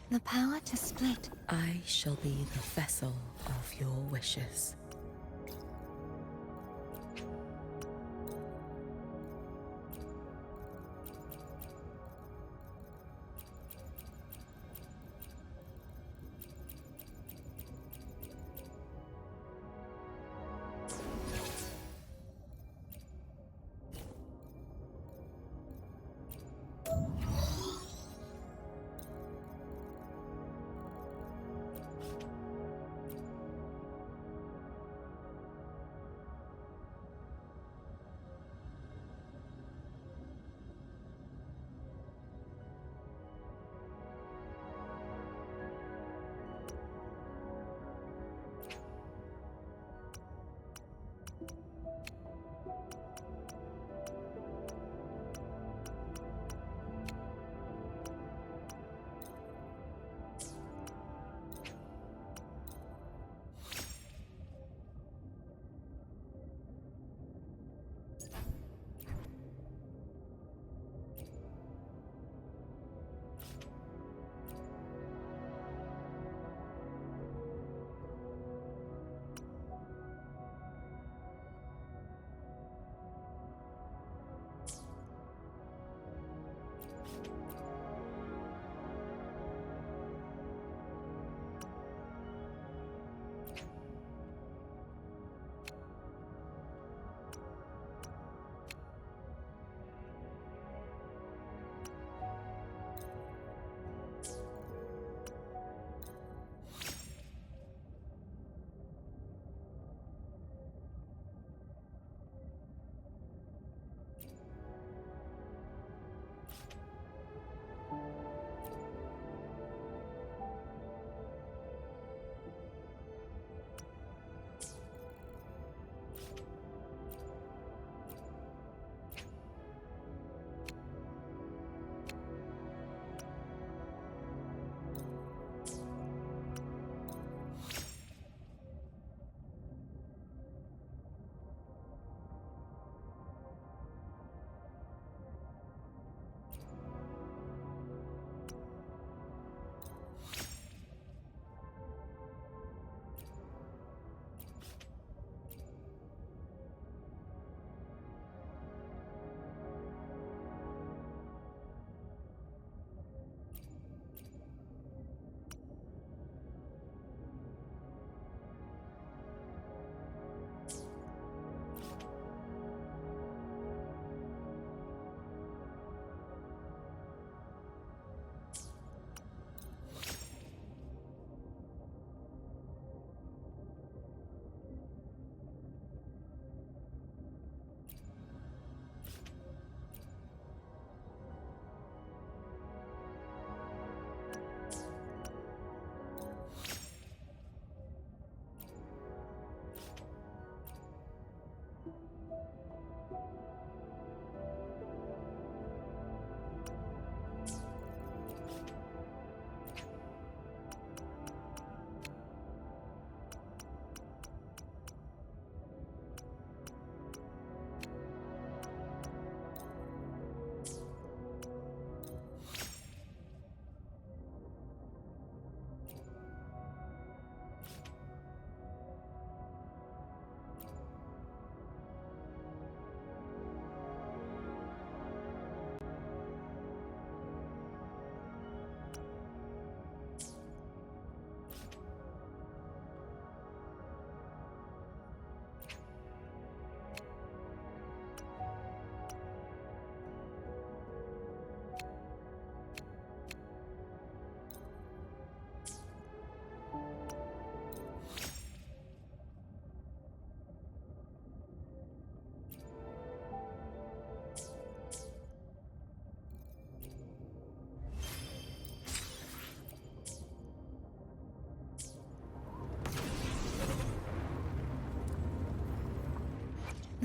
The power to split. I shall be the vessel of your wishes.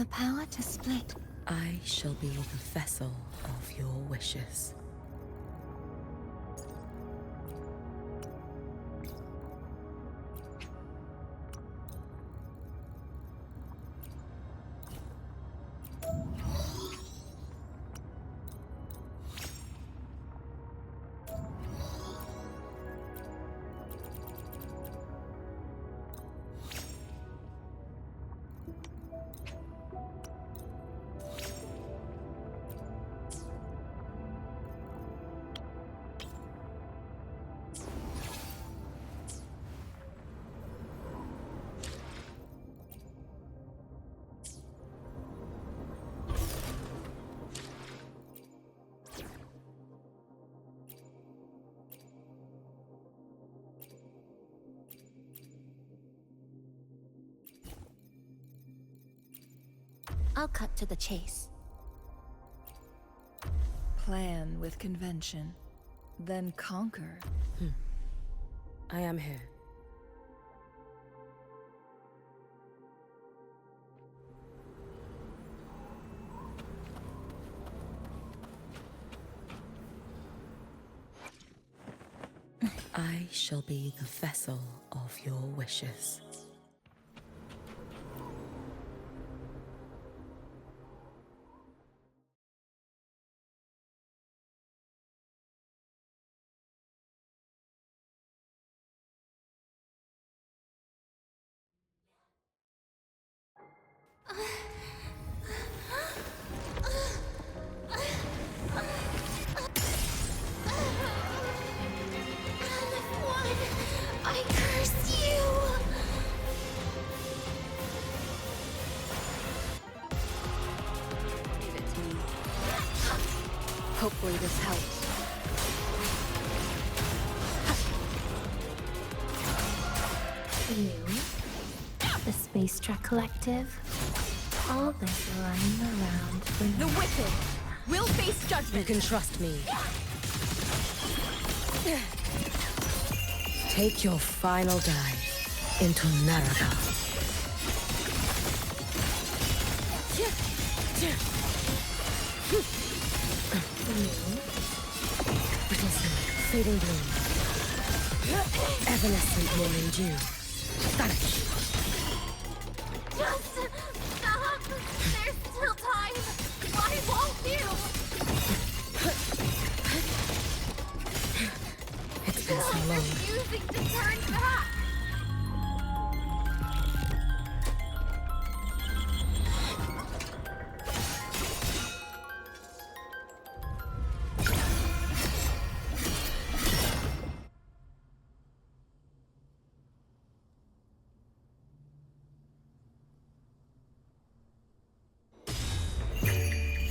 The power to split. I shall be the vessel of your wishes. I'll cut to the chase. Plan with convention, then conquer. I am here. I shall be the vessel of your wishes. I curse you! Leave it to me. Hopefully this helps. You, the Space Trek Collective, all this running around for The wicked will face judgment. You can trust me. Take your final dive into Naraga. Whittlesey, fading bloom. Evanescent morning dew. Vanish. Just stop! There's still time! Why won't you? It's been so long. Refusing to turn back!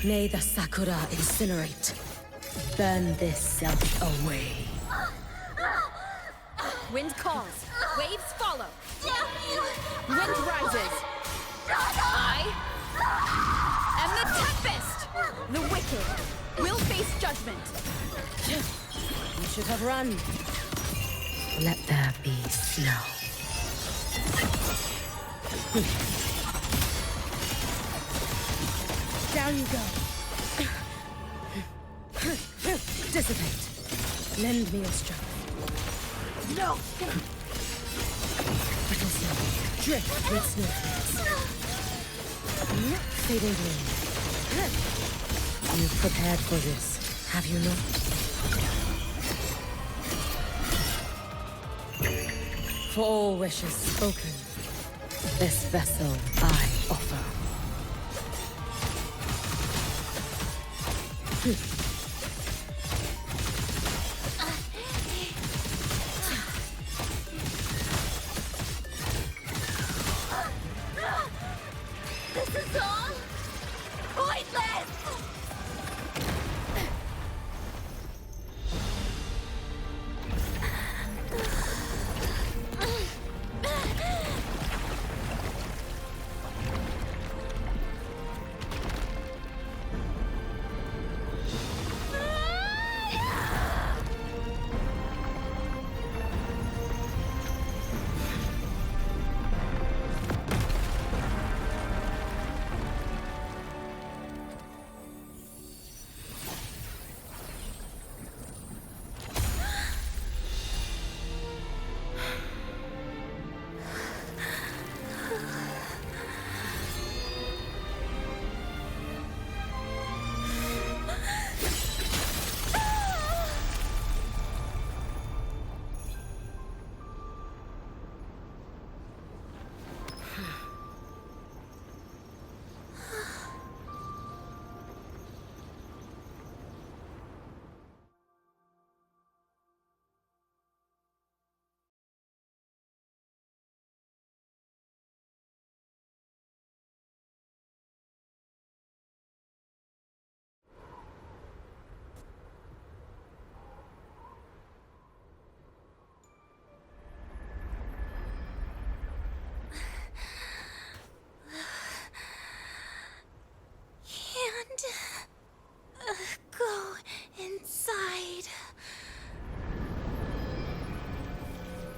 May the Sakura incinerate. Burn this self away. Wind calls, waves follow. Damn you! Wind rises. I am the Tempest. The wicked will face judgment. You should have run. Let there be snow. Down you go. Dissipate. Lend me your strength. No! Brittle snow. Drift with snowflakes. Fading bloom. You've prepared for this, have you not? For all wishes spoken, this vessel I offer. This is all pointless!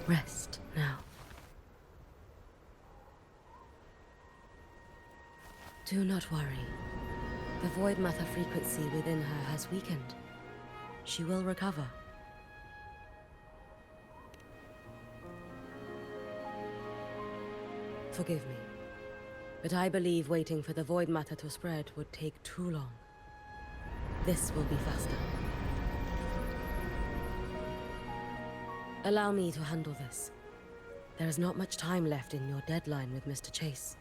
Rest now. Do not worry. The void matter frequency within her has weakened. She will recover. Forgive me, but I believe waiting for the void matter to spread would take too long. This will be faster. Allow me to handle this. There is not much time left in your deadline with Mr. Chase.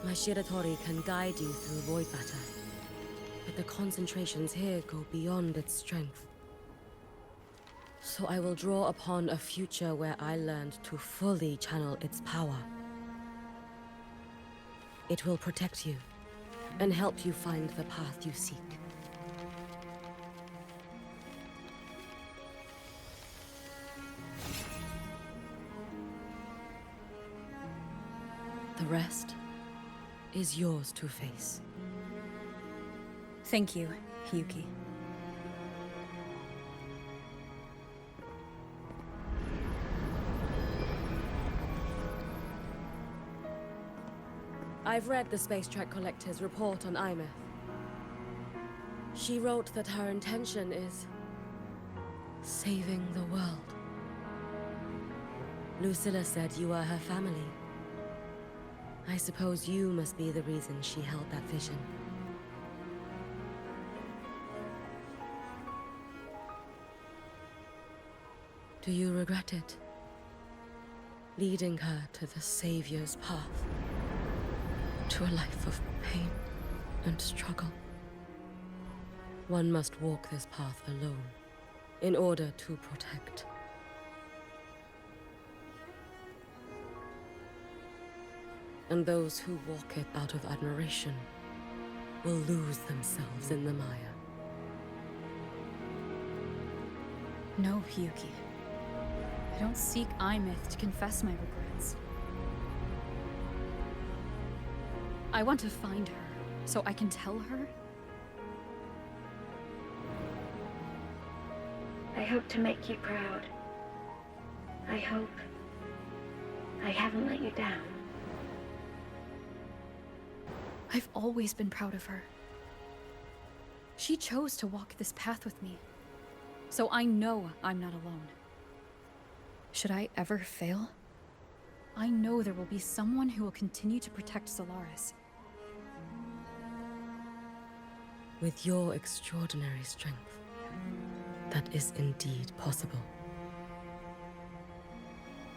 My Shiratori can guide you through void matter, but the concentrations here go beyond its strength. So I will draw upon a future where I learned to fully channel its power. It will protect you and help you find the path you seek. The rest is yours to face. Thank you, Hiyuki. I've read the Space Trek Collector's report on Imeth. She wrote that her intention is saving the world. Lucilla said you are her family. I suppose you must be the reason she held that vision. Do you regret it? Leading her to the Savior's path? To a life of pain and struggle? One must walk this path alone in order to protect. And those who walk it out of admiration will lose themselves in the mire. No, Hiyuki. I don't seek Imeth to confess my regrets. I want to find her, so I can tell her. I hope to make you proud. I hope I haven't let you down. I've always been proud of her. She chose to walk this path with me, so I know I'm not alone. Should I ever fail, I know there will be someone who will continue to protect Solaris. With your extraordinary strength, that is indeed possible.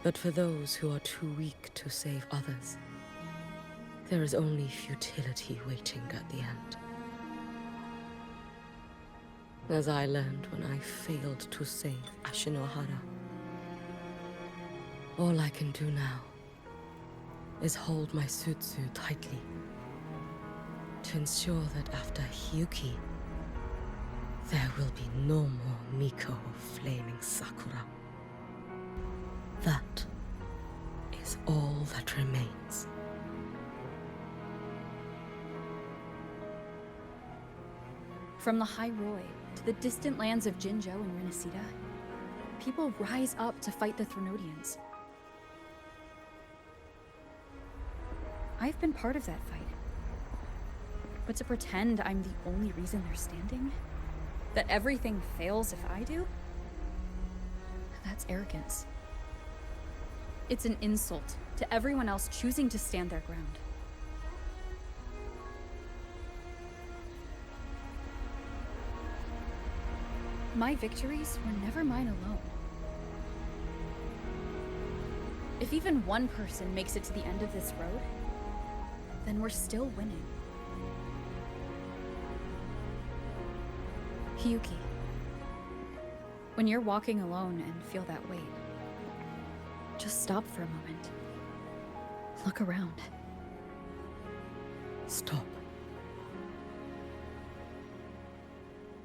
But for those who are too weak to save others, there is only futility waiting at the end. As I learned when I failed to save Ashinohara. All I can do now is hold my Sutsu tightly to ensure that after Hiyuki, there will be no more Miko of Flaming Sakura. That is all that remains. From the High Roy to the distant lands of Jinzhou and Renesita, people rise up to fight the Threnodians. I've been part of that fight. But to pretend I'm the only reason they're standing? That everything fails if I do? That's arrogance. It's an insult to everyone else choosing to stand their ground. My victories were never mine alone. If even one person makes it to the end of this road, then we're still winning. Hiyuki, when you're walking alone and feel that weight, just stop for a moment. Look around. Stop.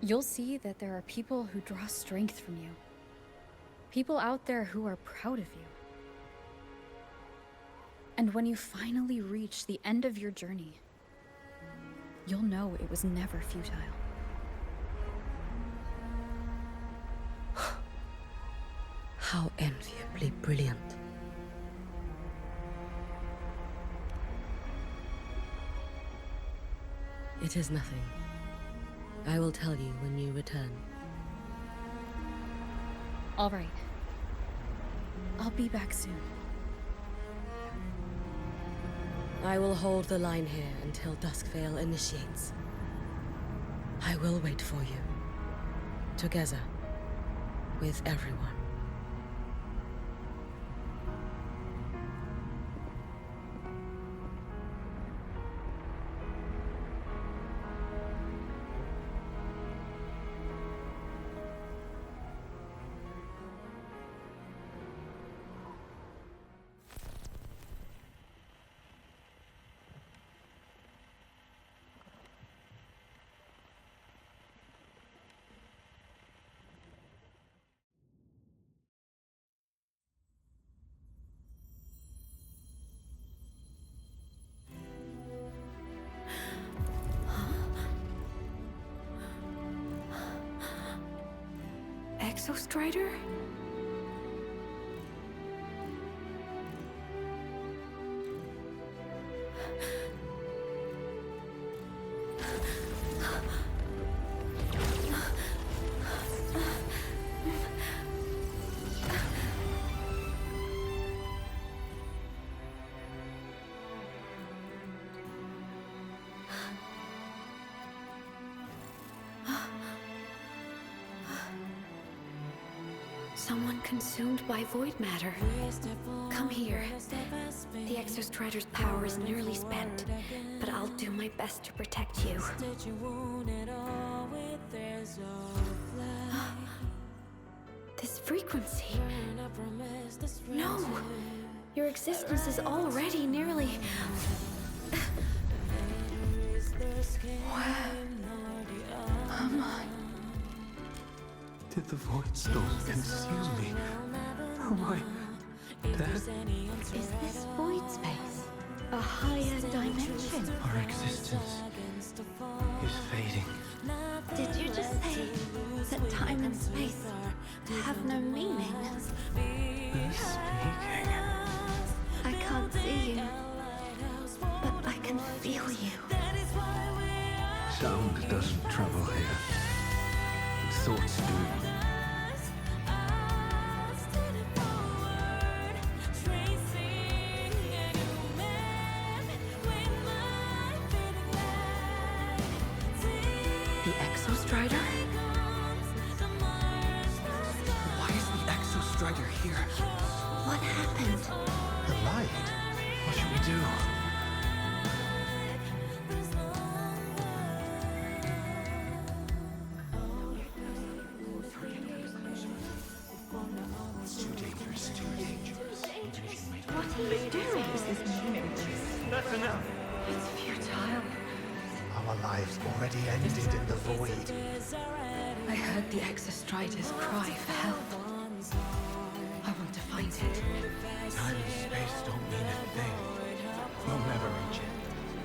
You'll see that there are people who draw strength from you. People out there who are proud of you. And when you finally reach the end of your journey, you'll know it was never futile. How enviably brilliant. It is nothing. I will tell you when you return. All right. I'll be back soon. I will hold the line here until Duskvale initiates. I will wait for you. Together. With everyone. Exostrider? Someone consumed by void matter. Come here. The Exostrider's power is nearly spent, but I'll do my best to protect you. This frequency. No! Your existence is already nearly... Where am I? Did the void storm consume me? Am I dead? Is this void space a higher dimension? Our existence is fading. Did you just say that time and space have no meaning? Who's speaking? I can't see you, but I can feel you. Sound doesn't travel here. Thoughts do. The Exostrider? Why is the Exostrider here? What happened? The light. What should we do? What are you doing? This is meaningless. That's enough. It's futile. Our lives already ended in the void. I heard the Exostrider's cry for help. I want to find it. Time and space don't mean a thing. We'll never reach it.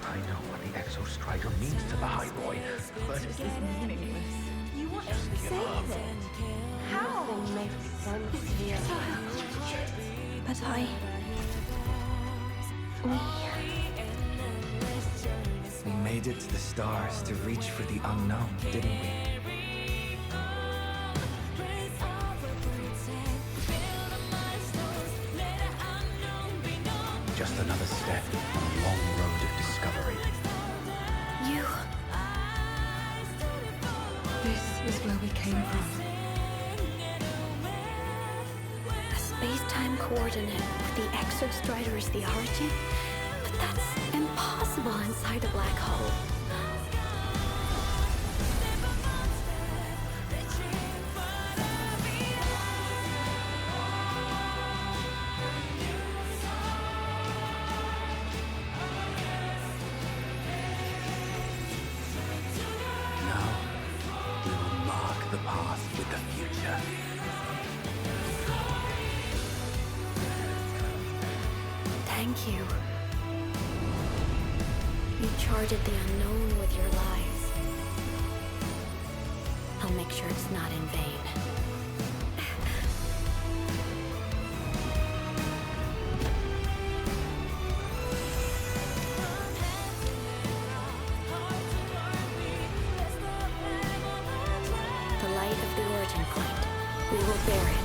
I know what the Exostrider means to the High Boy, but this is meaningless. You want to save it? How? It's futile. But We made it to the stars to reach for the unknown, didn't we? Just another step on a long road of discovery. You... This is where we came from. A space-time coordinate with the Exostrider as the origin? But that's impossible inside a black hole. Now, we will mark the path with the future. Thank you. You charted the unknown with your lives. I'll make sure it's not in vain. The light of the origin point. We will bear it.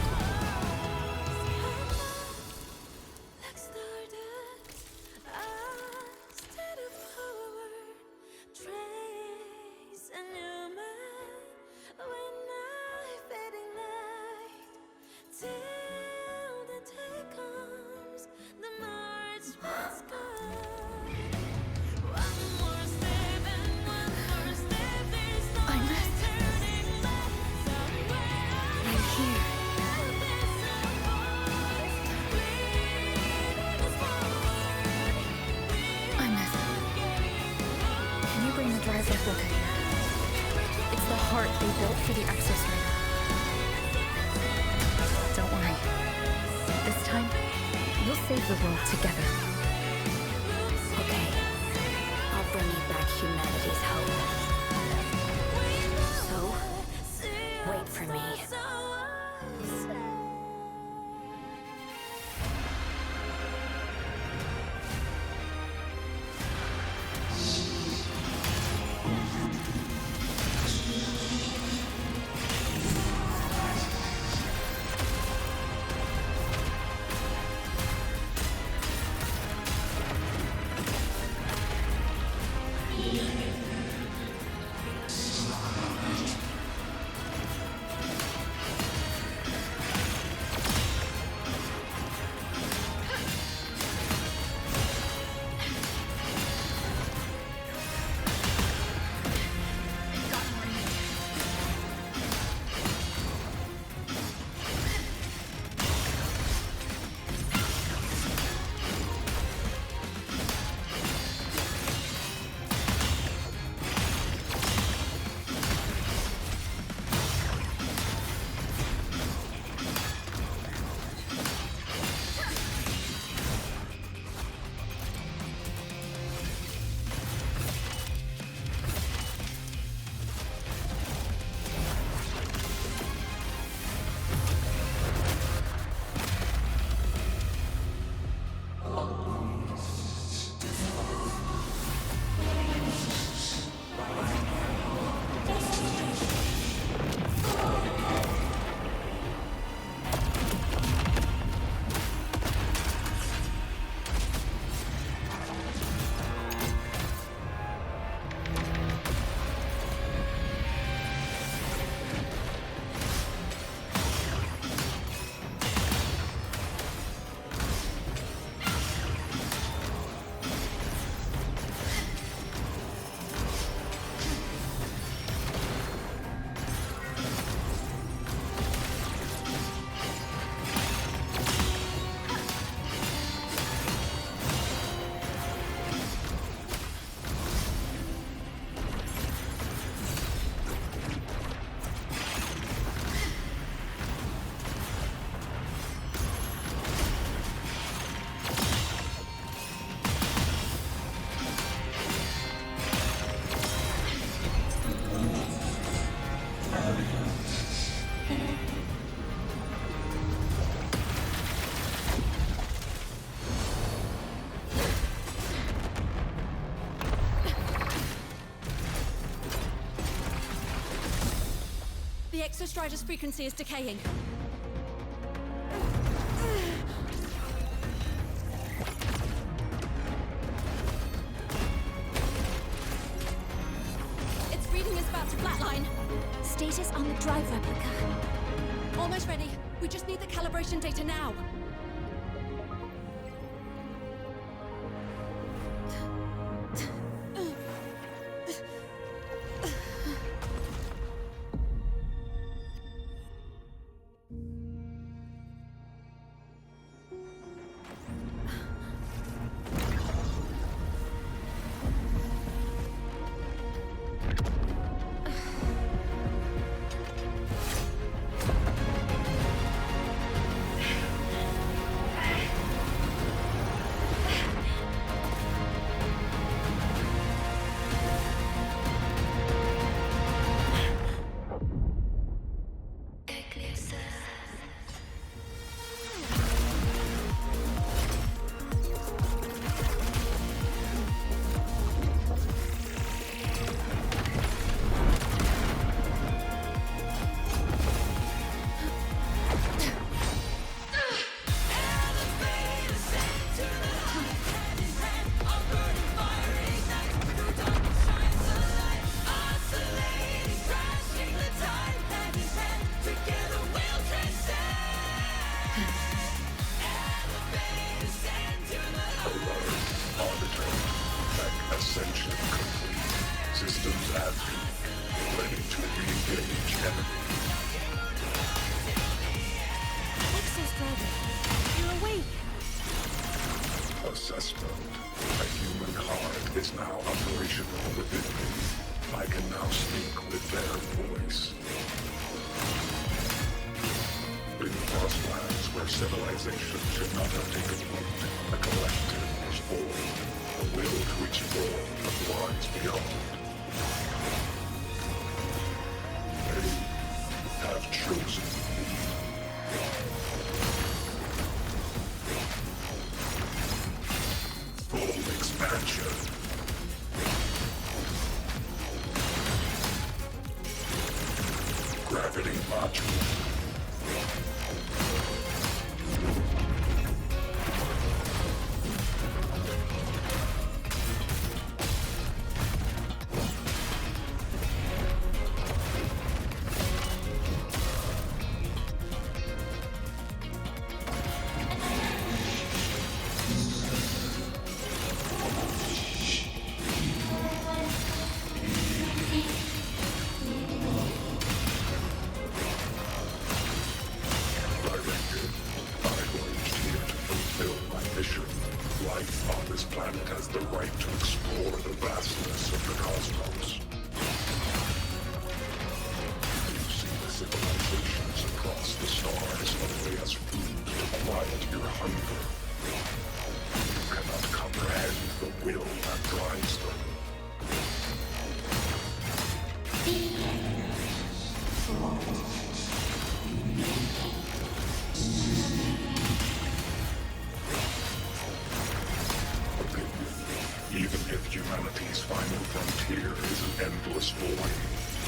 Drive replica here. It's the heart they built for the Exostrider. Don't worry. This time, we'll save the world together. Okay. I'll bring you back humanity's hope. So, wait for me. The Exostrider's frequency is decaying. Its reading is about to flatline. Status on the drive replica. Almost ready. We just need the calibration data now. Nav ready to re-engage enemy. Exostrator, you're awake. Assessment. A human heart is now operational within me. I can now speak with their voice. In Frostlands, where civilization should not have taken root, a collective was born. A will to explore what lies beyond. They have chosen me. Full expansion. Gravity module. Life on this planet has the right to explore the vastness of the cosmos. You see the civilizations across the stars only as food to quiet your hunger. You cannot comprehend the will that drives them. Even if humanity's final frontier is an endless void,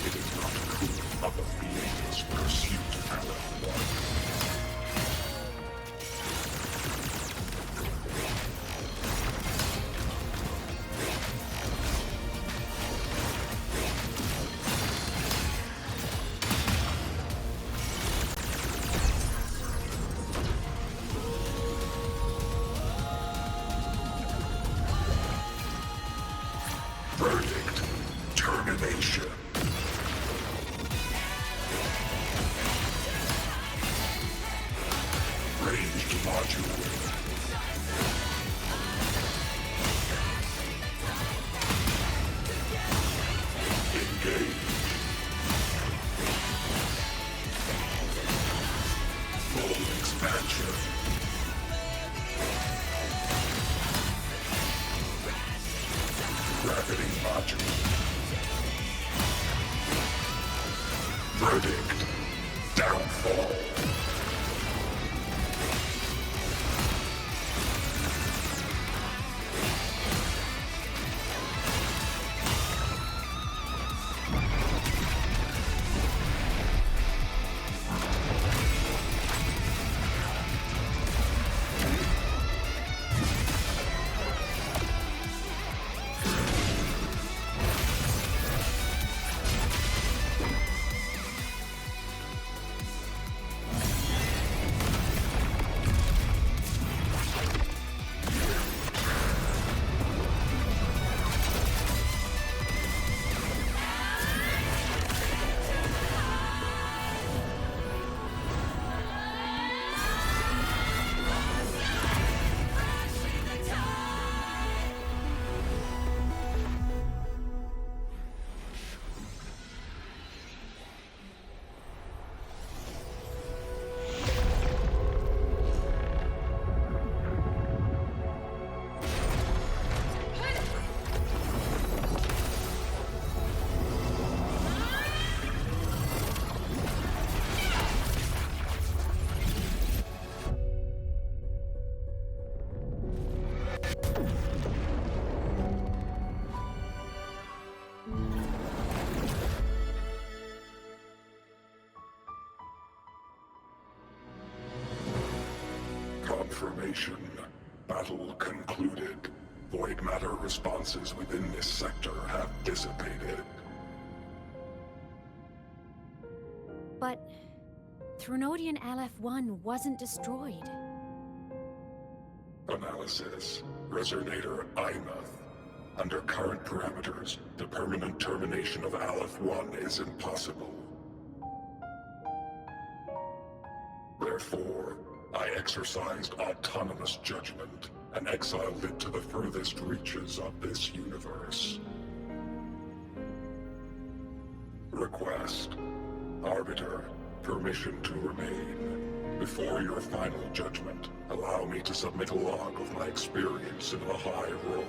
it is not proof of a meaningless pursuit of Aleph-1. Verdict. Termination. Ranged module. Engage. Full expansion. Gravity module. Verdict. Downfall. Confirmation. Battle concluded. Void matter responses within this sector have dissipated. But Threnodian LF-1 wasn't destroyed. Analysis. Resonator Imath. Under current parameters, the permanent termination of Aleph-1 is impossible. Therefore, I exercised autonomous judgment and exiled it to the furthest reaches of this universe. Request. Arbiter, permission to remain. Before your final judgment, allow me to submit a log of my experience in the High Roy.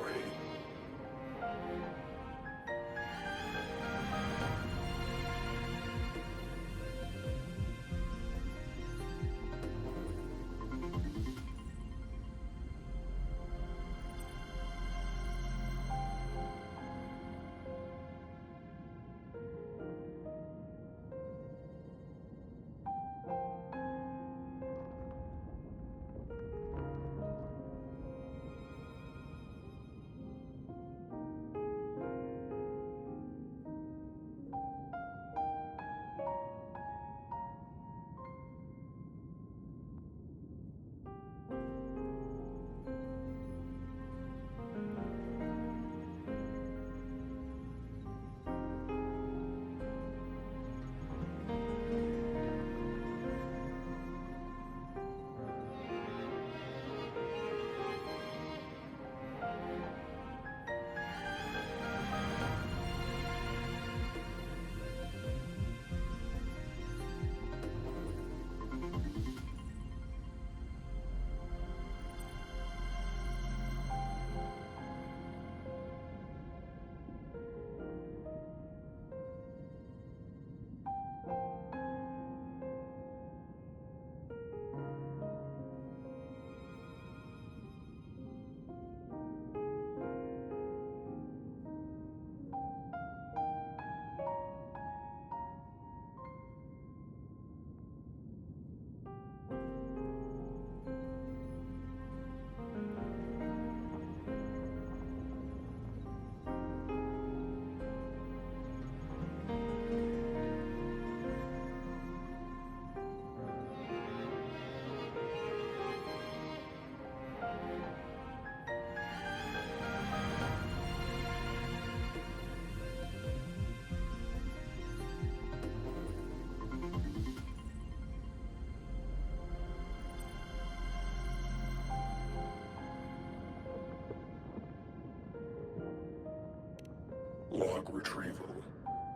Log retrieval.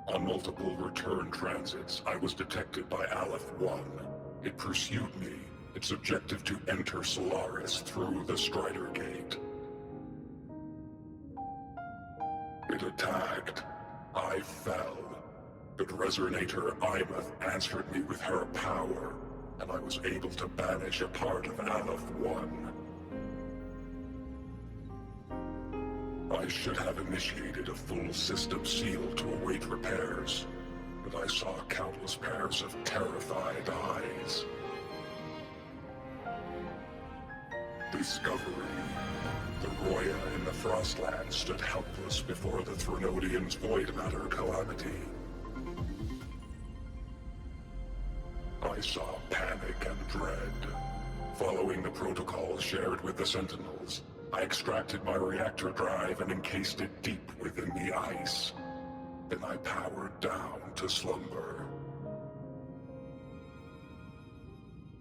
On multiple return transits, I was detected by Aleph-1. It pursued me, its objective to enter Solaris through the Strider Gate. It attacked. I fell. But Resonator Imeth answered me with her power, and I was able to banish a part of Aleph-1. I should have initiated a full system seal to await repairs, but I saw countless pairs of terrified eyes. Discovery. The Roya in the Frostland stood helpless before the Threnodians' void matter calamity. I saw panic and dread. Following the protocol shared with the Sentinels, I extracted my reactor drive and encased it deep within the ice. Then I powered down to slumber.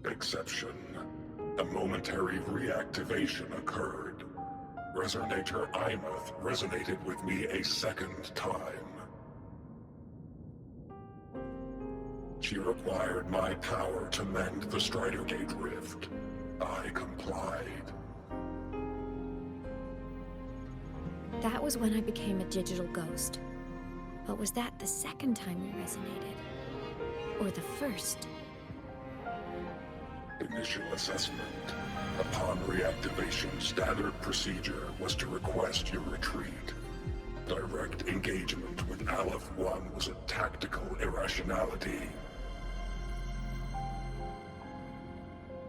Exception. A momentary reactivation occurred. Resonator Imeth resonated with me a second time. She required my power to mend the Strider Gate rift. I complied. That was when I became a digital ghost. But was that the second time we resonated? Or the first? Initial assessment. Upon reactivation, standard procedure was to request your retreat. Direct engagement with Aleph-1 was a tactical irrationality.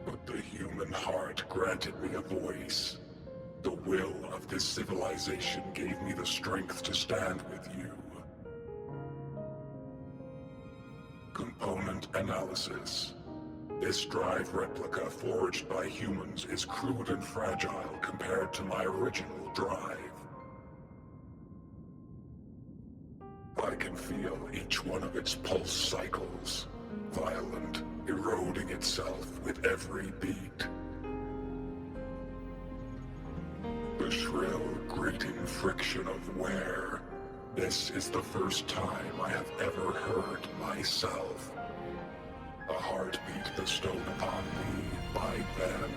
But the human heart granted me a voice. The will of this civilization gave me the strength to stand with you. Component analysis. This drive replica forged by humans is crude and fragile compared to my original drive. feel each one of its pulse cycles, violent, eroding itself with every beat. The shrill, grating friction of wear. This is the first time I have ever heard myself. A heartbeat bestowed upon me by them.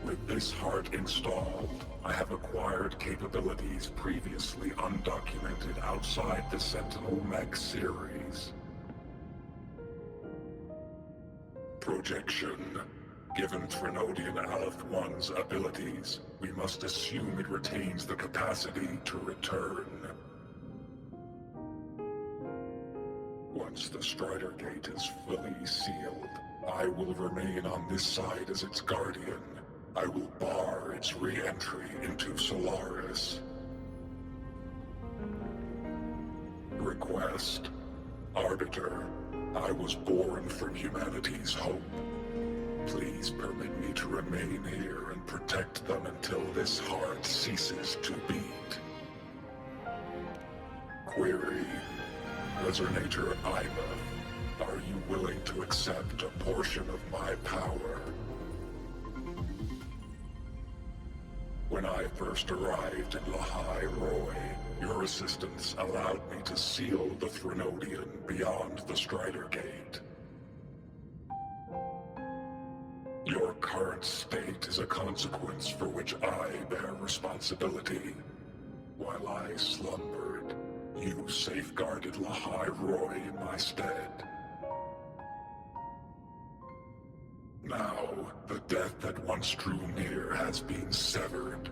With this heart installed, I have acquired capabilities previously undocumented outside the Sentinel Mech series. Projection. Given Trinodian Aleph 1's abilities, we must assume it retains the capacity to return. Once the Strider Gate is fully sealed, I will remain on this side as its guardian. I will bar its re-entry into Solaris. Request. Arbiter, I was born from humanity's hope. Please permit me to remain here and protect them until this heart ceases to beat. Query. Resonator Ima, are you willing to accept a portion of my power? When I first arrived in Lahai Roy, your assistance allowed me to seal the Threnodian beyond the Strider Gate. Your current state is a consequence for which I bear responsibility. While I slumbered, you safeguarded Lahai Roy in my stead. Now, the death that once drew near has been severed.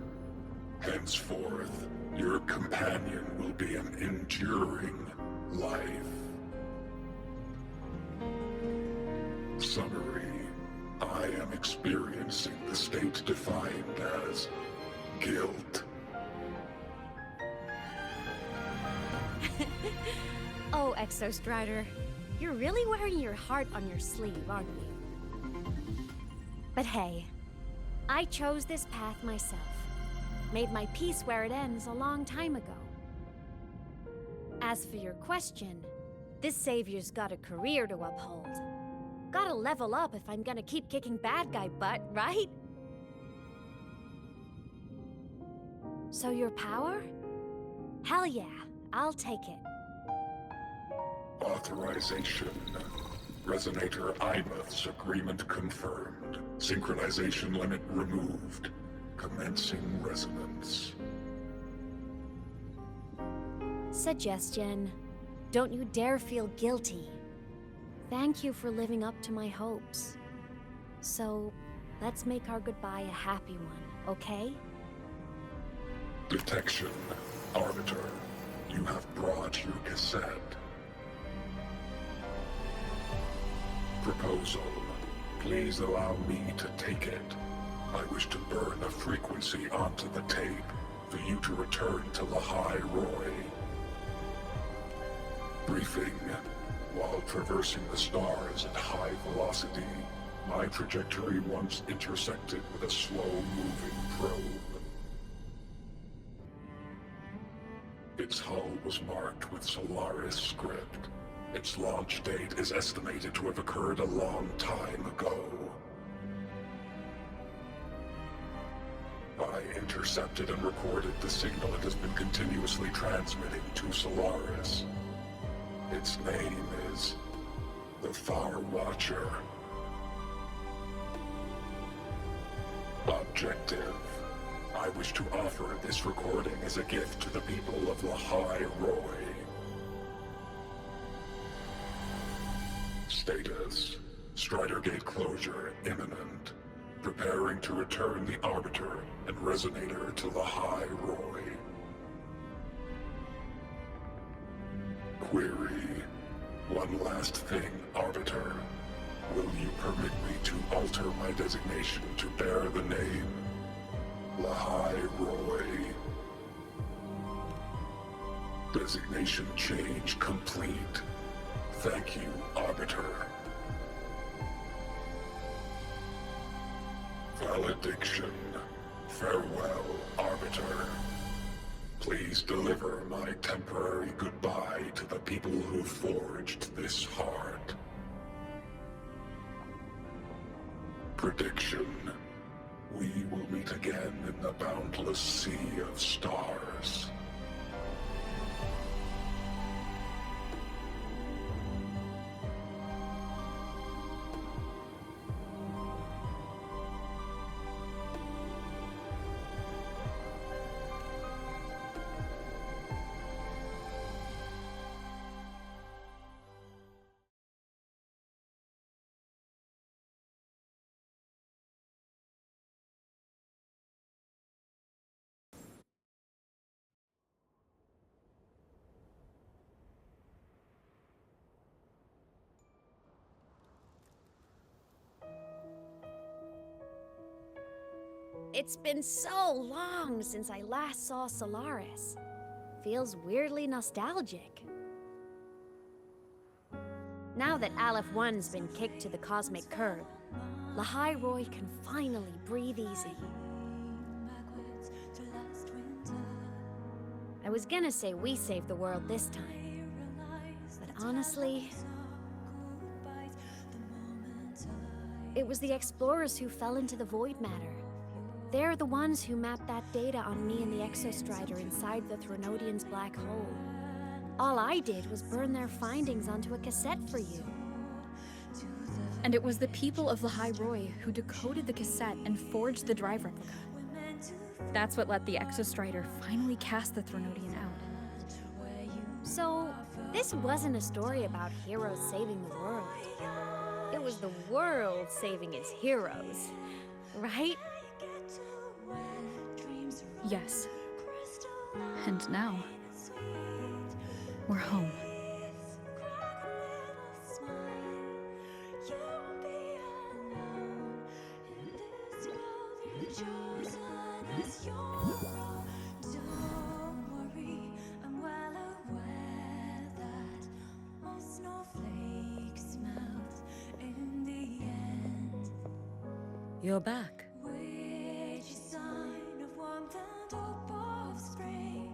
Henceforth, your companion will be an enduring life. Summary. I am experiencing the state defined as guilt. Oh, Exostrider, you're really wearing your heart on your sleeve, aren't you? But hey, I chose this path myself. Made my peace where it ends a long time ago. As for your question, this savior's got a career to uphold. Gotta level up if I'm gonna keep kicking bad guy butt, right? So your power? Hell yeah, I'll take it. Authorization. Resonator Imath's agreement confirmed. Synchronization limit removed. Commencing resonance. Suggestion. Don't you dare feel guilty. Thank you for living up to my hopes. So, let's make our goodbye a happy one, okay? Detection. Arbiter, you have brought your cassette. Proposal. Please allow me to take it. I wish to burn a frequency onto the tape for you to return to Lahai Roy. Briefing. While traversing the stars at high velocity, my trajectory once intersected with a slow-moving probe. Its hull was marked with Solaris script. Its launch date is estimated to have occurred a long time ago. I intercepted and recorded the signal it has been continuously transmitting to Solaris. Its name is the Far Watcher. Objective. I wish to offer this recording as a gift to the people of Lahai Roy. Status. Strider Gate closure imminent. Preparing to return the Arbiter and Resonator to Lahai Roy. Query. One last thing, Arbiter. Will you permit me to alter my designation to bear the name Lahai Roy? Designation change complete. Thank you, Arbiter. Valediction. Farewell, Arbiter. Please deliver my temporary goodbye to the people who forged this heart. Prediction. We will meet again in the boundless sea of stars. It's been so long since I last saw Solaris. Feels weirdly nostalgic. Now that Aleph 1's been kicked to the cosmic curb, Lahairoi can finally breathe easy. I was gonna say we saved the world this time, but honestly, it was the explorers who fell into the void matter. They're the ones who mapped that data on me and the Exostrider inside the Threnodian's black hole. All I did was burn their findings onto a cassette for you. And it was the people of Lahairoi who decoded the cassette and forged the drive replica. That's what let the Exostrider finally cast the Threnodian out. So, this wasn't a story about heroes saving the world. It was the world saving its heroes, right? Yes. And now, we're home. You're back.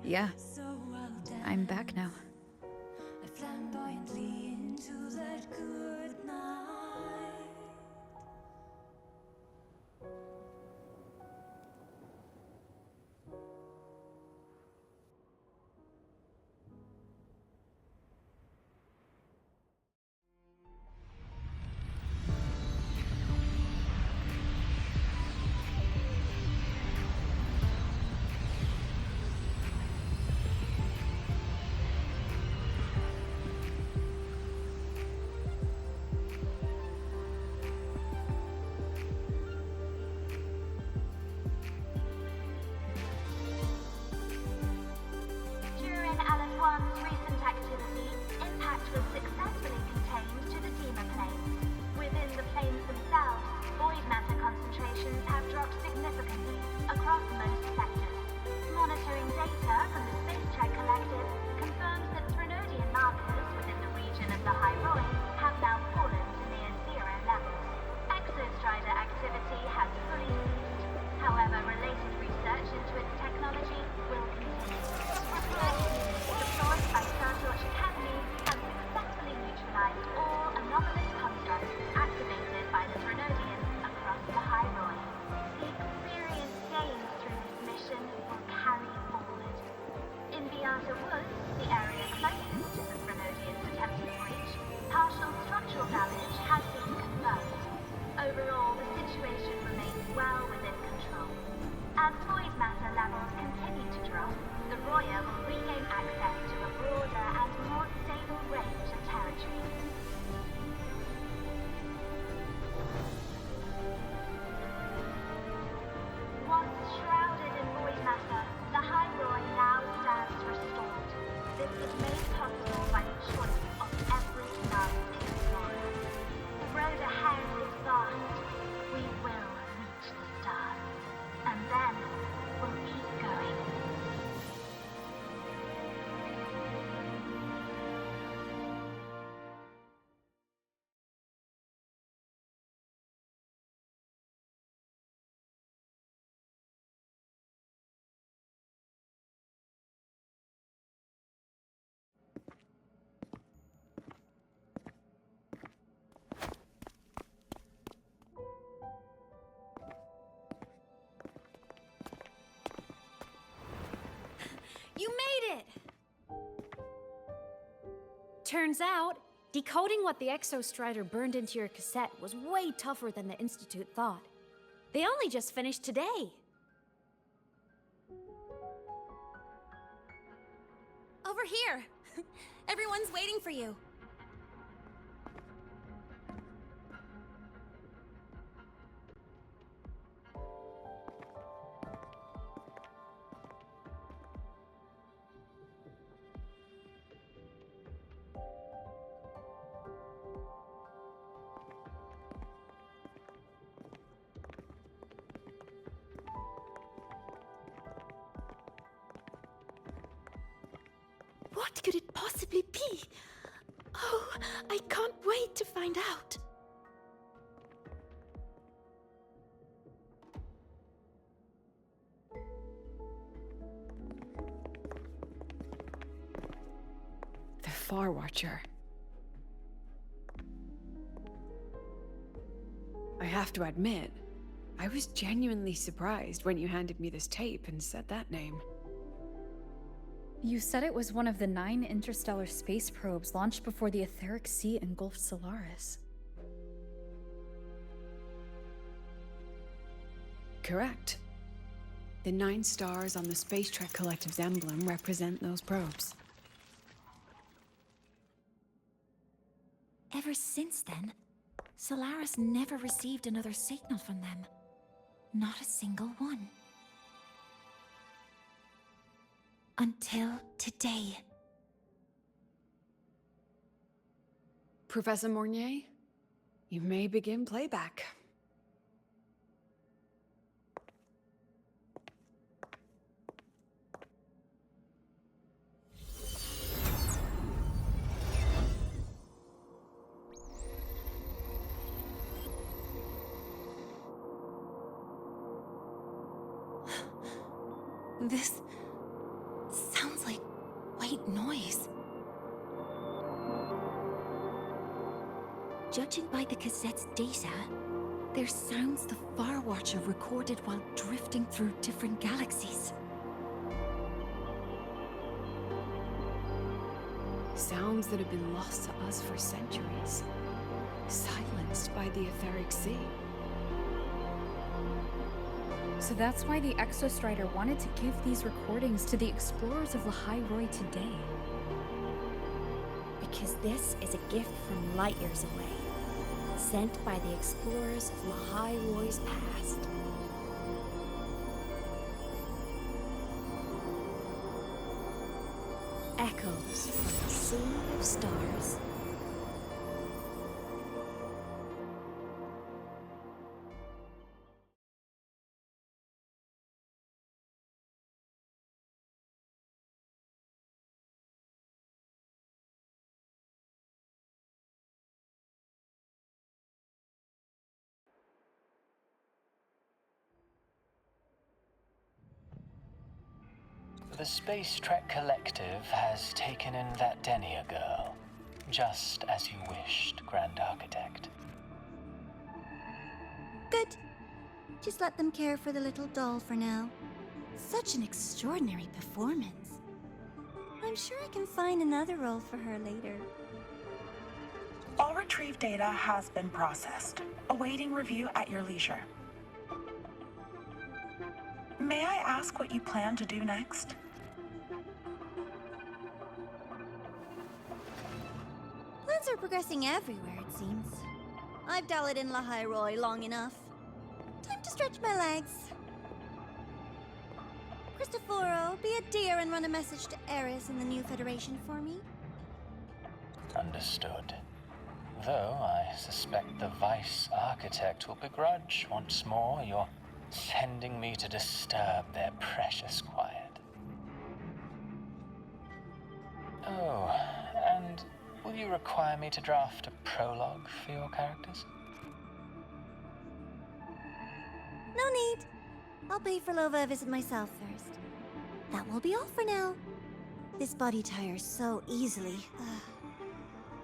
Yeah. I'm back now. The area closest to the Threnodian's attempted breach, partial Turns out, decoding what the Exostrider burned into your cassette was way tougher than the Institute thought. They only just finished today. Over here! Everyone's waiting for you. What could it possibly be? Oh, I can't wait to find out. The Far Watcher. I have to admit, I was genuinely surprised when you handed me this tape and said that name. You said it was one of the 9 interstellar space probes launched before the etheric sea engulfed Solaris. Correct. The 9 stars on the Space Trek Collective's emblem represent those probes. Ever since then, Solaris never received another signal from them. Not a single one. Until today. Professor Mornier, you may begin playback. This sounds like white noise. Judging by the cassette's data, they're sounds the Far Watcher recorded while drifting through different galaxies. Sounds that have been lost to us for centuries. Silenced by the etheric sea. So that's why the Exostrider wanted to give these recordings to the explorers of Lahai Roi today. Because this is a gift from light years away, sent by the explorers of Lahai Roi's past. Echoes from the Sea of Stars. The Space Trek Collective has taken in that Denia girl, just as you wished, Grand Architect. Good. Just let them care for the little doll for now. Such an extraordinary performance. I'm sure I can find another role for her later. All retrieved data has been processed, awaiting review at your leisure. May I ask what you plan to do next? Plans are progressing everywhere, it seems. I've dallied in Lahai Roi long enough. Time to stretch my legs. Cristoforo, be a dear and run a message to Eris in the new Federation for me. Understood. Though I suspect the Vice Architect will begrudge once more your sending me to disturb their precious quiet. Oh, and will you require me to draft a prologue for your characters? No need. I'll pay for Lova a visit myself first. That will be all for now. This body tires so easily.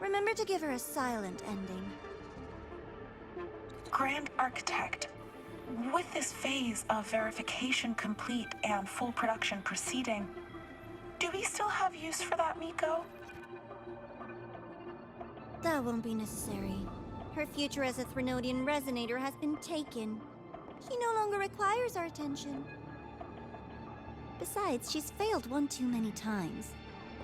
Remember to give her a silent ending. Grand Architect, with this phase of verification complete and full production proceeding, do we still have use for that Miko? That won't be necessary. Her future as a Threnodian Resonator has been taken. She no longer requires our attention. Besides, she's failed one too many times.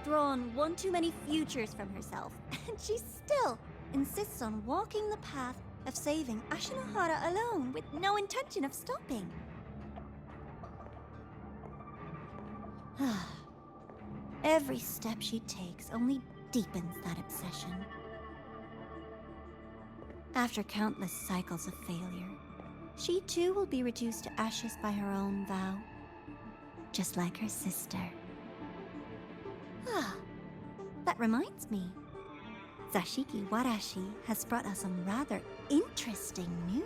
Drawn one too many futures from herself. And she still insists on walking the path of saving Ashinohara alone with no intention of stopping. Every step she takes only deepens that obsession. After countless cycles of failure, she too will be reduced to ashes by her own vow, just like her sister. That reminds me. Zashiki Warashi has brought us some rather interesting news.